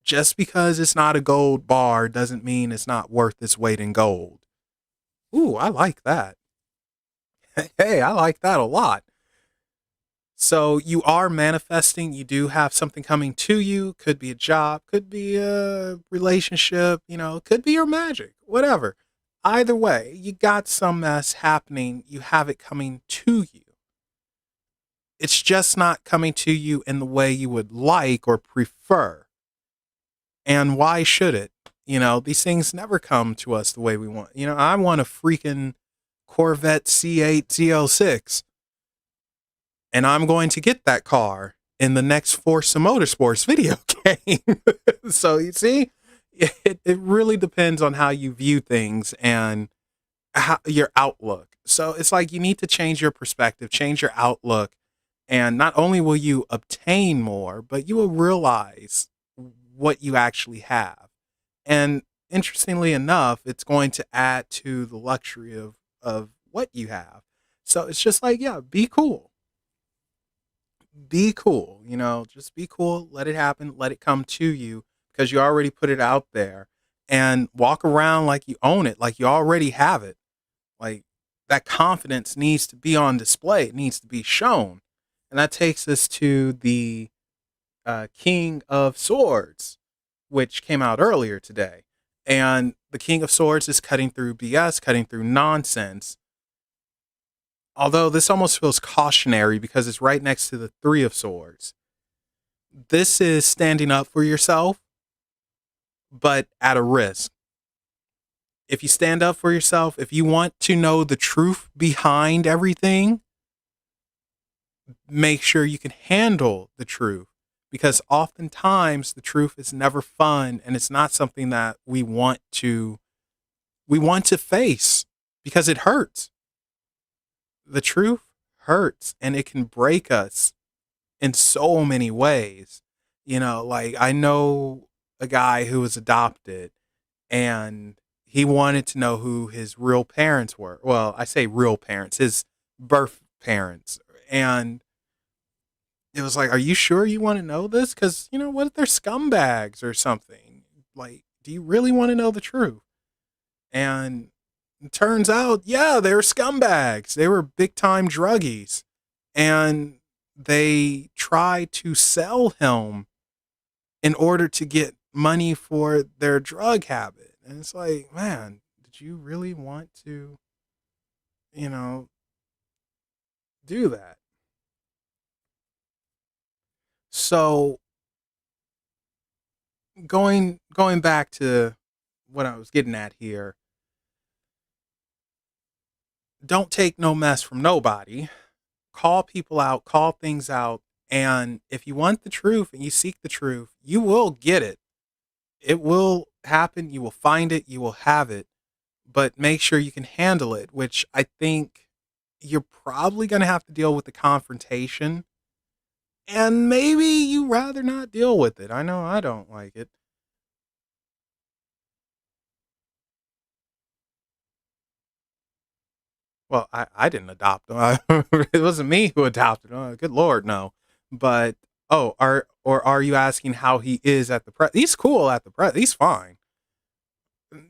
just because it's not a gold bar doesn't mean it's not worth its weight in gold. Ooh, I like that. Hey, I like that a lot. So you are manifesting. You do have something coming to you. Could be a job, could be a relationship, could be your magic, whatever. Either way, you got some mess happening. You have it coming to you. It's just not coming to you in the way you would like or prefer. And why should it? These things never come to us the way we want. I want a freaking Corvette C8 ZL6, and I'm going to get that car in the next Forza Motorsports video game. So you see, it really depends on how you view things and your outlook. So it's like you need to change your perspective, change your outlook, and not only will you obtain more, but you will realize what you actually have. And interestingly enough, it's going to add to the luxury of what you have. So it's just like, yeah, be cool. Be cool, just be cool, let it happen, let it come to you because you already put it out there, and walk around like you own it, like you already have it. Like, that confidence needs to be on display, it needs to be shown. And that takes us to the King of Swords, which came out earlier today. And the King of Swords is cutting through BS, cutting through nonsense. Although this almost feels cautionary because it's right next to the Three of Swords. This is standing up for yourself, but at a risk. If you stand up for yourself, if you want to know the truth behind everything, make sure you can handle the truth, because oftentimes the truth is never fun, and it's not something that we want to face because it hurts. The truth hurts, and it can break us in so many ways. Like, I know a guy who was adopted, and he wanted to know who his real parents were. Well, I say real parents, his birth parents. And it was like, are you sure you want to know this? Because, what if they're scumbags or something? Like, do you really want to know the truth? And it turns out, yeah, they were scumbags. They were big time druggies. And they tried to sell him in order to get money for their drug habit. And it's like, man, did you really want to, you know, do that? So Going back to what I was getting at here, don't take no mess from nobody. Call people out, call things out, and if you want the truth and you seek the truth, you will get it. It will happen, you will find it, you will have it, but make sure you can handle it, which I think you're probably going to have to deal with the confrontation, and maybe you rather not deal with it. I know I don't like it. Well, I didn't adopt him. It wasn't me who adopted him. Good Lord, no. But are you asking how he is at the He's cool at the He's fine.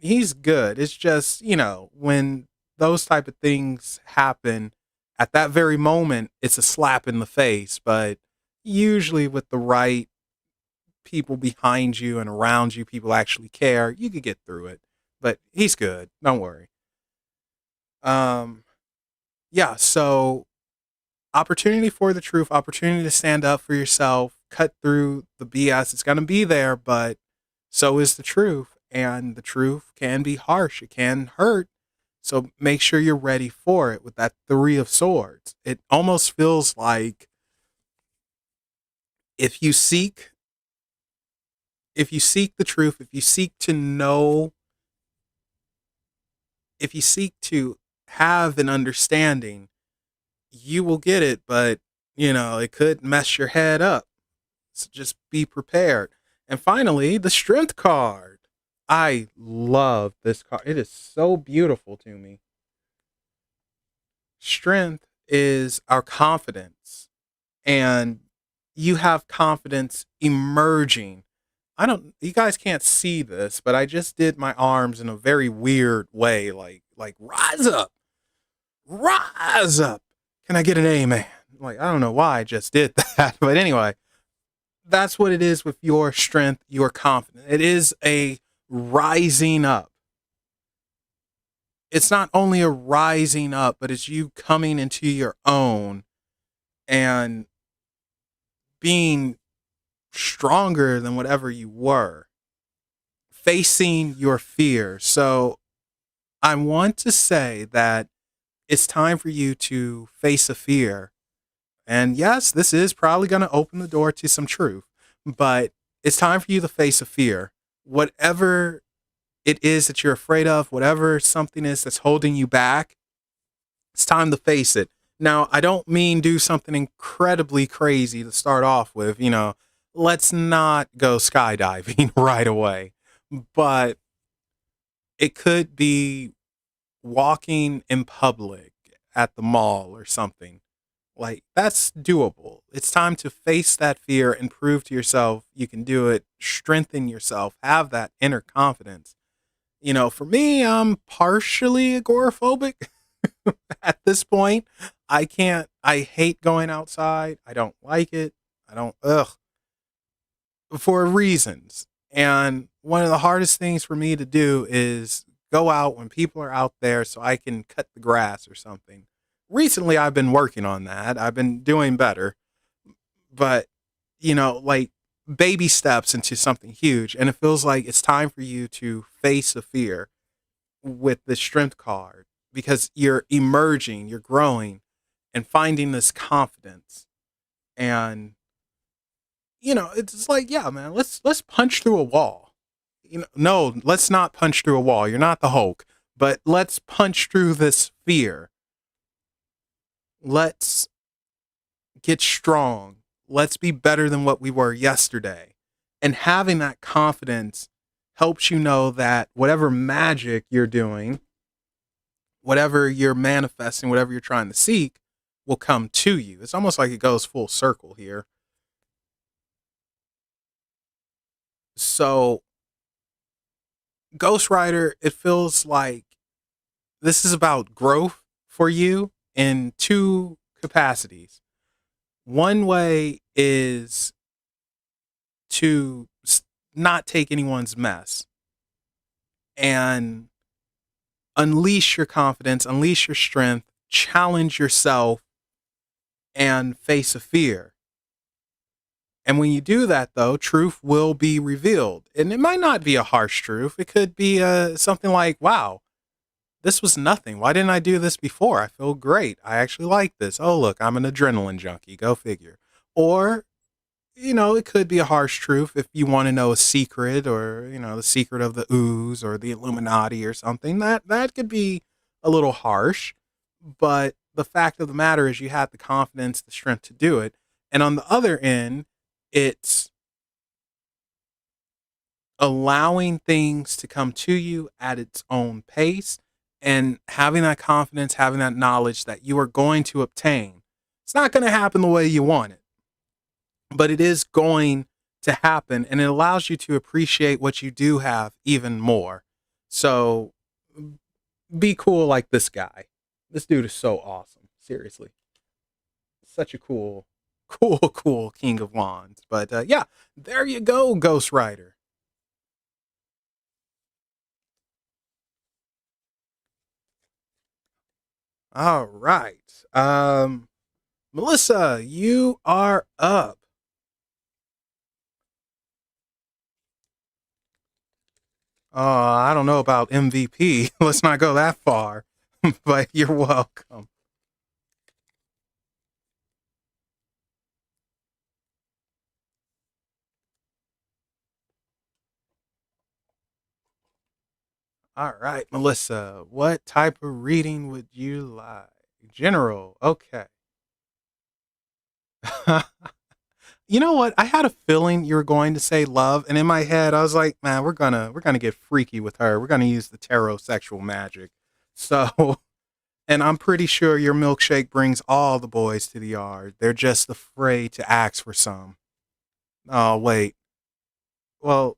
He's good. It's just when those type of things happen, at that very moment, it's a slap in the face. But usually, with the right people behind you and around you, people actually care. You could get through it. But he's good. Don't worry. Um, yeah. So opportunity for the truth, opportunity to stand up for yourself, cut through the BS. It's going to be there, but so is the truth. And the truth can be harsh, it can hurt. So make sure you're ready for it with that Three of Swords. It almost feels like if you seek if you seek the truth, if you seek to know, if you seek to have an understanding, you will get it, but it could mess your head up. So just be prepared. And finally, the Strength card. I love this card. It is so beautiful to me. Strength is our confidence, and you have confidence emerging. I don't You guys can't see this, but I just did my arms in a very weird way, like rise up. Rise up. Can I get an amen? Like, I don't know why I just did that, but anyway, that's what it is with your strength, your confidence. It is a rising up. It's not only a rising up, but it's you coming into your own and being stronger than whatever you were, facing your fear. So I want to say that it's time for you to face a fear. And yes, this is probably going to open the door to some truth, but it's time for you to face a fear. Whatever it is that you're afraid of, whatever something is that's holding you back, it's time to face it. Now, I don't mean do something incredibly crazy to start off with, let's not go skydiving right away. But it could be walking in public at the mall or something. Like, that's doable. It's time to face that fear and prove to yourself you can do it, strengthen yourself, have that inner confidence. For me, I'm partially agoraphobic at this point. I hate going outside. I don't like it. I don't, ugh, for reasons. And one of the hardest things for me to do is go out when people are out there so I can cut the grass or something. Recently, I've been working on that. I've been doing better, but like baby steps into something huge. And it feels like it's time for you to face the fear with the strength card because you're emerging, you're growing and finding this confidence. And it's like, yeah, man, let's punch through a wall. No, let's not punch through a wall. You're not the Hulk, but let's punch through this fear. Let's get strong. Let's be better than what we were yesterday. And having that confidence helps you know that whatever magic you're doing, whatever you're manifesting, whatever you're trying to seek, will come to you. It's almost like it goes full circle here. So, Ghost Rider, it feels like this is about growth for you in two capacities. One way is to not take anyone's mess and unleash your confidence, unleash your strength, challenge yourself, and face a fear. And when you do that, though, truth will be revealed. And it might not be a harsh truth. It could be something like, wow, this was nothing. Why didn't I do this before? I feel great. I actually like this. Oh, look, I'm an adrenaline junkie. Go figure. Or, it could be a harsh truth if you want to know a secret or, the secret of the ooze or the Illuminati or something. That could be a little harsh. But the fact of the matter is you had the confidence, the strength to do it. And on the other end, it's allowing things to come to you at its own pace and having that confidence, having that knowledge that you are going to obtain. It's not going to happen the way you want it, but it is going to happen and it allows you to appreciate what you do have even more. So be cool like this guy. This dude is so awesome. Seriously. Such a cool King of Wands. But yeah, there you go, Ghost Rider. All right. Melissa, you are up. I don't know about MVP. Let's not go that far, but you're welcome. All right, Melissa, what type of reading would you like? General. Okay. You know what? I had a feeling you were going to say love, and in my head, I was like, man, we're gonna get freaky with her. We're gonna use the tarot sexual magic. So, and I'm pretty sure your milkshake brings all the boys to the yard. They're just afraid to ask for some. Oh, wait. Well,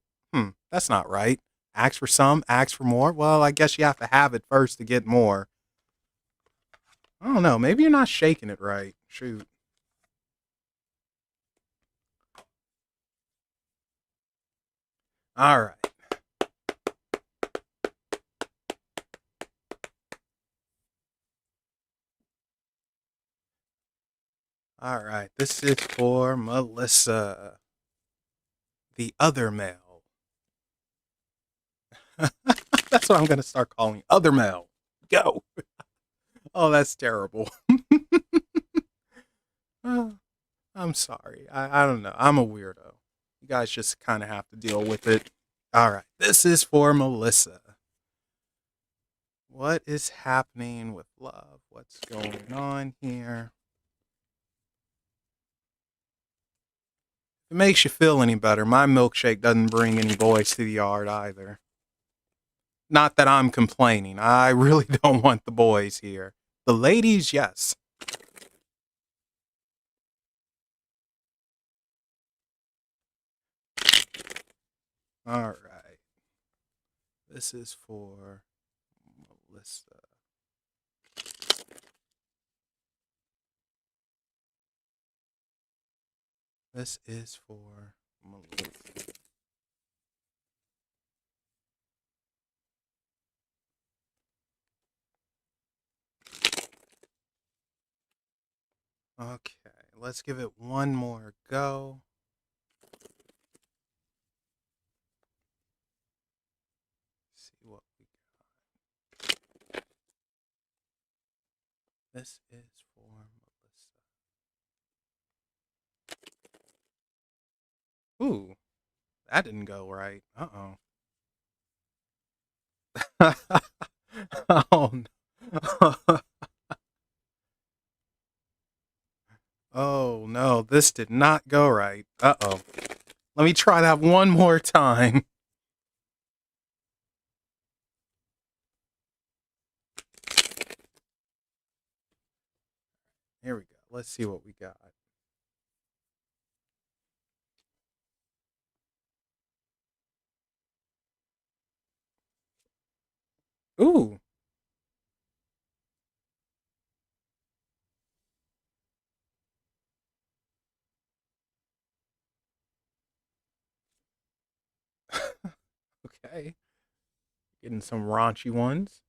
that's not right. Ask for some, ask for more. Well, I guess you have to have it first to get more. I don't know. Maybe you're not shaking it right. Shoot. All right. All right. This is for Melissa, the other male. That's what I'm going to start calling other male. Go. Oh, that's terrible. Uh, I'm sorry. I don't know. I'm a weirdo. You guys just kind of have to deal with it. All right. This is for Melissa. What is happening with love? What's going on here? If it makes you feel any better, my milkshake doesn't bring any boys to the yard either. Not that I'm complaining. I really don't want the boys here. The ladies, yes. All right. This is for Melissa. This is for Melissa. Okay, let's give it one more go. See what we got. This is for Melissa. Ooh, that didn't go right. Uh oh. Oh no. Oh no, this did not go right. Uh oh. Let me try that one more time. Here we go. Let's see what we got. Ooh. Okay. Getting some raunchy ones.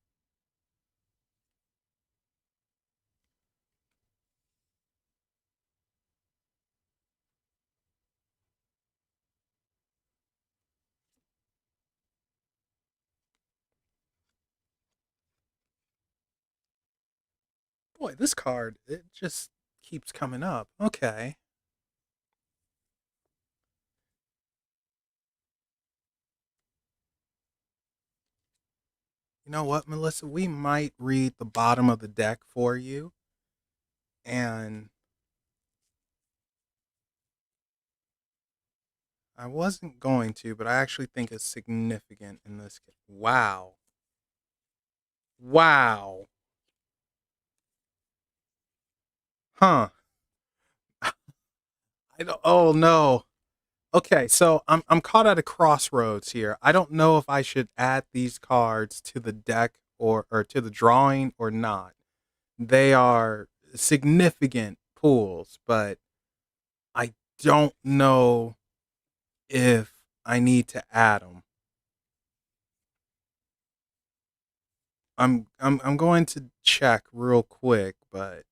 Boy, this card, it just keeps coming up. Okay. You know what, Melissa? We might read the bottom of the deck for you. And I wasn't going to, but I actually think it's significant in this case. Wow. Wow. Huh. I don't, oh no. Okay, so I'm caught at a crossroads here. I don't know if I should add these cards to the deck or to the drawing or not. They are significant pools, but I don't know if I need to add them. I'm going to check real quick, but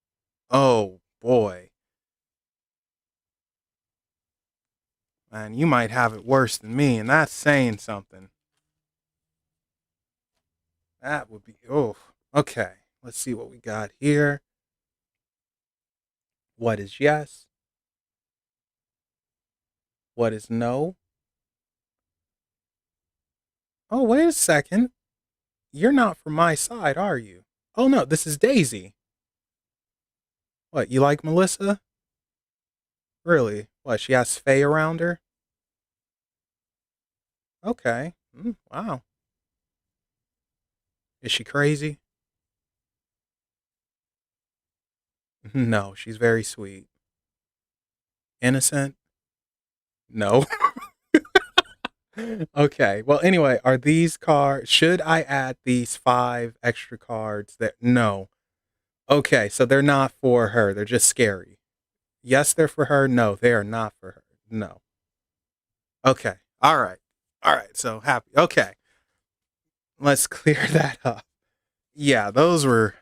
oh boy, man, you might have it worse than me, and that's saying something. That would be oh okay. Let's see what we got here. What is yes? What is no? Oh, wait a second. You're not from my side, are you? Oh no, this is Daisy. What, you like Melissa? Really? What, she has Faye around her? Okay. Wow. Is she crazy? No, she's very sweet. Innocent? No. Okay. Well, anyway, are these cards, should I add these five extra cards that, no. Okay, so they're not for her. They're just scary. Yes, they're for her. No, they are not for her. No. Okay. All right. All right. So happy. Okay. Let's clear that up. Yeah, those were,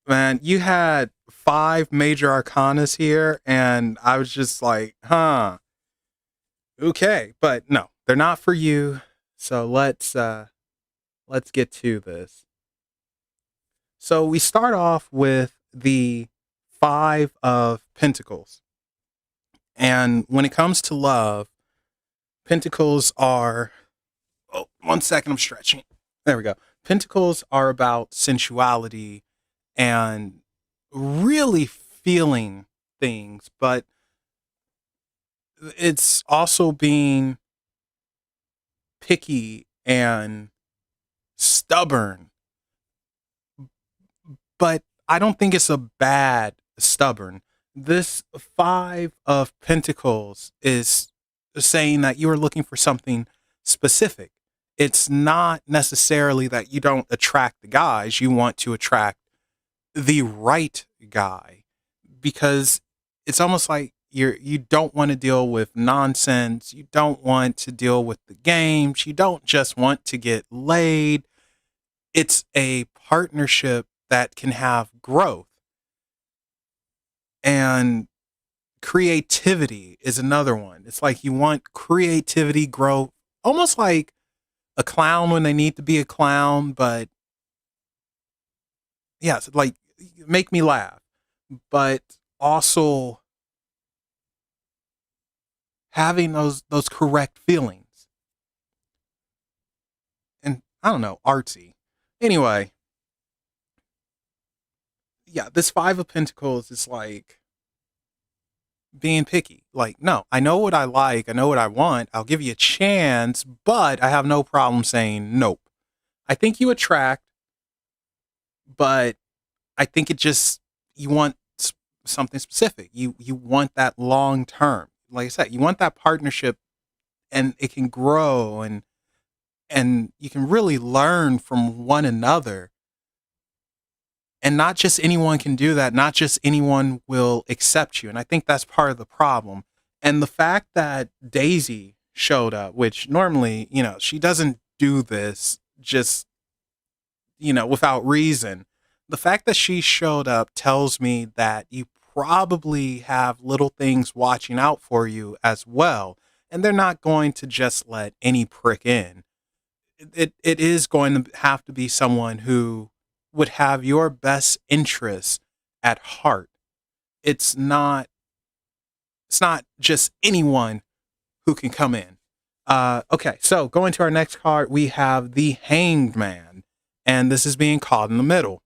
man, you had five major arcanas here, and I was just like, huh, okay. But no, they're not for you. So let's get to this. So we start off with the Five of Pentacles. And when it comes to love, Pentacles are, oh, 1 second, I'm stretching. There we go. Pentacles are about sensuality and really feeling things, but it's also being picky and stubborn. But I don't think it's a bad stubborn. This Five of Pentacles is saying that you are looking for something specific. It's not necessarily that you don't attract the guys, you want to attract the right guy, because it's almost like you don't want to deal with nonsense, you don't want to deal with the games, you don't just want to get laid. It's a partnership that can have growth, and creativity is another one. It's like you want creativity, growth, almost like a clown when they need to be a clown, but yes, like make me laugh, but also having those correct feelings. And I don't know, artsy. Anyway, yeah, this Five of Pentacles is like being picky. Like, no, I know what I like, I know what I want. I'll give you a chance, but I have no problem saying nope. I think you attract, but I think it just you want something specific. You want that long term. Like I said, you want that partnership, and it can grow, and you can really learn from one another. And not just anyone can do that. Not just anyone will accept you. And I think that's part of the problem. And the fact that Daisy showed up, which normally, she doesn't do this just, without reason. The fact that she showed up tells me that you probably have little things watching out for you as well. And they're not going to just let any prick in. It is going to have to be someone who would have your best interests at heart. It's not it's not just anyone who can come in. Okay, so going to our next card, we have the Hanged Man, and this is being caught in the middle.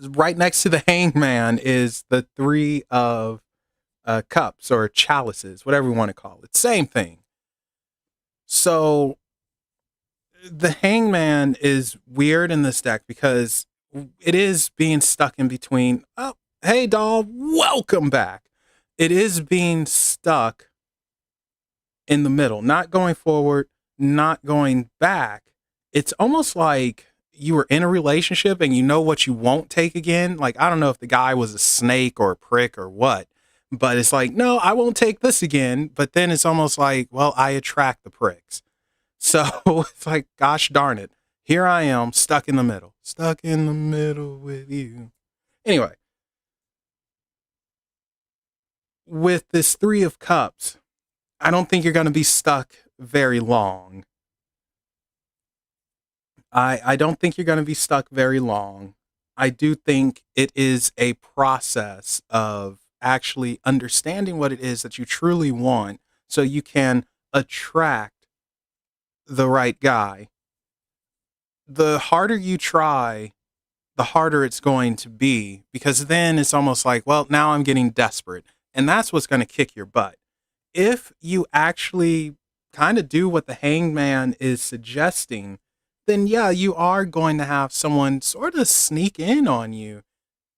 Right next to the Hanged Man is the Three of Cups or chalices, whatever we want to call it. Same thing. So the Hangman is weird in this deck because it is being stuck in between. Oh, hey, doll, welcome back. It is being stuck in the middle, not going forward, not going back. It's almost like you were in a relationship and you know what you won't take again. Like, I don't know if the guy was a snake or a prick or what, but it's like, no, I won't take this again. But then it's almost like, well, I attract the pricks. So it's like, gosh darn it. Here I am, stuck in the middle with you. Anyway, with this Three of Cups, I don't think you're going to be stuck very long. I don't think you're going to be stuck very long. I do think it is a process of actually understanding what it is that you truly want so you can attract the right guy. The harder you try, the harder it's going to be because then it's almost like, well, now I'm getting desperate. And that's what's going to kick your butt. If you actually kind of do what the Hangman is suggesting, then yeah, you are going to have someone sort of sneak in on you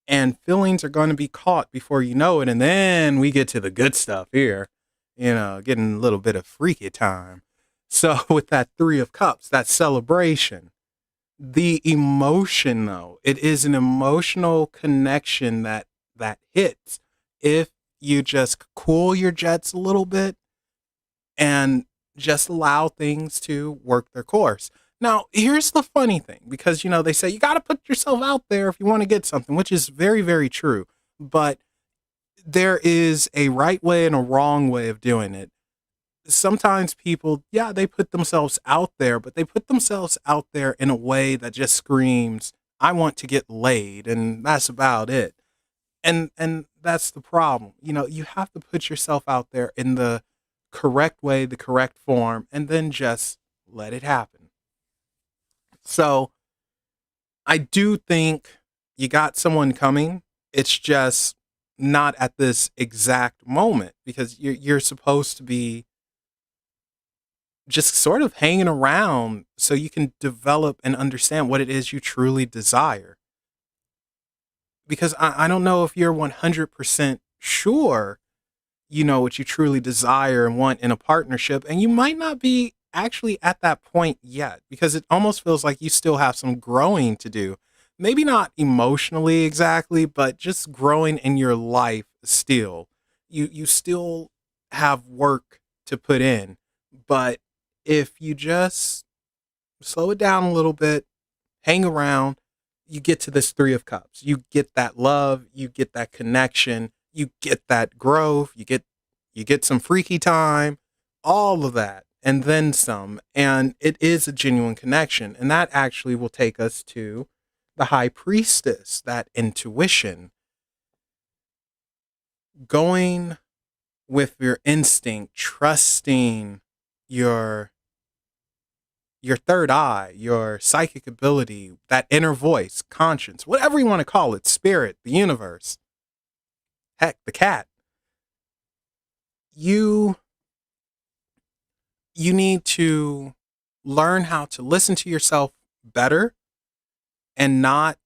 and feelings are going to be caught before you know it. And then we get to the good stuff here, getting a little bit of freaky time. So with that Three of Cups, that celebration, the emotion though, it is an emotional connection that hits if you just cool your jets a little bit and just allow things to work their course. Now, here's the funny thing, because they say you got to put yourself out there if you want to get something, which is very, very true. But there is a right way and a wrong way of doing it. Sometimes people, yeah, they put themselves out there, but they put themselves out there in a way that just screams, I want to get laid, and that's about it. And that's the problem. You have to put yourself out there in the correct way, the correct form, and then just let it happen. So I do think you got someone coming. It's just not at this exact moment because you're supposed to be just sort of hanging around so you can develop and understand what it is you truly desire. Because I don't know if you're 100% sure you know what you truly desire and want in a partnership. And you might not be actually at that point yet because it almost feels like you still have some growing to do. Maybe not emotionally exactly, but just growing in your life still. You still have work to put in. But if you just slow it down a little bit, hang around, you get to this Three of Cups. You get that love, you get that connection, you get that growth, you get some freaky time, all of that, and then some. And it is a genuine connection. And that actually will take us to the High Priestess, that intuition. Going with your instinct, trusting your third eye, your psychic ability, that inner voice, conscience, whatever you want to call it, spirit, the universe, heck, the cat. You need to learn how to listen to yourself better and not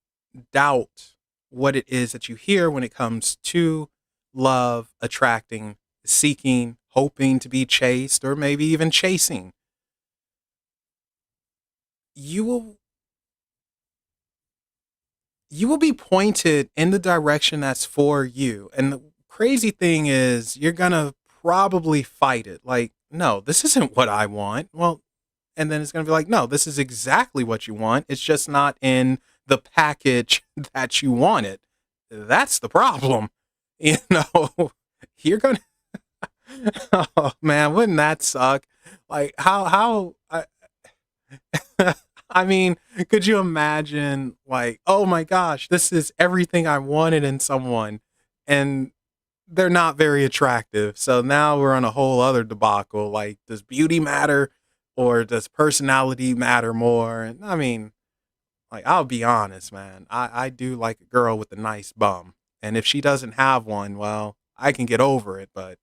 doubt what it is that you hear when it comes to love, attracting, seeking, hoping to be chased, or maybe even chasing. You will be pointed in the direction that's for you. And the crazy thing is you're going to probably fight it. Like, no, this isn't what I want. Well, and then it's going to be like, no, this is exactly what you want. It's just not in the package that you wanted. That's the problem. You know, you're going to, oh man, wouldn't that suck? Like how I mean, could you imagine, like, oh my gosh, this is everything I wanted in someone, and they're not very attractive. So now we're on a whole other debacle. Like, does beauty matter or does personality matter more? And I mean, like, I'll be honest, man. I do like a girl with a nice bum. And if she doesn't have one, well, I can get over it. But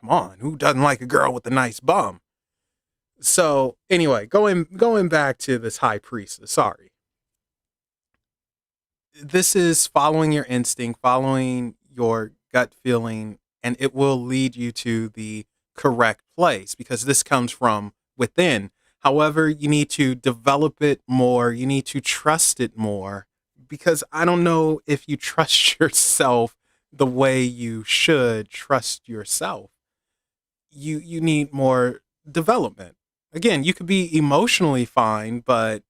come on, who doesn't like a girl with a nice bum? So anyway, going back to this high priestess. Sorry, this is following your instinct, following your gut feeling, and it will lead you to the correct place because this comes from within. However, you need to develop it more. You need to trust it more because I don't know if you trust yourself the way you should trust yourself. You need more development. Again, you could be emotionally fine, but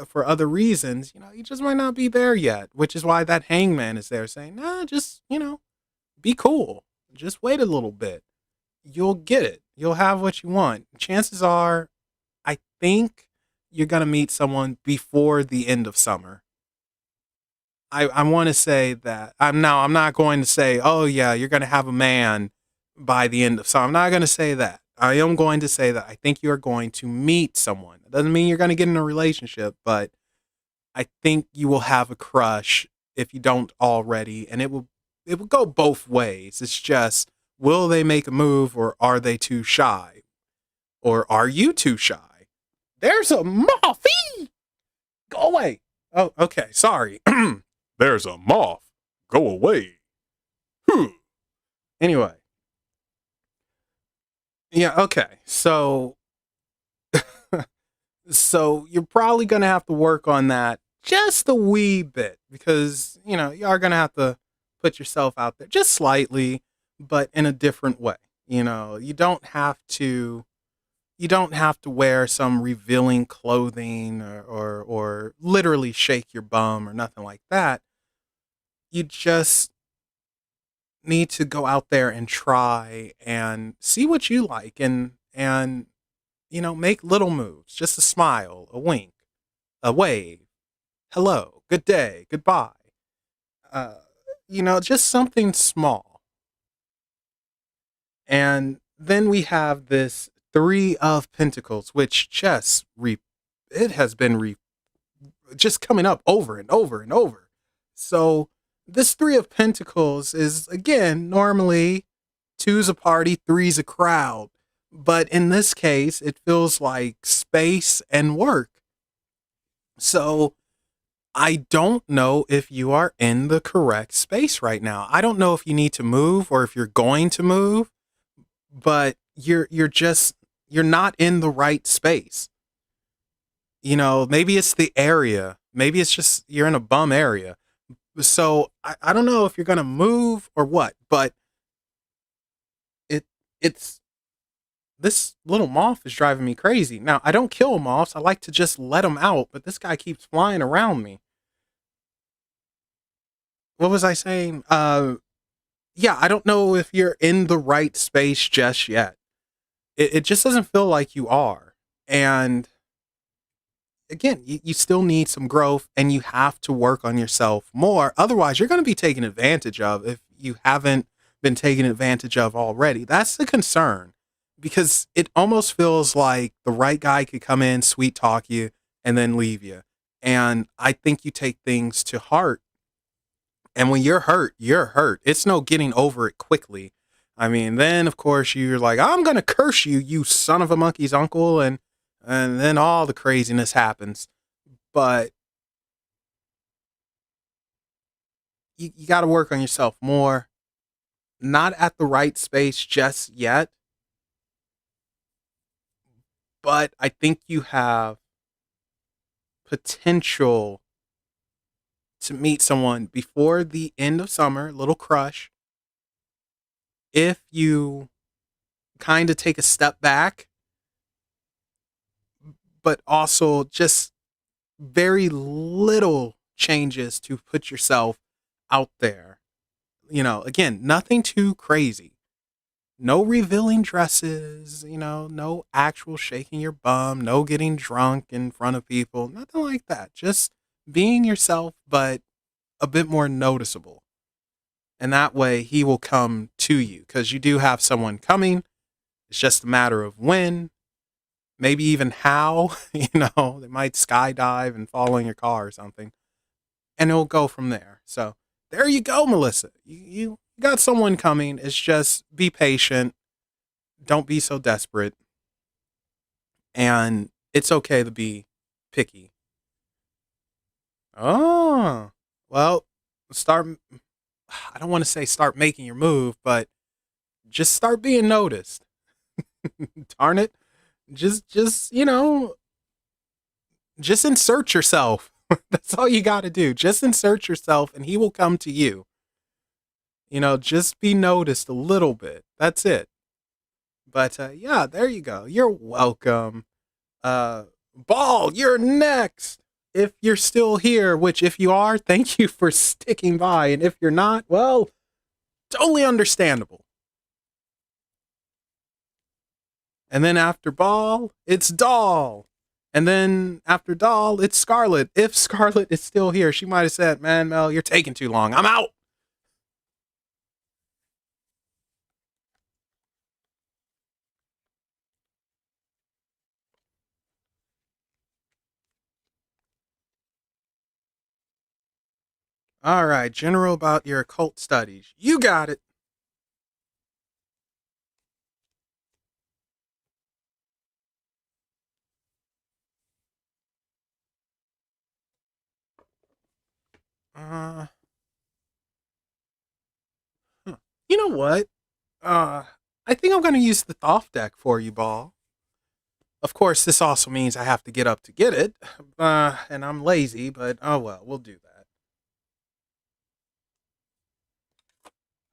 for other reasons, you just might not be there yet, which is why that hangman is there saying, nah, just, be cool. Just wait a little bit. You'll get it. You'll have what you want. Chances are, I think you're going to meet someone before the end of summer. I want to say that I'm not going to say, oh yeah, you're going to have a man by the end of summer. I'm not going to say that. I am going to say that I think you are going to meet someone. It doesn't mean you're going to get in a relationship, but I think you will have a crush if you don't already, and it will go both ways. It's just, will they make a move or are they too shy? Or are you too shy? There's a moth. Go away. Oh, okay. Sorry. There's a moth. Go away. Anyway. Yeah, okay. So you're probably going to have to work on that just a wee bit because, you are going to have to put yourself out there just slightly, but in a different way. You don't have to wear some revealing clothing or literally shake your bum or nothing like that. You just need to go out there and try and see what you like and make little moves, just a smile, a wink, a wave, hello, good day, goodbye. Uh, just something small. And then we have this Three of Pentacles, which it has been just coming up over and over and over. So this Three of Pentacles is, again, normally two's a party, three's a crowd. But in this case, it feels like space and work. So I don't know if you are in the correct space right now. I don't know if you need to move or if you're going to move, but you're not in the right space. Maybe it's the area. Maybe it's just you're in a bum area. So I don't know if you're gonna move or what, but it's this little moth is driving me crazy. Now I don't kill moths. I like to just let them out, but this guy keeps flying around me. What was I saying? Yeah, I don't know if you're in the right space just yet. It just doesn't feel like you are. And again, you still need some growth and you have to work on yourself more. Otherwise, you're going to be taken advantage of if you haven't been taken advantage of already. That's the concern because it almost feels like the right guy could come in, sweet talk you, and then leave you. And I think you take things to heart. And when you're hurt, you're hurt. It's no getting over it quickly. I mean, then of course you're like, I'm gonna curse you, you son of a monkey's uncle, and then all the craziness happens. But you got to work on yourself more. Not at the right space just yet, but I think you have potential to meet someone before the end of summer, little crush. If you kind of take a step back, but also just very little changes to put yourself out there. Again, nothing too crazy. no revealing dresses, no actual shaking your bum, no getting drunk in front of people, nothing like that. Just being yourself, but a bit more noticeable. And that way he will come to you because you do have someone coming. It's just a matter of when, maybe even how, they might skydive and fall in your car or something. And it'll go from there. So there you go, Melissa. You got someone coming. It's just be patient. Don't be so desperate. And it's okay to be picky. Oh, well, start. I don't want to say start making your move, but just start being noticed. Darn it. Just insert yourself. That's all you got to do. Just insert yourself and he will come to you. Just be noticed a little bit. That's it. But yeah, there you go. You're welcome. Ball, you're next. If you're still here, which if you are, thank you for sticking by. And if you're not, well, totally understandable. And then after Ball, it's Doll. And then after Doll, it's Scarlet. If Scarlet is still here, she might have said, "Man, Mel, you're taking too long. I'm out." All right, general about your occult studies. You got it. Uh, huh. You know what? Uh, I think I'm going to use the Thoth deck for you, Ball. Of course, this also means I have to get up to get it, and I'm lazy, but oh well, we'll do that.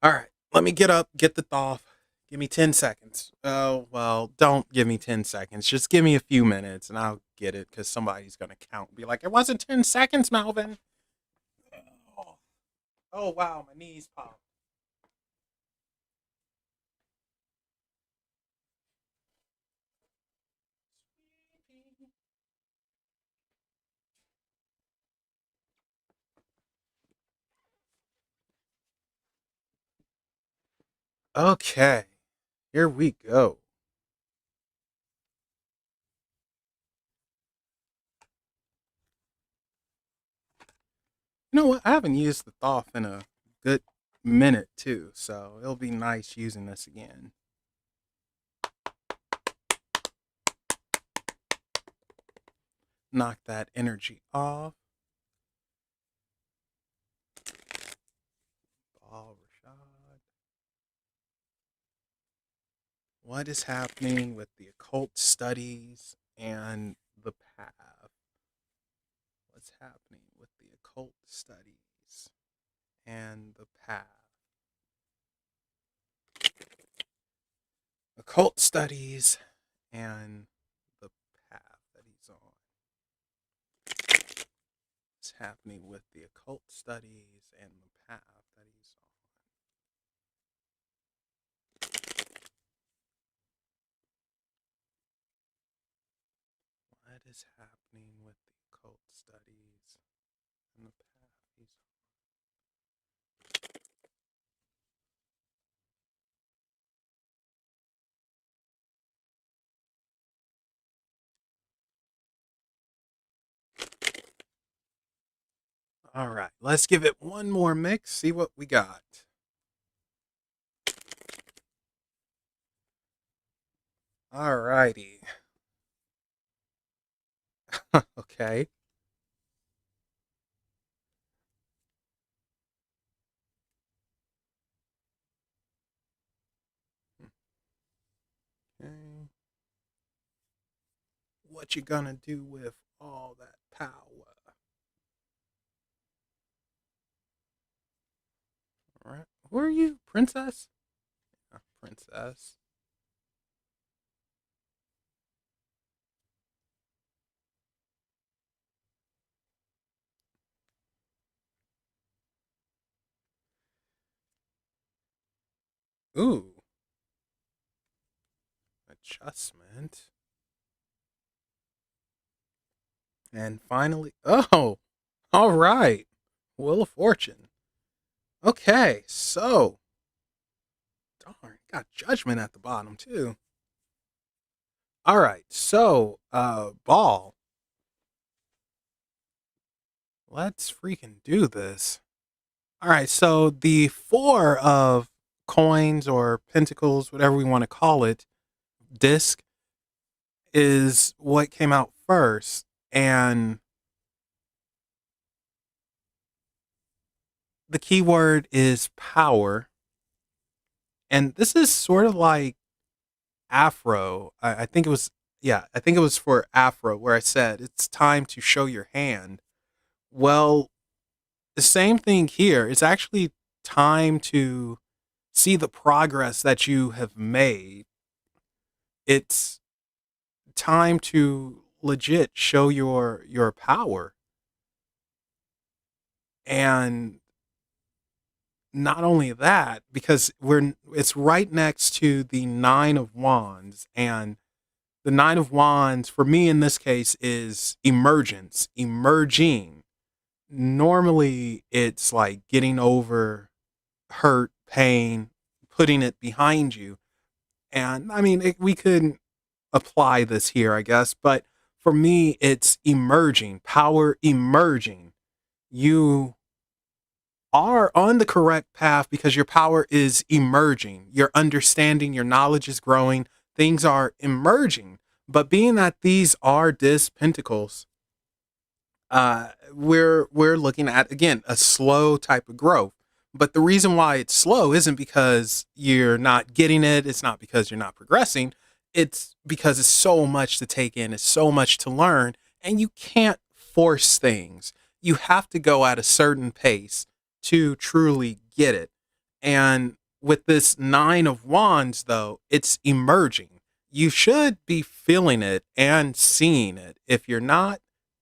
All right, let me get up, get the Thoth. Give me 10 seconds. Oh, well, don't give me 10 seconds. Just give me a few minutes and I'll get it because somebody's going to count and be like, it wasn't 10 seconds, Melvin. Oh, oh wow, my knees popped. Okay, here we go. You know what? I haven't used the Thoth in a good minute too, so it'll be nice using this again. Knock that energy off. Ball Rashad. What is happening with the occult studies and the path? What's happening with the occult studies and the path? Occult studies and the path that he's on. What's happening with the occult studies and the path that he's on? What is happening with the occult studies and the path he's on? All right, let's give it one more mix, see what we got. All righty. Okay. Okay. What you gonna do with all that power? All right. Who are you, princess? Princess. Ooh. adjustment. And finally, oh, all right. Wheel of Fortune. Okay, so darn, got Judgment at the bottom too. All right, so ball. Let's freaking do this. All right, so the four of coins or pentacles, whatever we want to call it, disc is what came out first. And the keyword is power. And this is sort of like Afro. I think it was, yeah, I think it was for Afro where I said it's time to show your hand. Well, the same thing here. It's actually time to see the progress that you have made. It's time to legit show your power. And not only that, because it's right next to the 9 of wands, and the 9 of wands for me in this case is emergence, emerging. Normally it's like getting over hurt, pain, putting it behind you. And I mean, we could apply this here, I guess, but for me, it's emerging, power emerging. You are on the correct path because your power is emerging. Your understanding, your knowledge is growing, things are emerging. But being that these are disc pentacles, we're looking at again a slow type of growth. But the reason why it's slow isn't because you're not getting it. It's not because you're not progressing. It's because it's so much to take in. It's so much to learn, and you can't force things. You have to go at a certain pace to truly get it. And with this 9 of wands, though, it's emerging. You should be feeling it and seeing it. If you're not,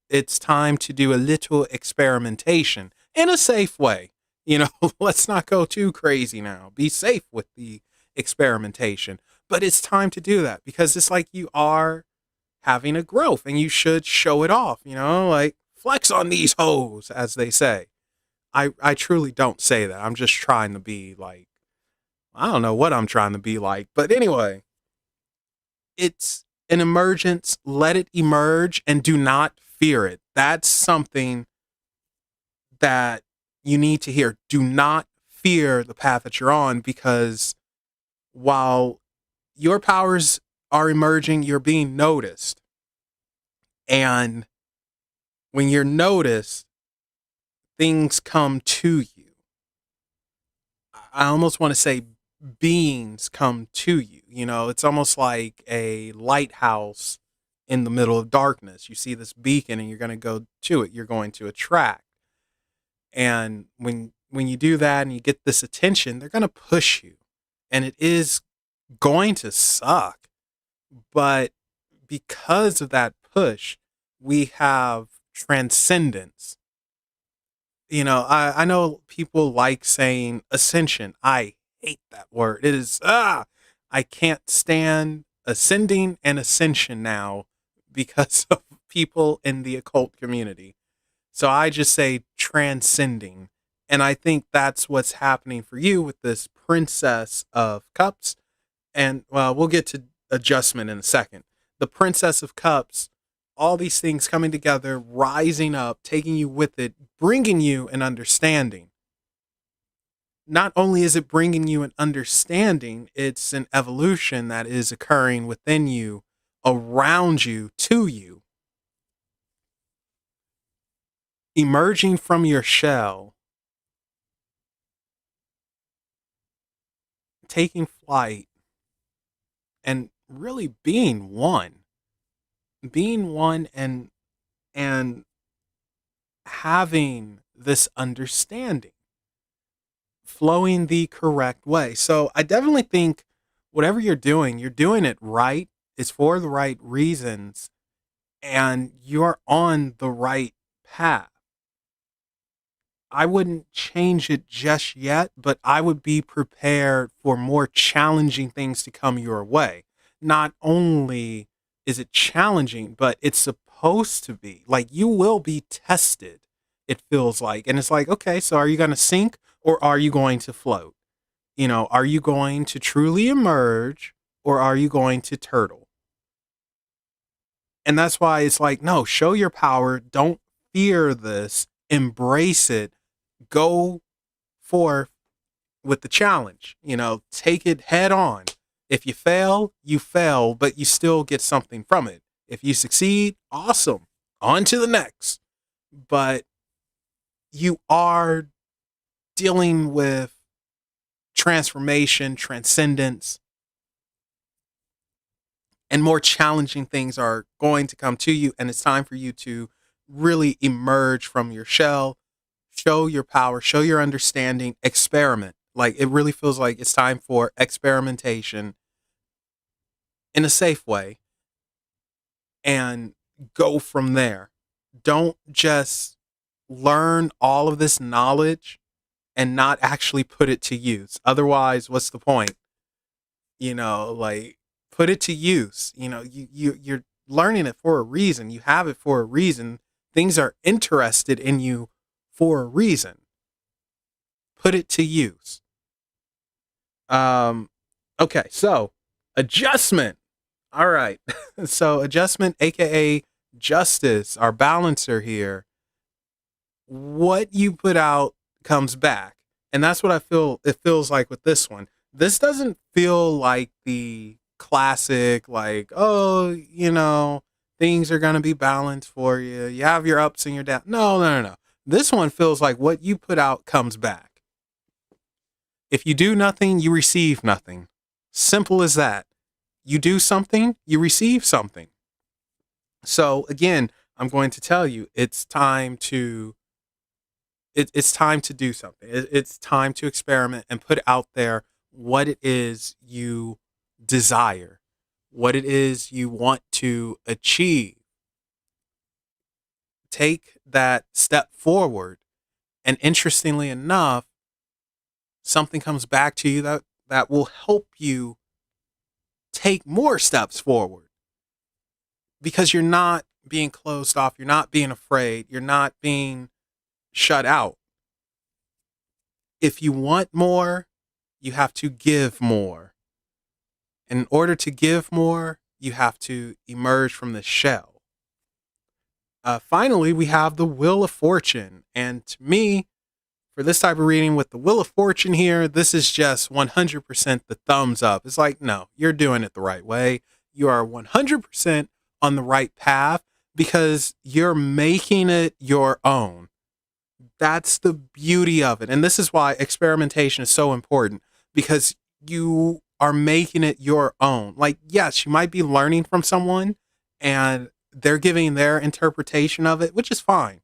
it's time to do a little experimentation in a safe way. You know, let's not go too crazy now. Be safe with the experimentation. But it's time to do that because it's like you are having a growth and you should show it off, you know, like flex on these hoes, as they say. I truly don't say that. I'm just trying to be like, I don't know what I'm trying to be like. But anyway, it's an emergence. Let it emerge and do not fear it. That's something that you need to hear. Do not fear the path that you're on because while your powers are emerging, you're being noticed. And when you're noticed, things come to you. I almost want to say beings come to you. You know, it's almost like a lighthouse in the middle of darkness. You see this beacon and you're going to go to it. You're going to attract. And when you do that and you get this attention, they're going to push you. And it is going to suck. But because of that push, we have transcendence. You know, I know people like saying ascension. I hate that word. It is, I can't stand ascending and ascension now because of people in the occult community. So I just say transcending. And I think that's what's happening for you with this Princess of Cups. And well, we'll get to adjustment in a second. The Princess of Cups, all these things coming together, rising up, taking you with it, bringing you an understanding. Not only is it bringing you an understanding, it's an evolution that is occurring within you, around you, to you. Emerging from your shell, taking flight, and really being one. Being one and having this understanding, flowing the correct way. So I definitely think whatever you're doing it right. It's for the right reasons, and you're on the right path. I wouldn't change it just yet, but I would be prepared for more challenging things to come your way. not only is it challenging, but it's supposed to be. Like, you will be tested, it feels like. And it's like, okay, so are you going to sink or are you going to float? Are you going to truly emerge or are you going to turtle? And that's why it's like, no, show your power. Don't fear this. Embrace it. Go forth with the challenge. Take it head on. If you fail, you fail, but you still get something from it. If you succeed, awesome. On to the next. But you are dealing with transformation, transcendence, and more challenging things are going to come to you. And it's time for you to really emerge from your shell, show your power, show your understanding, experiment. Like, it really feels like it's time for experimentation in a safe way and go from there. Don't just learn all of this knowledge and not actually put it to use. Otherwise, what's the point? Like, put it to use. You're learning it for a reason. You have it for a reason. Things are interested in you for a reason. Put it to use. Okay, so adjustment. All right. So adjustment, aka justice, our balancer here. What you put out comes back. And that's what it feels like with this one. This doesn't feel like the classic, like, oh, things are going to be balanced for you. You have your ups and your downs. No, no, no, no. This one feels like what you put out comes back. If you do nothing, you receive nothing. Simple as that. You do something, you receive something. So again, I'm going to tell you, it's time to do something. It's time to experiment and put out there what it is you desire, what it is you want to achieve. Take that step forward. And interestingly enough, something comes back to you that will help you take more steps forward, because you're not being closed off. You're not being afraid. You're not being shut out. If you want more, you have to give more. In order to give more, you have to emerge from the shell. Finally, we have the Wheel of Fortune. And to me, for this type of reading with the Wheel of Fortune here, this is just 100% the thumbs up. It's like, no, you're doing it the right way. You are 100% on the right path because you're making it your own. That's the beauty of it. And this is why experimentation is so important, because you are making it your own. Like, yes, you might be learning from someone and they're giving their interpretation of it, which is fine.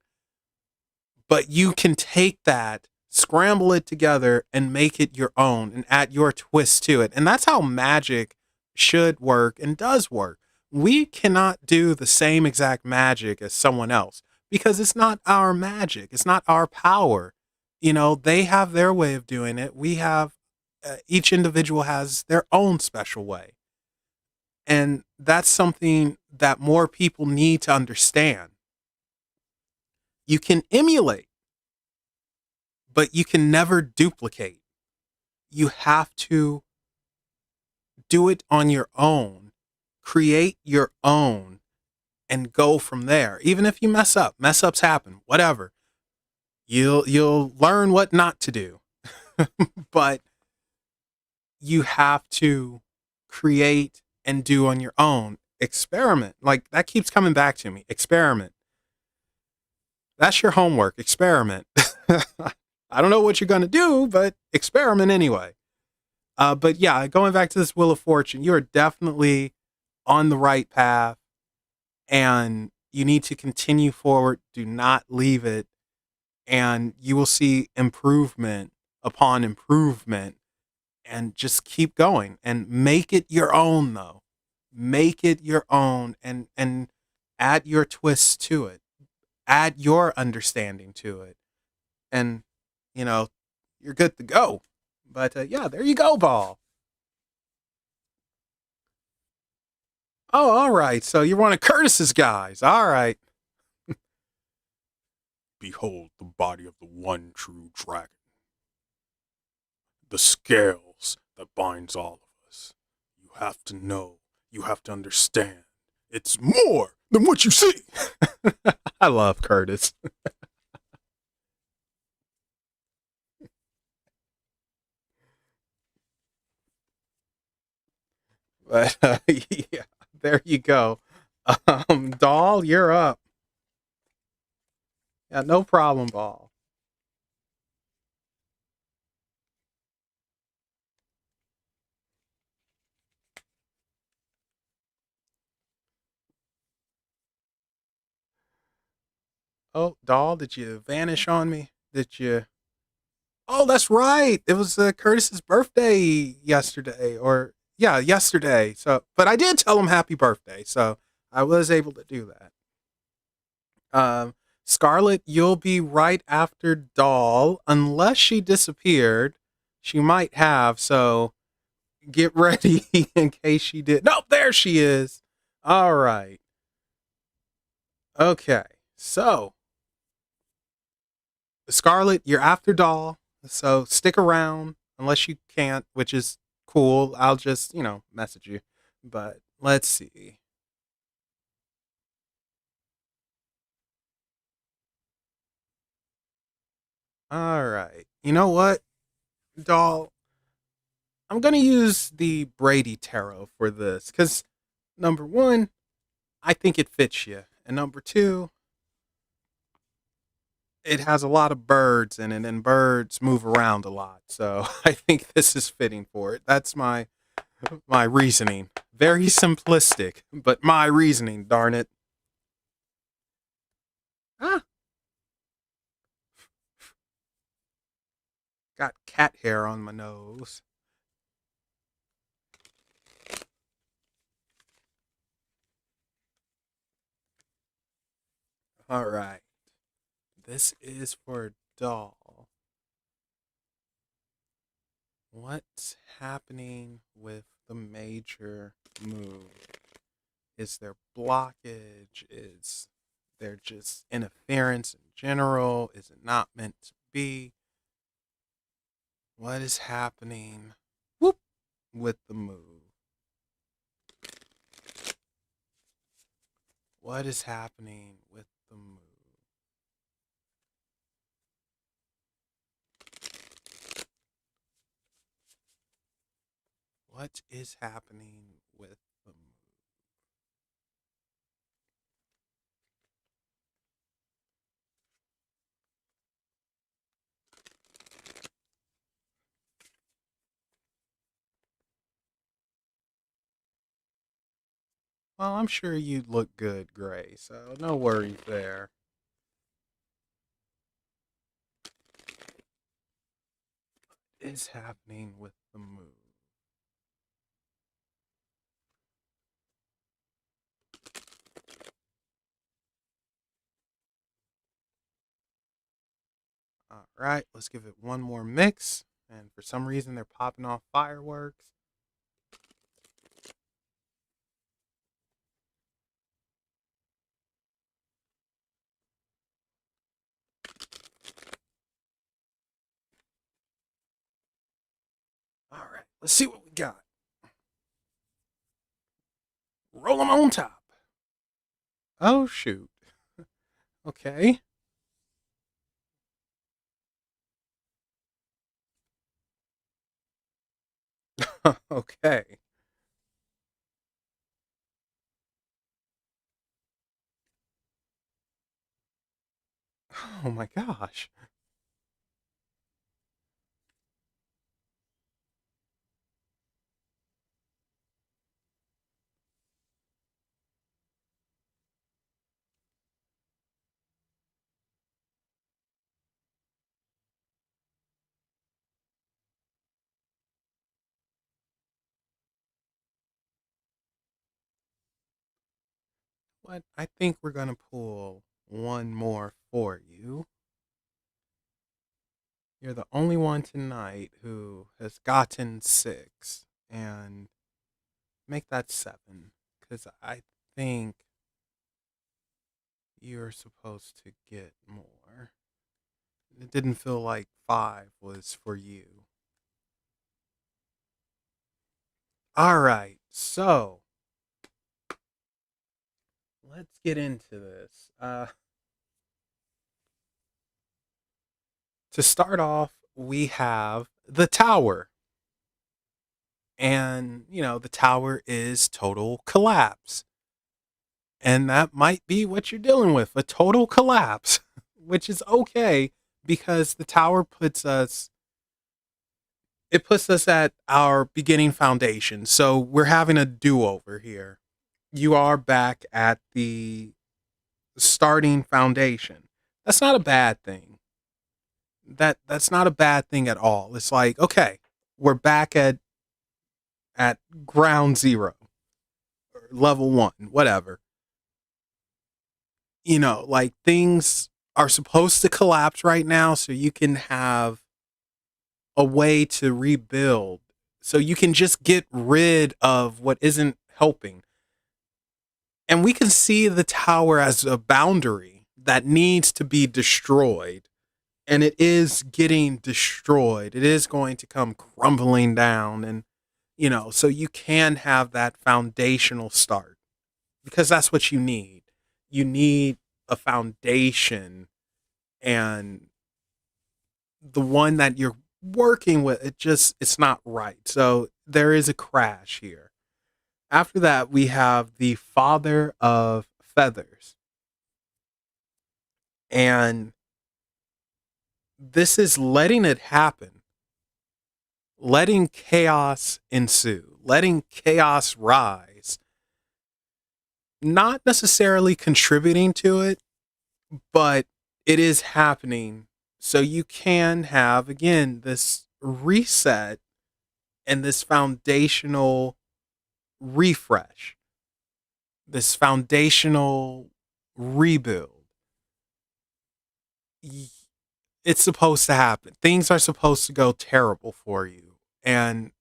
But you can take that, scramble it together, and make it your own and add your twist to it. And that's how magic should work and does work. We cannot do the same exact magic as someone else because it's not our magic. It's not our power. They have their way of doing it. We have, each individual has their own special way. And that's something that more people need to understand. You can emulate, but you can never duplicate. You have to do it on your own, create your own, and go from there. Even if you mess ups happen, whatever. You'll learn what not to do. But you have to create and do on your own. Experiment. Like, that keeps coming back to me. Experiment. That's your homework. Experiment. I don't know what you're going to do, but experiment anyway. But yeah, going back to this Wheel of Fortune, you are definitely on the right path and you need to continue forward. Do not leave it. And you will see improvement upon improvement, and just keep going and make it your own, though. Make it your own and add your twists to it. Add your understanding to it. And, you know, you're good to go. But yeah, there you go, Paul. Oh, all right. So you're one of Curtis's guys. All right. Behold the body of the one true dragon, the scales that binds all of us. You have to know, you have to understand. It's more than what you see. I love Curtis. But yeah, there you go. Doll, you're up. Yeah, no problem, Ball. Oh, Doll, did you vanish on me? Did you? Oh, that's right. It was Curtis's birthday yesterday, or yeah, yesterday. So, but I did tell him happy birthday, so I was able to do that. Scarlet, you'll be right after Doll, unless she disappeared. She might have, so get ready in case she did. Nope, there she is. All right. Okay. So, Scarlet, you're after Doll, so stick around unless you can't, which is cool. I'll just, message you. But let's see. All right. You know what, Doll? I'm going to use the Brady Tarot for this because number one, I think it fits you. And number two, it has a lot of birds in it, and birds move around a lot. So I think this is fitting for it. That's my reasoning. Very simplistic, but my reasoning, darn it. Ah, got cat hair on my nose. All right. This is for doll. What's happening with the major move? Is there blockage? Is there just interference in general? Is it not meant to be? What is happening? Whoop, with the move. What is happening with the move? What is happening with the move? Well, I'm sure you look good, Gray, so no worries there. What is happening with the move? All right, let's give it one more mix. And for some reason, they're popping off fireworks. All right, let's see what we got. Roll them on top. Oh, shoot. Okay. Okay. Oh my gosh. What? I think we're going to pull one more for you. You're the only one tonight who has gotten six. And make that seven. because I think you're supposed to get more. It didn't feel like five was for you. All right, so let's get into this. To start off, we have the tower. And, the tower is total collapse. And that might be what you're dealing with, a total collapse, which is okay because the tower puts us at our beginning foundation. So we're having a do-over here. You are back at the starting foundation. That's not a bad thing. That's not a bad thing at all. It's like, okay, we're back at ground zero or level one, whatever. Like things are supposed to collapse right now so you can have a way to rebuild. So you can just get rid of what isn't helping. And we can see the tower as a boundary that needs to be destroyed. And it is getting destroyed. It is going to come crumbling down. And, so you can have that foundational start because that's what you need. You need a foundation, and the one that you're working with, it's not right. So there is a crash here. After that, we have the father of feathers. And this is letting it happen, letting chaos ensue, letting chaos rise, not necessarily contributing to it, but it is happening. So you can have, again, this reset and this foundational refresh, this foundational rebuild. It's supposed to happen. Things are supposed to go terrible for you. And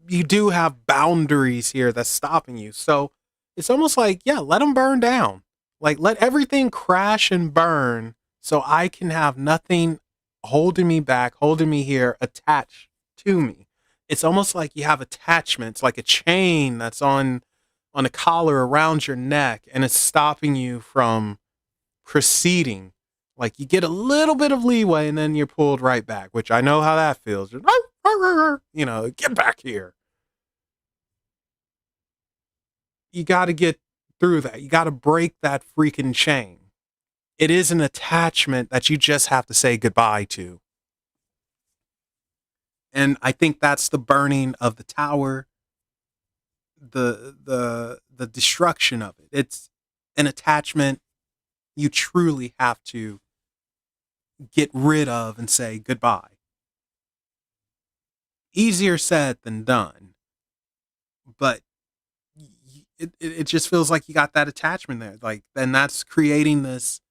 you do have boundaries here that's stopping you. So it's almost like, yeah, let them burn down. Like, let everything crash and burn so I can have nothing holding me back, holding me here, attached to me. It's almost like you have attachments, like a chain that's on a collar around your neck, and it's stopping you from proceeding. Like you get a little bit of leeway and then you're pulled right back, which I know how that feels. Get back here. You got to get through that. You got to break that freaking chain. It is an attachment that you just have to say goodbye to. And I think that's the burning of the tower, the destruction of it. It's an attachment you truly have to get rid of and say goodbye. Easier said than done, but it just feels like you got that attachment there. Like, then that's creating this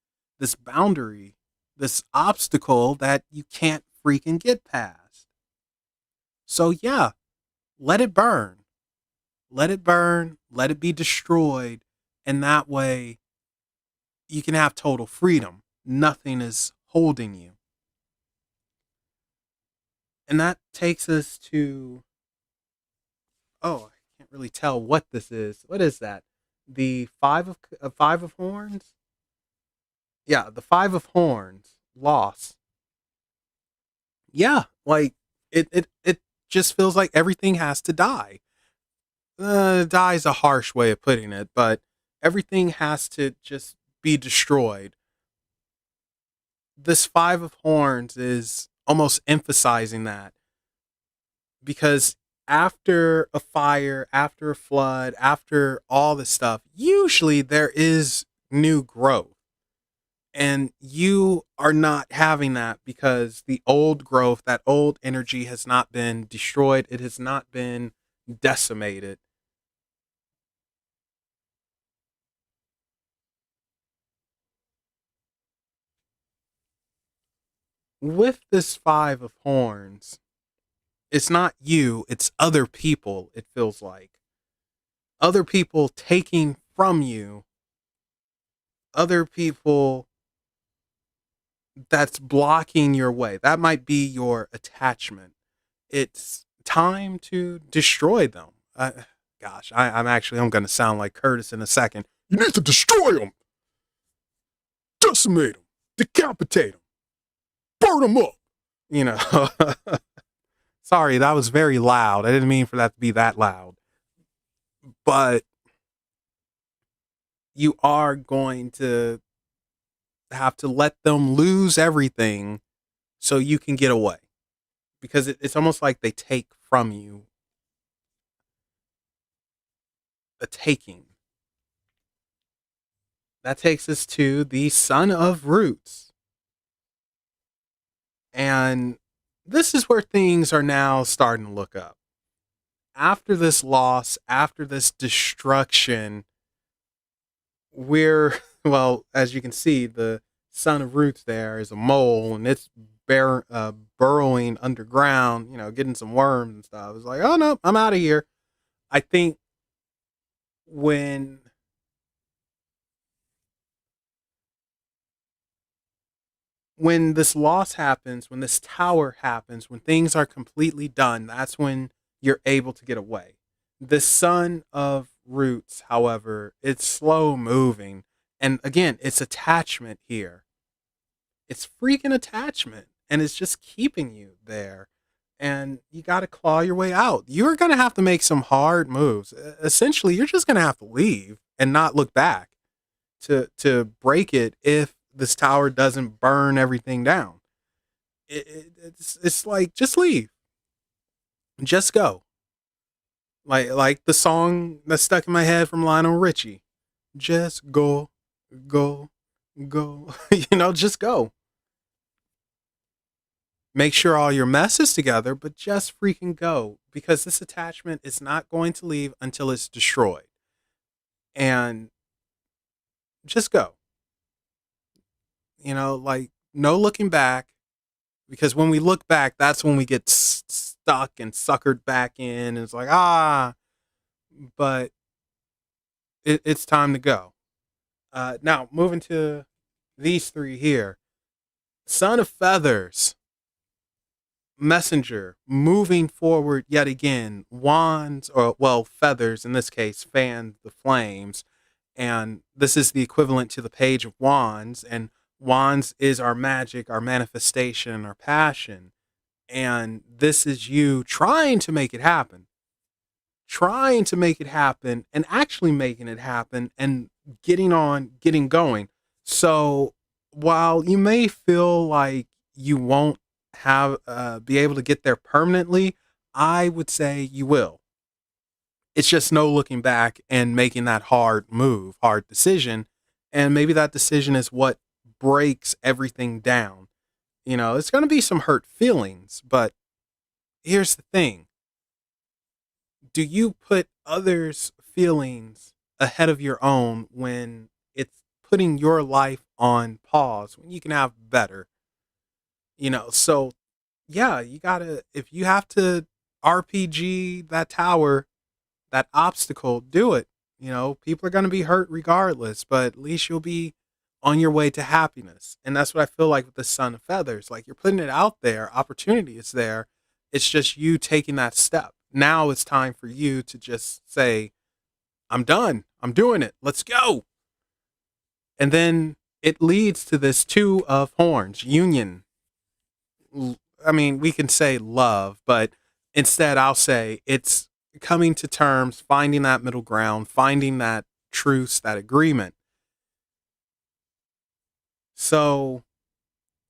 boundary, this obstacle that you can't freaking get past. So yeah, let it burn. Let it burn, let it be destroyed, and that way you can have total freedom. Nothing is holding you. And that takes us to, oh, I can't really tell what this is. What is that? The five of horns? Yeah, the five of horns. Loss. Yeah, like it just feels like everything has to die. Die is a harsh way of putting it, but everything has to just be destroyed. This five of horns is almost emphasizing that because after a fire, after a flood, after all this stuff, usually there is new growth. And you are not having that because the old growth, that old energy has not been destroyed. It has not been decimated. With this five of horns, it's not you, it's other people, it feels like. other people taking from you, other people that's blocking your way. That might be your attachment. It's time to destroy them. I'm going to sound like Curtis in a second. You need to destroy them, decimate them, decapitate them, burn them up. You know, sorry, that was very loud. I didn't mean for that to be that loud. But you are going to have to let them lose everything so you can get away. Because it's almost like they take from you, a taking. That takes us to the son of roots. And this is where things are now starting to look up. After this loss, after this destruction, we're, well, as you can see, the son of roots there is a mole, and it's burrowing underground, getting some worms and stuff. It's like, oh no, I'm out of here. I think when this loss happens, when this tower happens, when things are completely done, that's when you're able to get away. The son of roots, however, it's slow moving. And again, it's attachment here. It's freaking attachment. And it's just keeping you there. And you got to claw your way out. You're going to have to make some hard moves. Essentially, you're just going to have to leave and not look back to break it if this tower doesn't burn everything down. It's like, just leave. Just go. Like the song that's stuck in my head from Lionel Richie. Just go, go, go. Just go. Make sure all your mess is together, but just freaking go. Because this attachment is not going to leave until it's destroyed. And just go. Like, no looking back. Because when we look back, that's when we get stuck and suckered back in. And it's like, but it's time to go. Now, moving to these three here. Son of Feathers. Messenger. Moving forward yet again. Wands, or, well, feathers in this case, fan the flames. And this is the equivalent to the Page of Wands. And Wands is our magic, our manifestation, our passion. And this is you trying to make it happen. Trying to make it happen and actually making it happen and getting going. So while you may feel like you won't be able to get there permanently, I would say you will. It's just no looking back and making that hard decision. And maybe that decision is what breaks everything down. It's going to be some hurt feelings, but here's the thing. Do you put others' feelings ahead of your own when it's putting your life on pause, when you can have better? So yeah, if you have to RPG that tower, that obstacle, do it. People are going to be hurt regardless, but at least you'll be on your way to happiness. And that's what I feel like with the Son of Feathers. Like, you're putting it out there, opportunity is there. It's just you taking that step. Now it's time for you to just say, I'm done. I'm doing it. Let's go. And then it leads to this Two of Horns, union. I mean, we can say love, but instead I'll say it's coming to terms, finding that middle ground, finding that truce, that agreement. So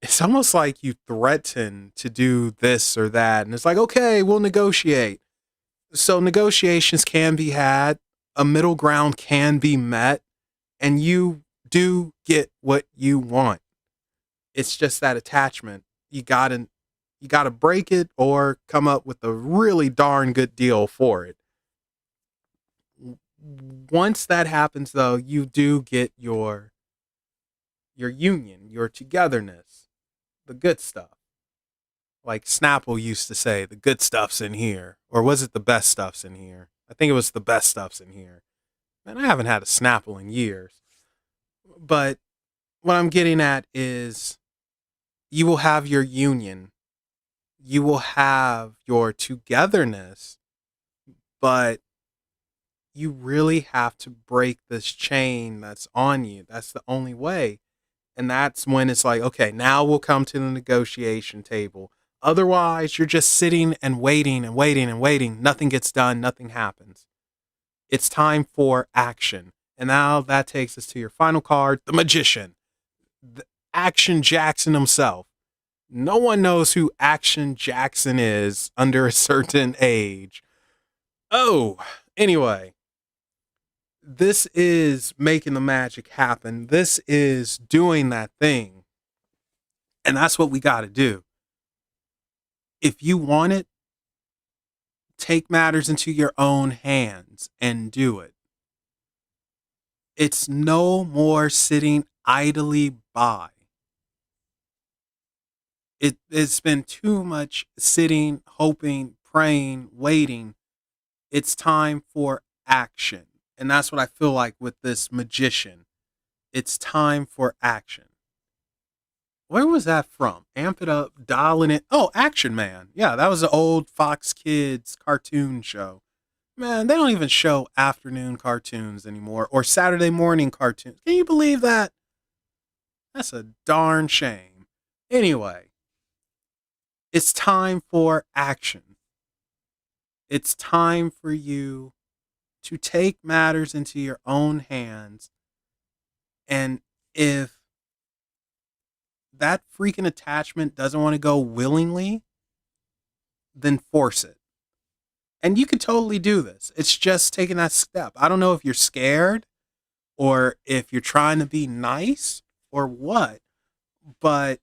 it's almost like you threaten to do this or that. And it's like, okay, we'll negotiate. So negotiations can be had. A middle ground can be met. And you do get what you want. It's just that attachment. You gotta break it or come up with a really darn good deal for it. Once that happens, though, you do get your union, your togetherness, the good stuff. Like Snapple used to say, the good stuff's in here. Or was it the best stuff's in here? I think it was the best stuff's in here. Man, I haven't had a Snapple in years. But what I'm getting at is you will have your union, you will have your togetherness, but you really have to break this chain that's on you. That's the only way. And that's when it's like, okay, now we'll come to the negotiation table. Otherwise, you're just sitting and waiting and waiting and waiting. Nothing gets done, nothing happens. It's time for action. And now that takes us to your final card, the Magician, the Action Jackson himself. No one knows who Action Jackson is under a certain age. Oh, anyway, this is making the magic happen. This is doing that thing. And that's what we got to do. If you want it, take matters into your own hands and do it. It's no more sitting idly by. It's been too much sitting, hoping, praying, waiting. It's time for action. And that's what I feel like with this Magician. It's time for action. Where was that from? Amp it up, dialing it. Oh, Action Man. Yeah, that was an old Fox Kids cartoon show. Man, they don't even show afternoon cartoons anymore or Saturday morning cartoons. Can you believe that? That's a darn shame. Anyway, it's time for action. It's time for you to take matters into your own hands. And if that freaking attachment doesn't want to go willingly, then force it. And you can totally do this. It's just taking that step. I don't know if you're scared or if you're trying to be nice or what, but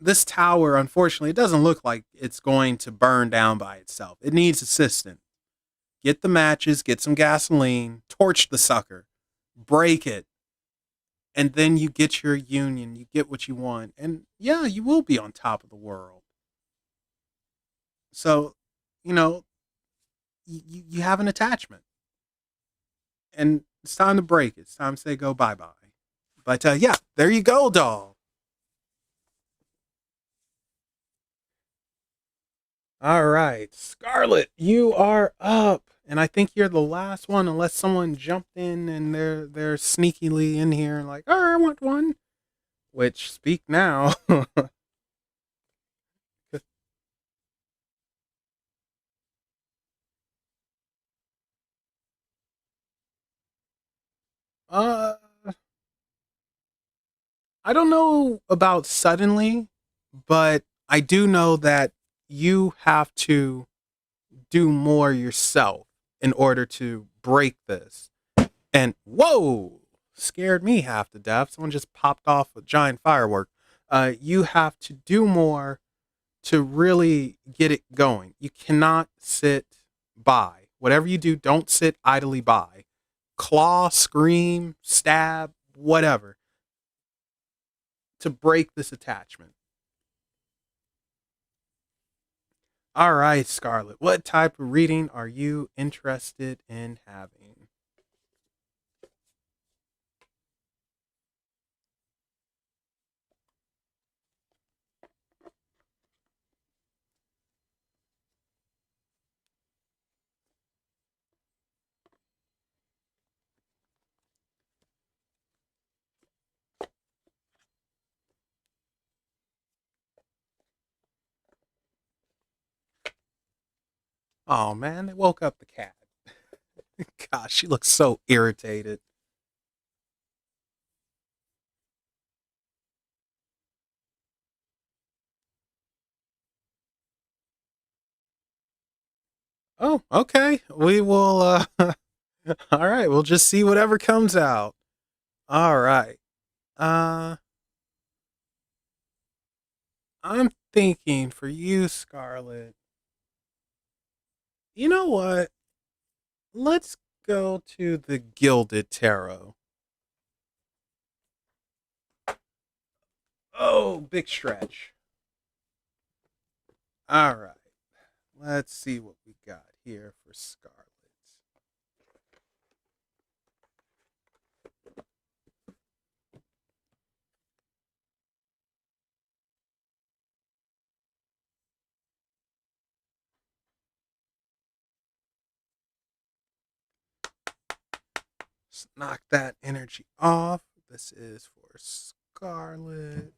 this tower, unfortunately, it doesn't look like it's going to burn down by itself. It needs assistance. Get the matches, get some gasoline, torch the sucker, break it, and then you get your union, you get what you want, and yeah, you will be on top of the world. So, you know, you have an attachment, and it's time to break it. It's time to say go bye bye. But yeah, there you go, doll. All right, Scarlet, you are up, and I think you're the last one, unless someone jumped in and they're sneakily in here and like, oh, I want one. Which speak now. uh, I don't know about suddenly, but I do know that you have to do more yourself in order to break this. And whoa, scared me half to death. Someone just popped off a giant firework. You have to do more to really get it going. You cannot sit by. Whatever you do, don't sit idly by. Claw, scream, stab, whatever to break this attachment. All right, Scarlett, what type of reading are you interested in having? Oh man, they woke up the cat. Gosh, she looks so irritated. Oh, okay. We will all right, we'll just see whatever comes out. All right. Uh I'm thinking for you, Scarlett. You know what? Let's go to the Gilded Tarot. Oh, big stretch. All right. Let's see what we got here for Scarlet? Let's knock that energy off. This is for Scarlet.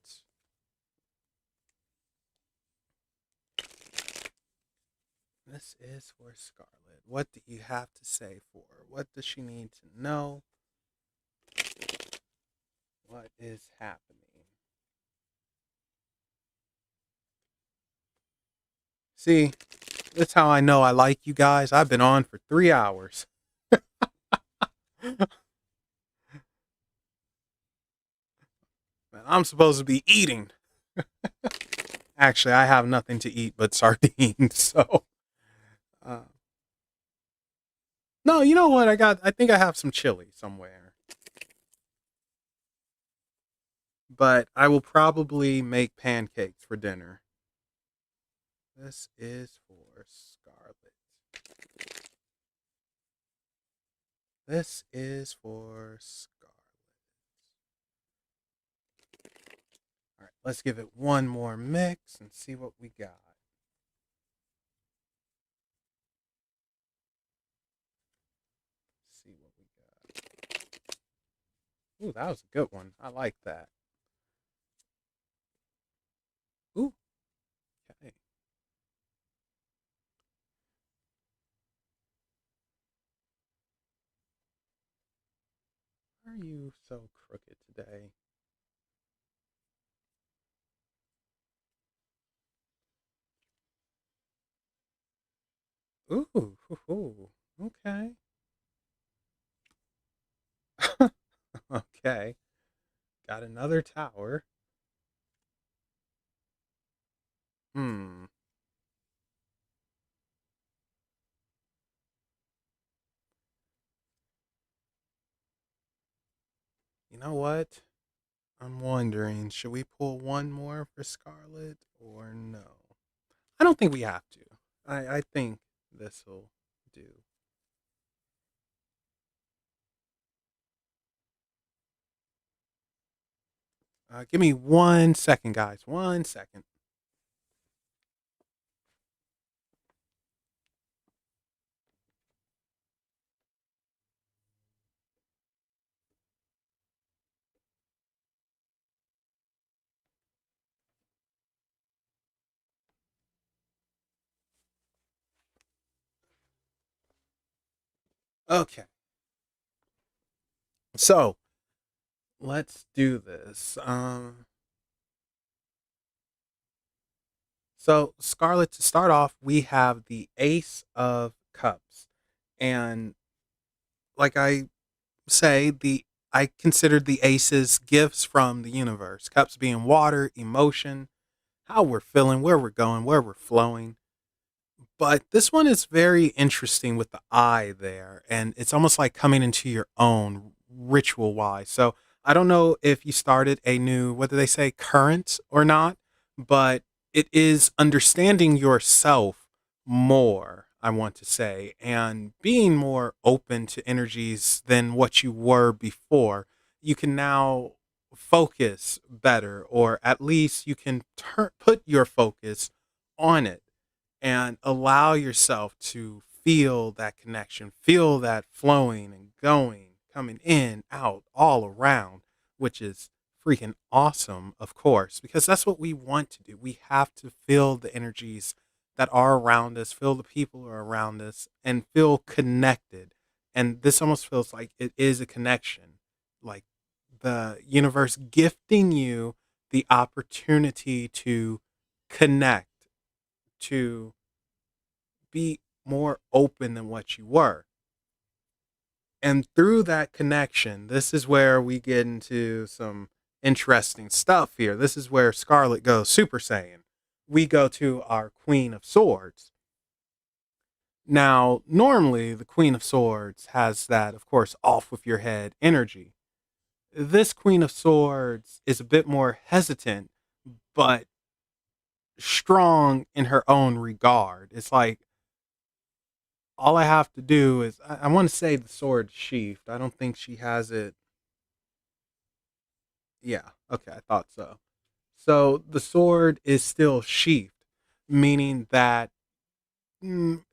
This is for Scarlet. What do you have to say for her? What does she need to know? What is happening? See, that's how I know I like you guys. I've been on for 3 hours. Man, I'm supposed to be eating. Actually, I have nothing to eat but sardines. So, uh, no, you know what? I think I have some chili somewhere. But I will probably make pancakes for dinner. This is for Scarlet. This is for Scarlet. All right, let's give it one more mix and see what we got. See what we got. Ooh, that was a good one. I like that. Ooh, okay. Why are you so crooked today? Ooh, hoo, hoo. Okay. Okay. Got another tower. Hmm. You know what? I'm wondering, should we pull one more for Scarlet or no? I don't think we have to. I think this will do. Give me 1 second, guys. 1 second. Okay. So let's do this. So Scarlet, to start off, we have the Ace of Cups, and like I considered the aces gifts from the universe. Cups being water, emotion, how we're feeling, where we're going, where we're flowing. But this one is very interesting with the eye there, and it's almost like coming into your own ritual wise. So I don't know if you started a new, whether they say current or not, but it is understanding yourself more, I want to say, and being more open to energies than what you were before. You can now focus better, or at least you can put your focus on it and allow yourself to feel that connection, feel that flowing and going, coming in, out, all around, which is freaking awesome, of course, because that's what we want to do. We have to feel the energies that are around us, feel the people who are around us, and feel connected. And this almost feels like it is a connection, like the universe gifting you the opportunity to connect, to be more open than what you were. And through that connection, this is where we get into some interesting stuff here. This is where Scarlet goes Super Saiyan. We go to our Queen of Swords. Now, normally the Queen of Swords has that, of course, off with your head energy. This Queen of Swords is a bit more hesitant, but strong in her own regard. It's like all I have to do is I want to say the sword sheathed. I don't think she has it. Yeah, okay, I thought so. So the sword is still sheathed, meaning that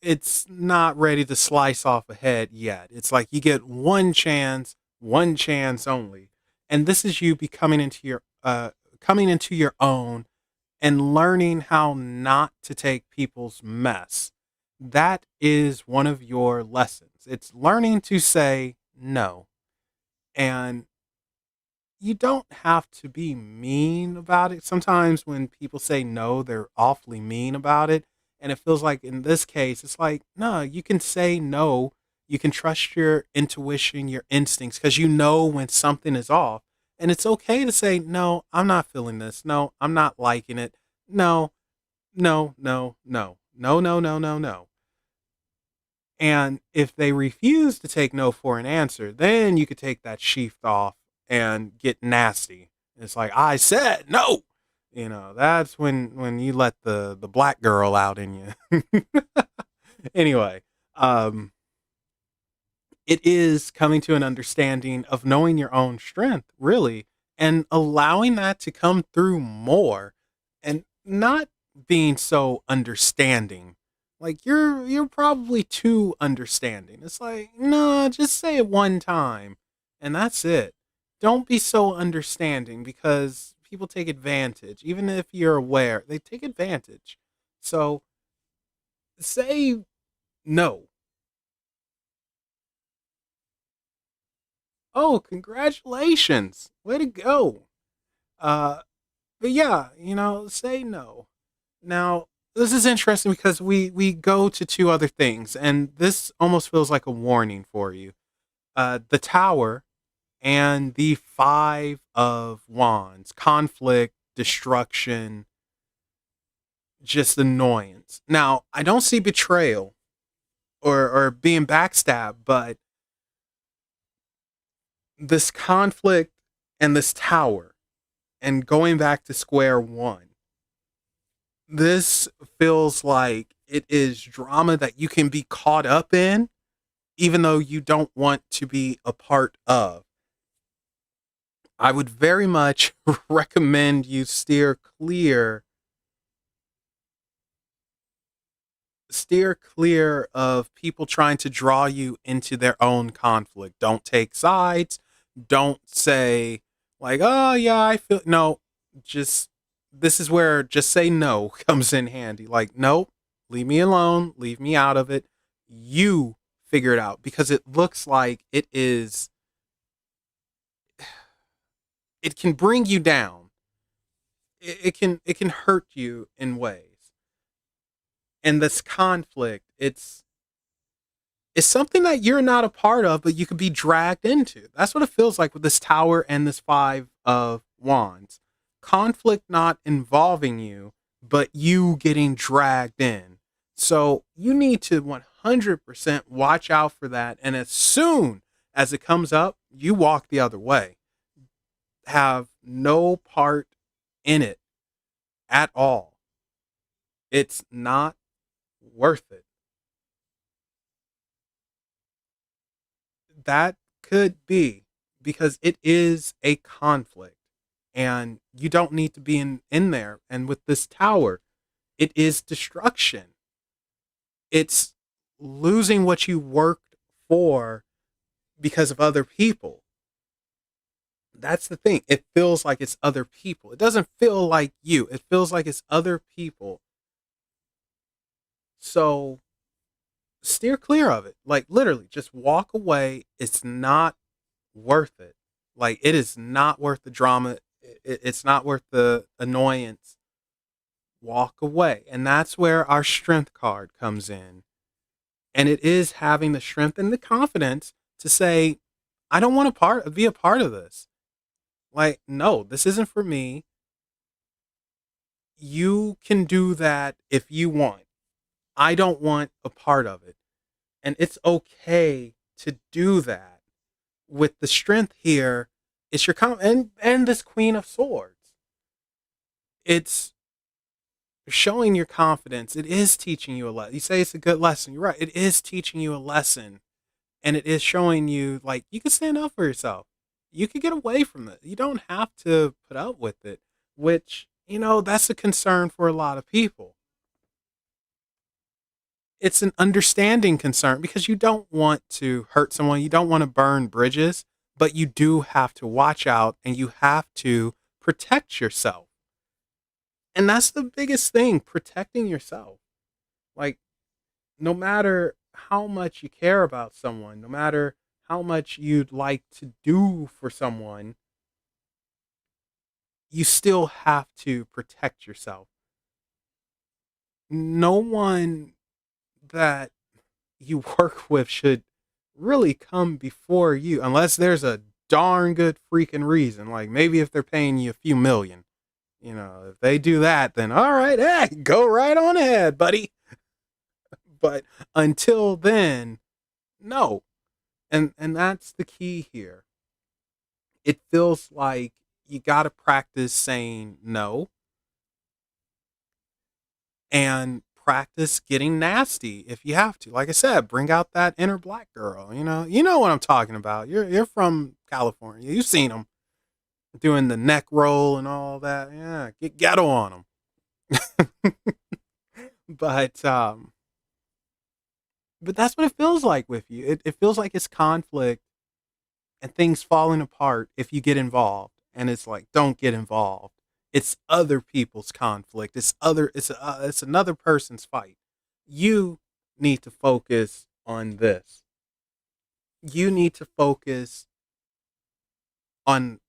it's not ready to slice off a head yet. It's like you get one chance only. And this is you becoming into your coming into your own and learning how not to take people's mess. That is one of your lessons. It's learning to say no. And you don't have to be mean about it. Sometimes when people say no, they're awfully mean about it. And it feels like in this case, it's like, no, you can say no. You can trust your intuition, your instincts, because you know when something is off. And it's okay to say, no, I'm not feeling this. No, I'm not liking it. No, no, no, no, no, no, no, no, no. And if they refuse to take no for an answer, then you could take that sheath off and get nasty. It's like I said no. That's when you let the black girl out in you. Anyway, um, it is coming to an understanding of knowing your own strength, really, and allowing that to come through more and not being so understanding. Like you're probably too understanding. It's like, no, just say it one time and that's it. Don't be so understanding because people take advantage. Even if you're aware, they take advantage. So say no. Oh, congratulations. Way to go. Uh, but yeah, say no. Now, this is interesting because we go to two other things, and this almost feels like a warning for you. The Tower and the Five of Wands, conflict, destruction, just annoyance. Now, I don't see betrayal or being backstabbed, but this conflict and this tower and going back to square one. This feels like it is drama that you can be caught up in, even though you don't want to be a part of. I would very much recommend you steer clear of people trying to draw you into their own conflict. Don't take sides. Don't say like, "Oh yeah, I feel." No, just this is where just say no comes in handy. Like, nope, leave me alone, leave me out of it. You figure it out because it looks like it can bring you down. It can hurt you in ways. And this conflict, it's something that you're not a part of, but you could be dragged into. That's what it feels like with this tower and this five of wands. Conflict not involving you, but you getting dragged in. So you need to 100% watch out for that. And as soon as it comes up, you walk the other way. Have no part in it at all. It's not worth it. That could be because it is a conflict and you don't need to be in there. And with this tower, it is destruction. It's losing what you worked for because of other people. That's the thing. It feels like it's other people. It doesn't feel like you. It feels like it's other people. So steer clear of it. Like literally, just walk away. It's not worth it. Like it is not worth the drama. It's not worth the annoyance. Walk away. And that's where our strength card comes in. And it is having the strength and the confidence to say, I don't want to be a part of this. Like, no, this isn't for me. You can do that if you want. I don't want a part of it. And it's okay to do that. With the strength here, it's your and this Queen of Swords. It's showing your confidence, it is teaching you a lesson. You say it's a good lesson. You're right. It is teaching you a lesson. And it is showing you, like, you can stand up for yourself. You can get away from it. You don't have to put up with it, which, that's a concern for a lot of people. It's an understanding concern because you don't want to hurt someone. You don't want to burn bridges, but you do have to watch out and you have to protect yourself. And that's the biggest thing, protecting yourself. Like, no matter how much you care about someone, no matter how much you'd like to do for someone, you still have to protect yourself. No one that you work with should really come before you unless there's a darn good freaking reason. Like maybe if they're paying you a few million, if they do that, then all right, hey, go right on ahead, buddy. But until then, no. And that's the key here. It feels like you got to practice saying no and practice getting nasty if you have to. Like I said, bring out that inner black girl. You know what I'm talking about. You're from California. You've seen them doing the neck roll and all that. Yeah, get ghetto on them. But but that's what it feels like with you. It feels like it's conflict and things falling apart if you get involved. And it's like, don't get involved. It's other people's conflict. It's another person's fight. You need to focus on this. You need to focus on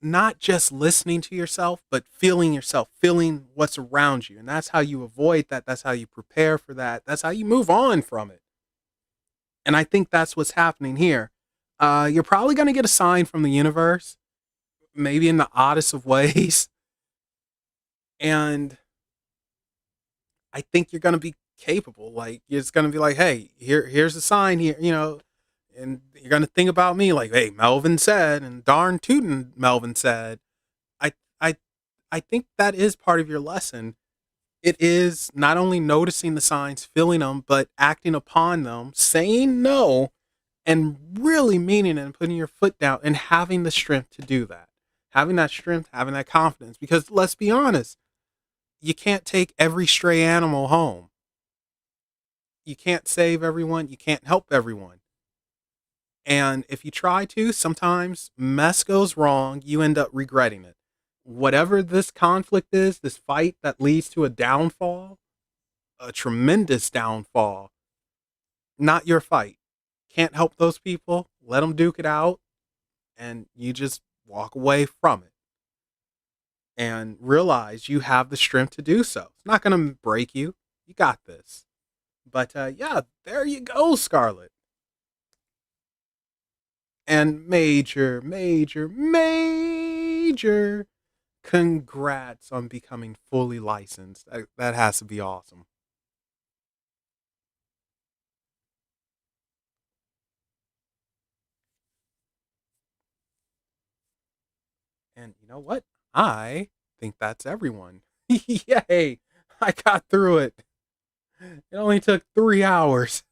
not just listening to yourself, but feeling yourself, feeling what's around you. And that's how you avoid that. That's how you prepare for that. That's how you move on from it. And I think that's what's happening here. You're probably going to get a sign from the universe, maybe in the oddest of ways. And I think you're going to be capable. Like, it's going to be like, hey, here's a sign here, and you're going to think about me like, hey, Melvin said, and darn tootin' Melvin said. I, I, I think that is part of your lesson. It is not only noticing the signs, feeling them, but acting upon them, saying no, and really meaning it and putting your foot down and having the strength to do that. Having that strength, having that confidence. Because let's be honest, you can't take every stray animal home. You can't save everyone. You can't help everyone. And if you try to, sometimes mess goes wrong. You end up regretting it. Whatever this conflict is, this fight that leads to a downfall, a tremendous downfall, not your fight. Can't help those people. Let them duke it out. And you just walk away from it. And realize you have the strength to do so. It's not going to break you. You got this. But yeah, there you go, Scarlett. And major, major, major congrats on becoming fully licensed. That has to be awesome. And you know what? I think that's everyone. Yay! I got through it. It only took 3 hours.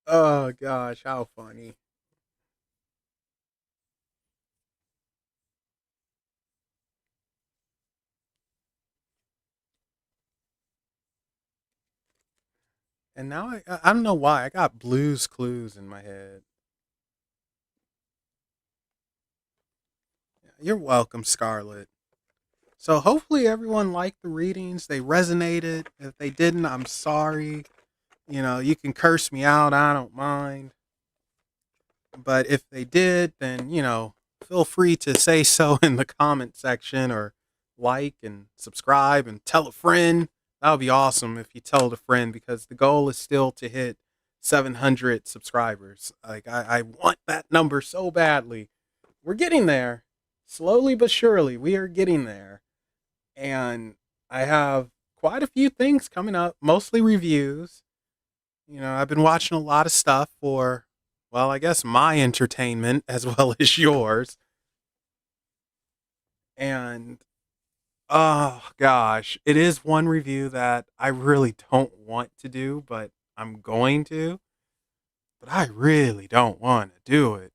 Oh gosh, how funny. And now I don't know why I got Blues Clues in my head. You're welcome, Scarlett. So hopefully everyone liked the readings. They resonated. If they didn't, I'm sorry. You can curse me out. I don't mind. But if they did, then, feel free to say so in the comment section or like and subscribe and tell a friend. That would be awesome if you tell a friend because the goal is still to hit 700 subscribers. Like, I want that number so badly. We're getting there. Slowly but surely, we are getting there. And I have quite a few things coming up, mostly reviews. I've been watching a lot of stuff for, well, I guess my entertainment as well as yours. And Oh gosh, it is one review that I really don't want to do, but I'm going to. But I really don't want to do it.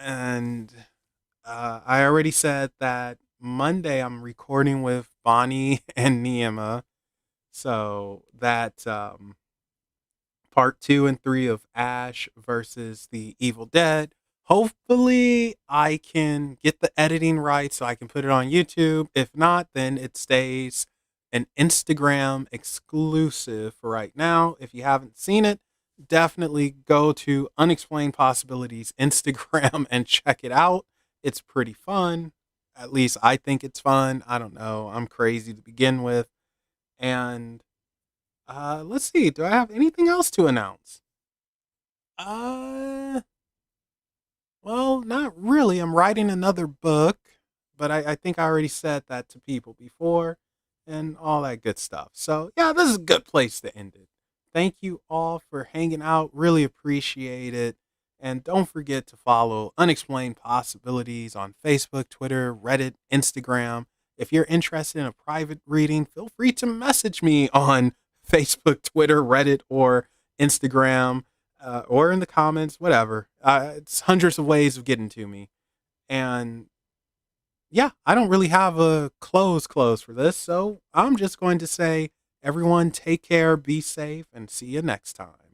And I already said that Monday I'm recording with Bonnie and Niema. So that part 2 and 3 of Ash versus the Evil Dead. Hopefully, I can get the editing right so I can put it on YouTube. If not, then it stays an Instagram exclusive for right now. If you haven't seen it, definitely go to Unexplained Possibilities Instagram and check it out. It's pretty fun. At least I think it's fun. I don't know. I'm crazy to begin with. And let's see. Do I have anything else to announce? Uh, well, not really. I'm writing another book, but I think I already said that to people before and all that good stuff. So, yeah, this is a good place to end it. Thank you all for hanging out. Really appreciate it. And don't forget to follow Unexplained Possibilities on Facebook, Twitter, Reddit, Instagram. If you're interested in a private reading, feel free to message me on Facebook, Twitter, Reddit, or Instagram, or in the comments, whatever. It's hundreds of ways of getting to me. And yeah, I don't really have a close for this. So I'm just going to say, everyone, take care, be safe, and see you next time.